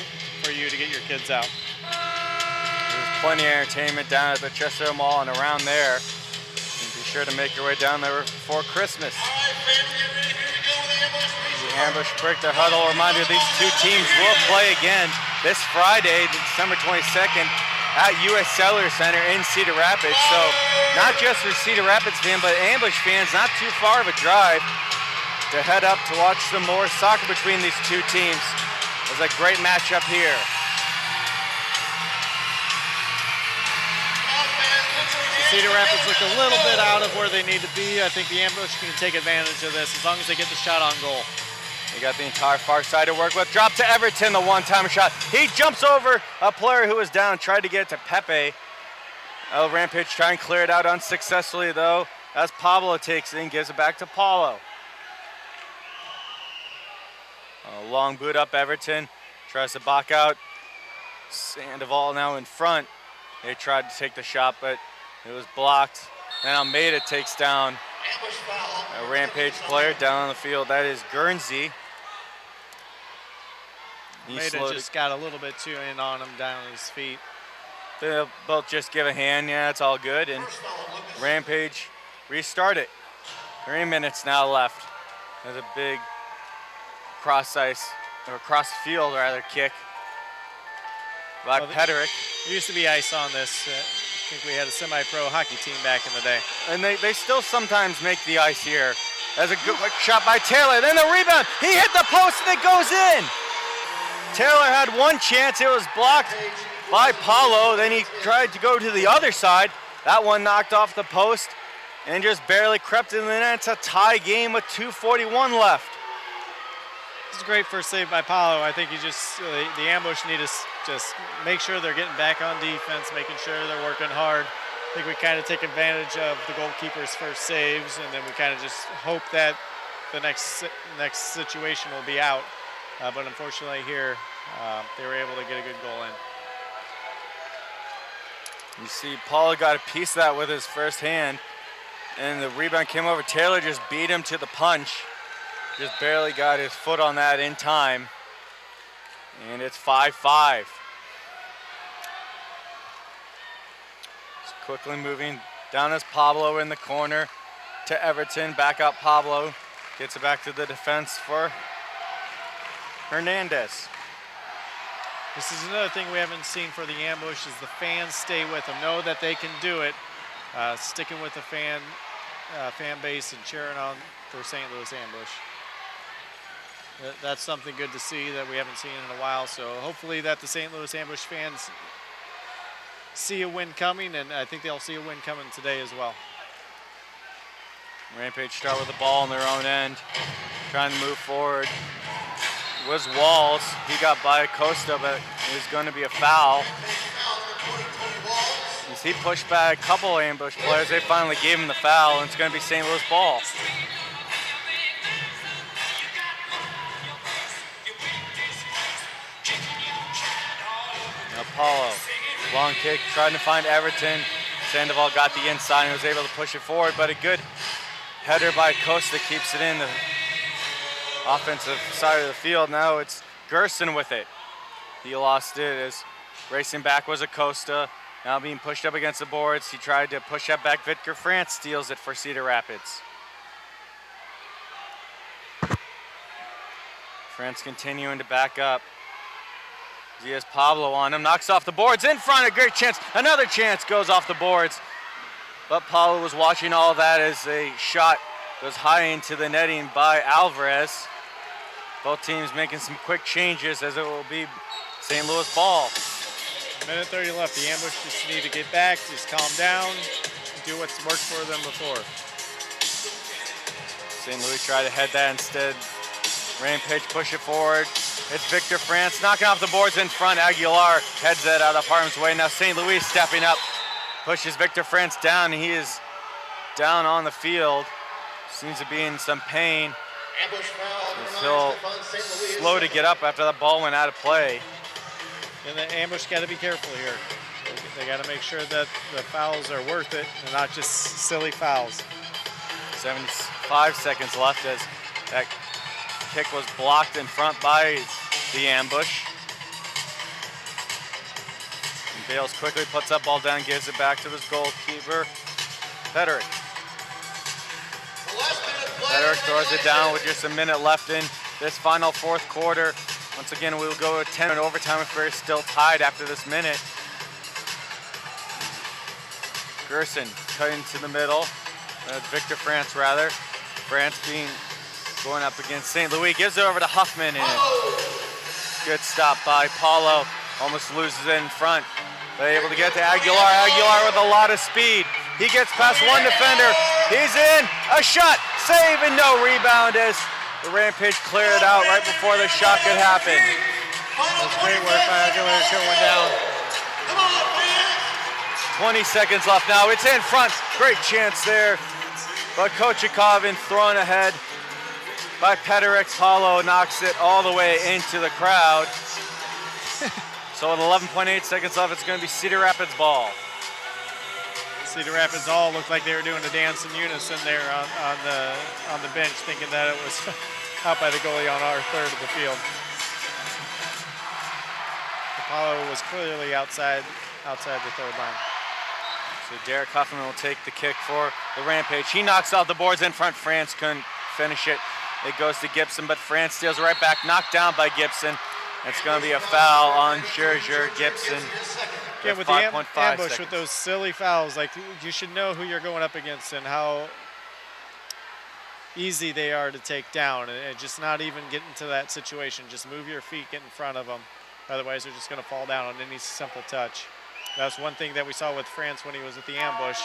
Speaker 9: for you to get your kids out.
Speaker 8: There's plenty of entertainment down at the Chesterfield Mall and around there. And be sure to make your way down there before Christmas. The ambush break, the huddle. Reminder, these two teams will play again this Friday, December 22nd, at U.S. Cellular Center in Cedar Rapids. So not just for Cedar Rapids fans, but ambush fans, not too far of a drive to head up to watch some more soccer between these two teams. It was a great matchup here.
Speaker 9: Cedar Rapids look a little bit out of where they need to be. I think the ambush can take advantage of this as long as they get the shot on goal.
Speaker 8: They got the entire far side to work with. Drop to Everton, the one-time shot. He jumps over a player who was down, tried to get it to Pepe. Rampage trying to clear it out unsuccessfully, though, as Pablo takes it and gives it back to Paulo. A long boot up Everton. Tries to back out. Sandoval now in front. They tried to take the shot, but it was blocked. And Almeida takes down a Rampage player down on the field. That is Guernsey.
Speaker 9: Almeida just got a little bit too in on him down at his feet.
Speaker 8: They'll both just give a hand. Yeah, it's all good. And Rampage restart it. 3 minutes now left. There's a big cross field rather kick by Pederick.
Speaker 9: There used to be ice on this. I think we had a semi-pro hockey team back in the day.
Speaker 8: And they still sometimes make the ice here. That's a good shot by Taylor. Then the rebound. He hit the post and it goes in. Taylor had one chance. It was blocked by Paulo. Then he tried to go to the other side. That one knocked off the post and just barely crept in the net. It's a tie game with 2:41 left.
Speaker 9: This is a great first save by Paulo. I think the ambush need to just make sure they're getting back on defense, making sure they're working hard. I think we kind of take advantage of the goalkeeper's first saves, and then we kind of just hope that the next situation will be out. But unfortunately here, they were able to get a good goal in.
Speaker 8: You see Paulo got a piece of that with his first hand, and the rebound came over. Taylor just beat him to the punch. Just barely got his foot on that in time. And it's 5-5. Just quickly moving down as Pablo in the corner to Everton. Back out Pablo. Gets it back to the defense for Hernandez.
Speaker 9: This is another thing we haven't seen for the ambush is the fans stay with them. Know that they can do it. Sticking with the fan base and cheering on for St. Louis ambush. That's something good to see that we haven't seen in a while. So hopefully that the St. Louis ambush fans see a win coming, and I think they'll see a win coming today as well.
Speaker 8: Rampage start with the ball on their own end, trying to move forward. It was Walls. He got by Costa, but it was going to be a foul. As he pushed back a couple ambush players, they finally gave him the foul, and it's going to be St. Louis ball. Paulo, long kick, trying to find Everton. Sandoval got the inside and was able to push it forward, but a good header by Costa keeps it in the offensive side of the field. Now it's Gerson with it. He lost it as racing back was Acosta. Now being pushed up against the boards. He tried to push that back. Victor France steals it for Cedar Rapids. France continuing to back up. He has Pablo on him, knocks off the boards, in front, a great chance. Another chance goes off the boards. But Pablo was watching all that as a shot goes high into the netting by Alvarez. Both teams making some quick changes as it will be St. Louis ball.
Speaker 9: Minute 30 left. The ambush just need to get back, just calm down, do what's worked for them before.
Speaker 8: St. Louis tried to head that instead. Rampage push it forward. It's Victor France knocking off the boards in front. Aguilar heads it out of harm's way. Now St. Louis stepping up, pushes Victor France down. He is down on the field. Seems to be in some pain. He's still slow to get up after that ball went out of play.
Speaker 9: And the ambush got to be careful here. They got to make sure that the fouls are worth it and not just silly fouls.
Speaker 8: 75 seconds left as that kick was blocked in front by the ambush. And Bales quickly puts that ball down, gives it back to his goalkeeper, Federic. Federic throws it down with just a minute left in this final fourth quarter. Once again, we will go to 10 in overtime if we're still tied after this minute. Gerson cutting to the middle. Victor France, rather. France going up against St. Louis. Gives it over to Huffman. And good stop by Paulo. Almost loses it in front. But able to get to Aguilar. Aguilar with a lot of speed. He gets past one defender. He's in. A shot. Save and no rebound as the Rampage cleared out right before the shot could happen.
Speaker 9: That's great work by Aguilar going down.
Speaker 8: 20 seconds left now. It's in front. Great chance there. But Kochikov in thrown ahead by Pederix. Paulo knocks it all the way into the crowd. So with 11.8 seconds left, it's going to be Cedar Rapids ball.
Speaker 9: Cedar Rapids all looked like they were doing a dance in unison there on the bench, thinking that it was out by the goalie on our third of the field. Apollo was clearly outside the third line.
Speaker 8: So Derek Huffman will take the kick for the Rampage. He knocks off the boards in front. France couldn't finish it. It goes to Gibson, but France steals right back, knocked down by Gibson. It's going to be a foul on Scherzer Gibson.
Speaker 9: Yeah, with the ambush, with those silly fouls, like you should know who you're going up against and how easy they are to take down, and just not even get into that situation. Just move your feet, get in front of them. Otherwise, they're just going to fall down on any simple touch. That's one thing that we saw with France when he was at the ambush.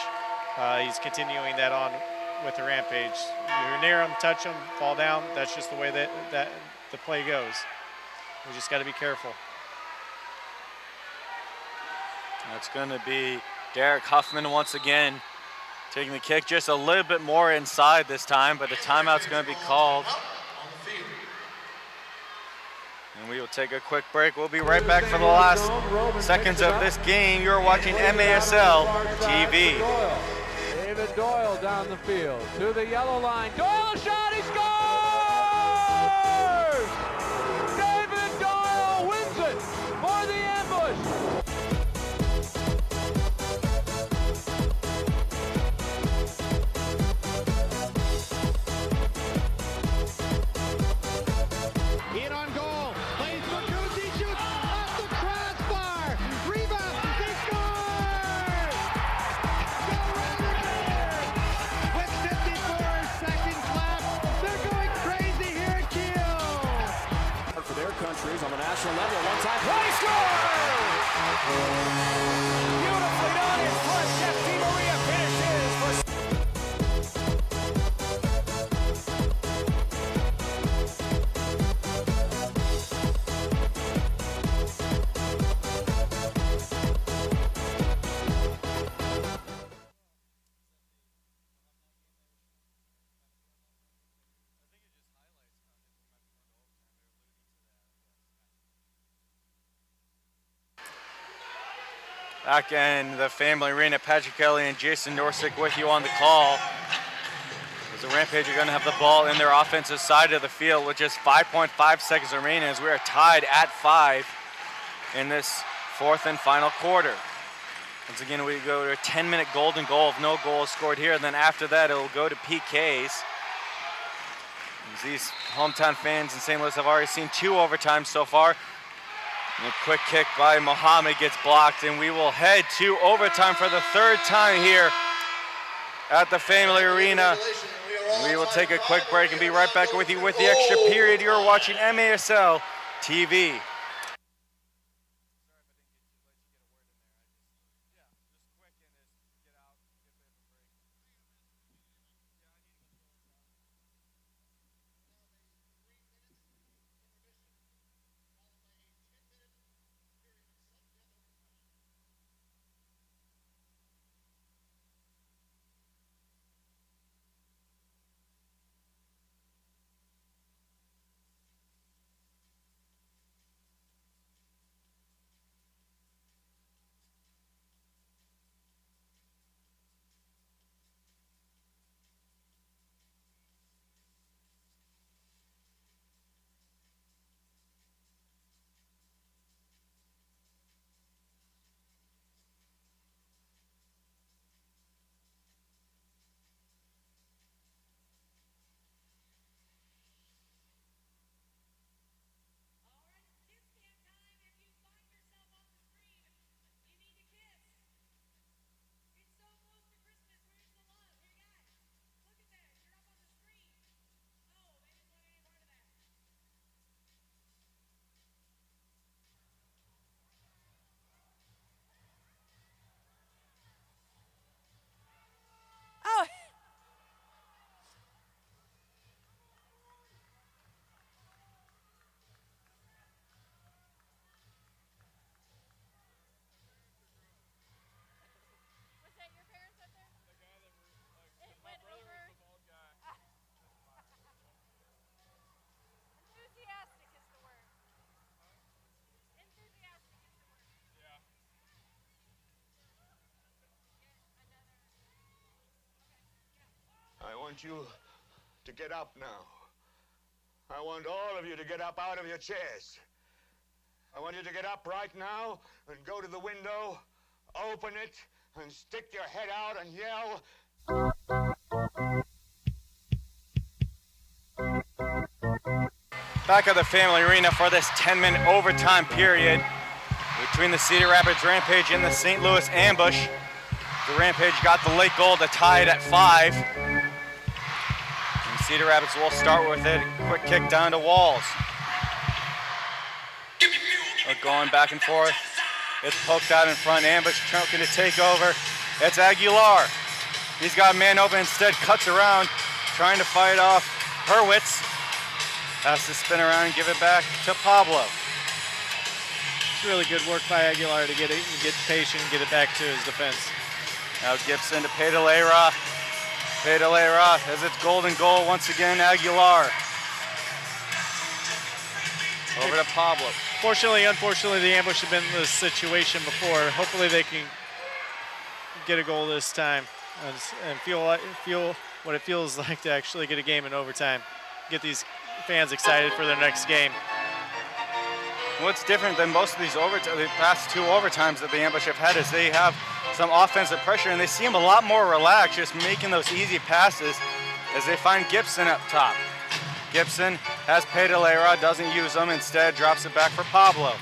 Speaker 9: He's continuing that on with the Rampage. You're near him, touch him, fall down. That's just the way that the play goes. We just got to be careful.
Speaker 8: That's going to be Derek Huffman once again taking the kick just a little bit more inside this time, but the timeout's going to be called. And we will take a quick break. We'll be right back for the last seconds of this game. You're watching MASL TV.
Speaker 11: David Doyle down the field to the yellow line. Doyle, a shot, he scores! David Doyle wins it for the ambush.
Speaker 10: In on goal, plays for Kuzi, shoots off the crossbar. Rebound, they score! Go Renegade! With 54 seconds left, they're going crazy here at Kiel.
Speaker 11: For their countries on the national level, one time play score! Beautifully done in front. Chef Di Maria finishes for.
Speaker 8: Back in the family arena, Patrick Kelly and Jason Norsik with you on the call. As the Rampage are going to have the ball in their offensive side of the field with just 5.5 seconds remaining as we are tied at 5 in this fourth and final quarter. Once again, we go to a 10-minute golden goal if no goal is scored here. And then after that, it will go to PKs. As these hometown fans in St. Louis have already seen 2 overtimes so far. And a quick kick by Mohammed gets blocked, and we will head to overtime for the 3rd time here at the family arena. We will take a quick break and be right back with you with the extra period. You're watching MASL TV.
Speaker 19: want you to get up now. I want all of you to get up out of your chairs. I want you to get up right now and go to the window, open it, and stick your head out and yell.
Speaker 8: Back at the Family Arena for this 10-minute overtime period between the Cedar Rapids Rampage and the St. Louis Ambush. The Rampage got the late goal to tie it at 5. And Cedar Rapids will start with it. Quick kick down to Walls. Going back and forth. It's poked out in front. Ambush trying to take over. It's Aguilar. He's got a man open, instead cuts around, trying to fight off Hurwitz. Has to spin around and give it back to Pablo.
Speaker 9: It's really good work by Aguilar to get patient and get it back to his defense.
Speaker 8: Now Gibson to Pedalera. Pedalera has its golden goal once again. Aguilar. Over to Pablo.
Speaker 9: Unfortunately, the Ambush have been in this situation before. Hopefully they can get a goal this time and feel what it feels like to actually get a game in overtime. Get these fans excited for their next game.
Speaker 8: What's different than most of these the past 2 overtimes that the Ambush have had is they have some offensive pressure and they seem a lot more relaxed, just making those easy passes as they find Gibson up top. Gibson has Pedalera, doesn't use them, instead drops it back for Pablo.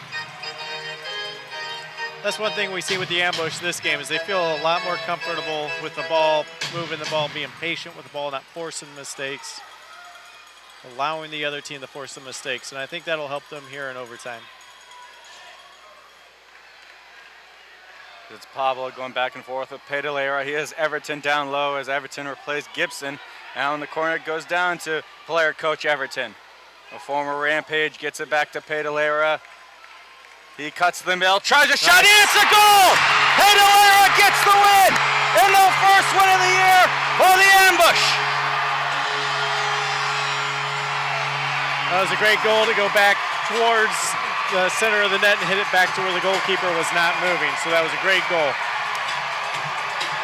Speaker 9: That's one thing we see with the Ambush this game is they feel a lot more comfortable with the ball, moving the ball, being patient with the ball, not forcing mistakes, allowing the other team to force some mistakes, and I think that'll help them here in overtime.
Speaker 8: It's Pablo going back and forth with Pedalera. He has Everton down low as Everton replaced Gibson. Now in the corner it goes down to player coach Everton. A former Rampage gets it back to Pedalera. He cuts the middle, tries a shot, it's a goal! Pedalera gets the win! In the first win of the year for the Ambush!
Speaker 9: That was a great goal to go back towards the center of the net and hit it back to where the goalkeeper was not moving. So that was a great goal.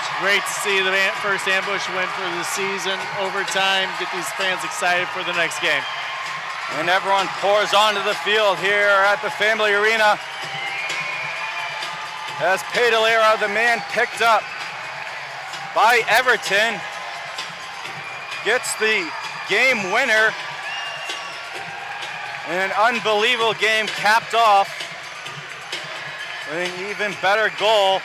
Speaker 9: It's great to see the first Ambush win for the season. Overtime, get these fans excited for the next game.
Speaker 8: And everyone pours onto the field here at the Family Arena as Pedalera, the man picked up by Everton, gets the game winner. And an unbelievable game capped off with an even better goal.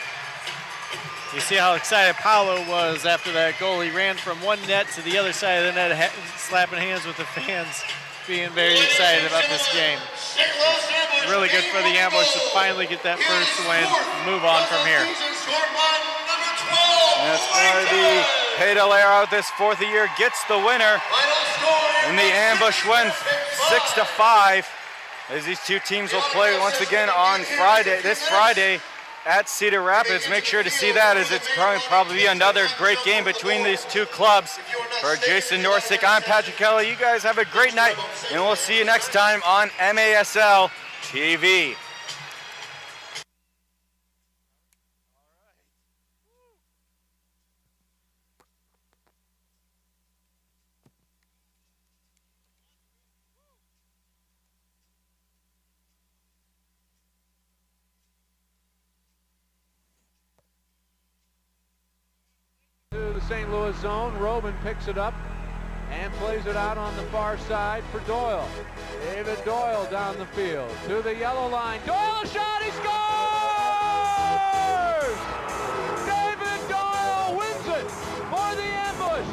Speaker 9: You see how excited Paulo was after that goal. He ran from one net to the other side of the net, slapping hands with the fans, being very excited about this game. Really good for the Ambush to finally get that first win, move on from here.
Speaker 8: And it's going to be Pedalera, this 4th year, gets the winner. And the Ambush win 6-5 as these two teams will play once again on this Friday at Cedar Rapids. Make sure to see that as it's probably another great game between these two clubs. For Jason Norsik, I'm Patrick Kelly. You guys have a great night, and we'll see you next time on MASL TV.
Speaker 11: To the St. Louis zone, Robin picks it up and plays it out on the far side for Doyle. David Doyle down the field to the yellow line. Doyle, a shot, he scores! David Doyle wins it for the Ambush.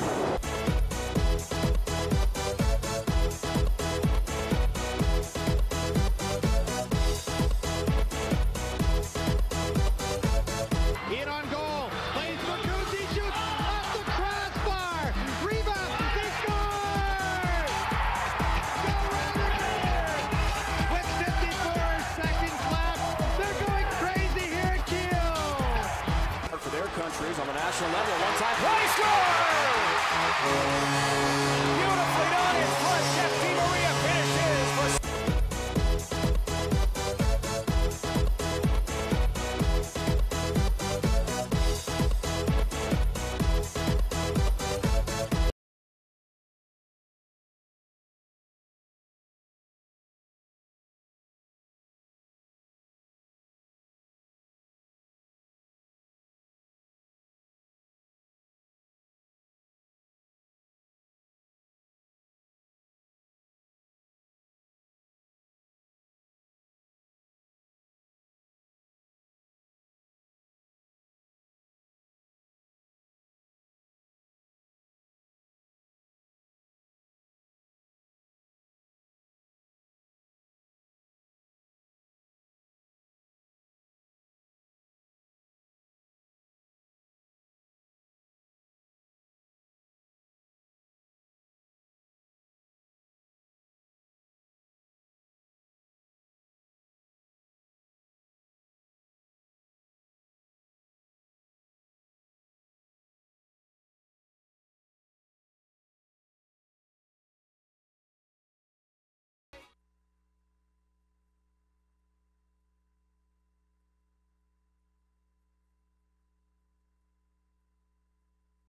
Speaker 10: In on goal, plays for Kuzi, shoots off the crossbar. Rebound, they score! Go Rampage! With 54 seconds left, they're going crazy here at Kiel.
Speaker 20: For their countries on the national level, one time, play score!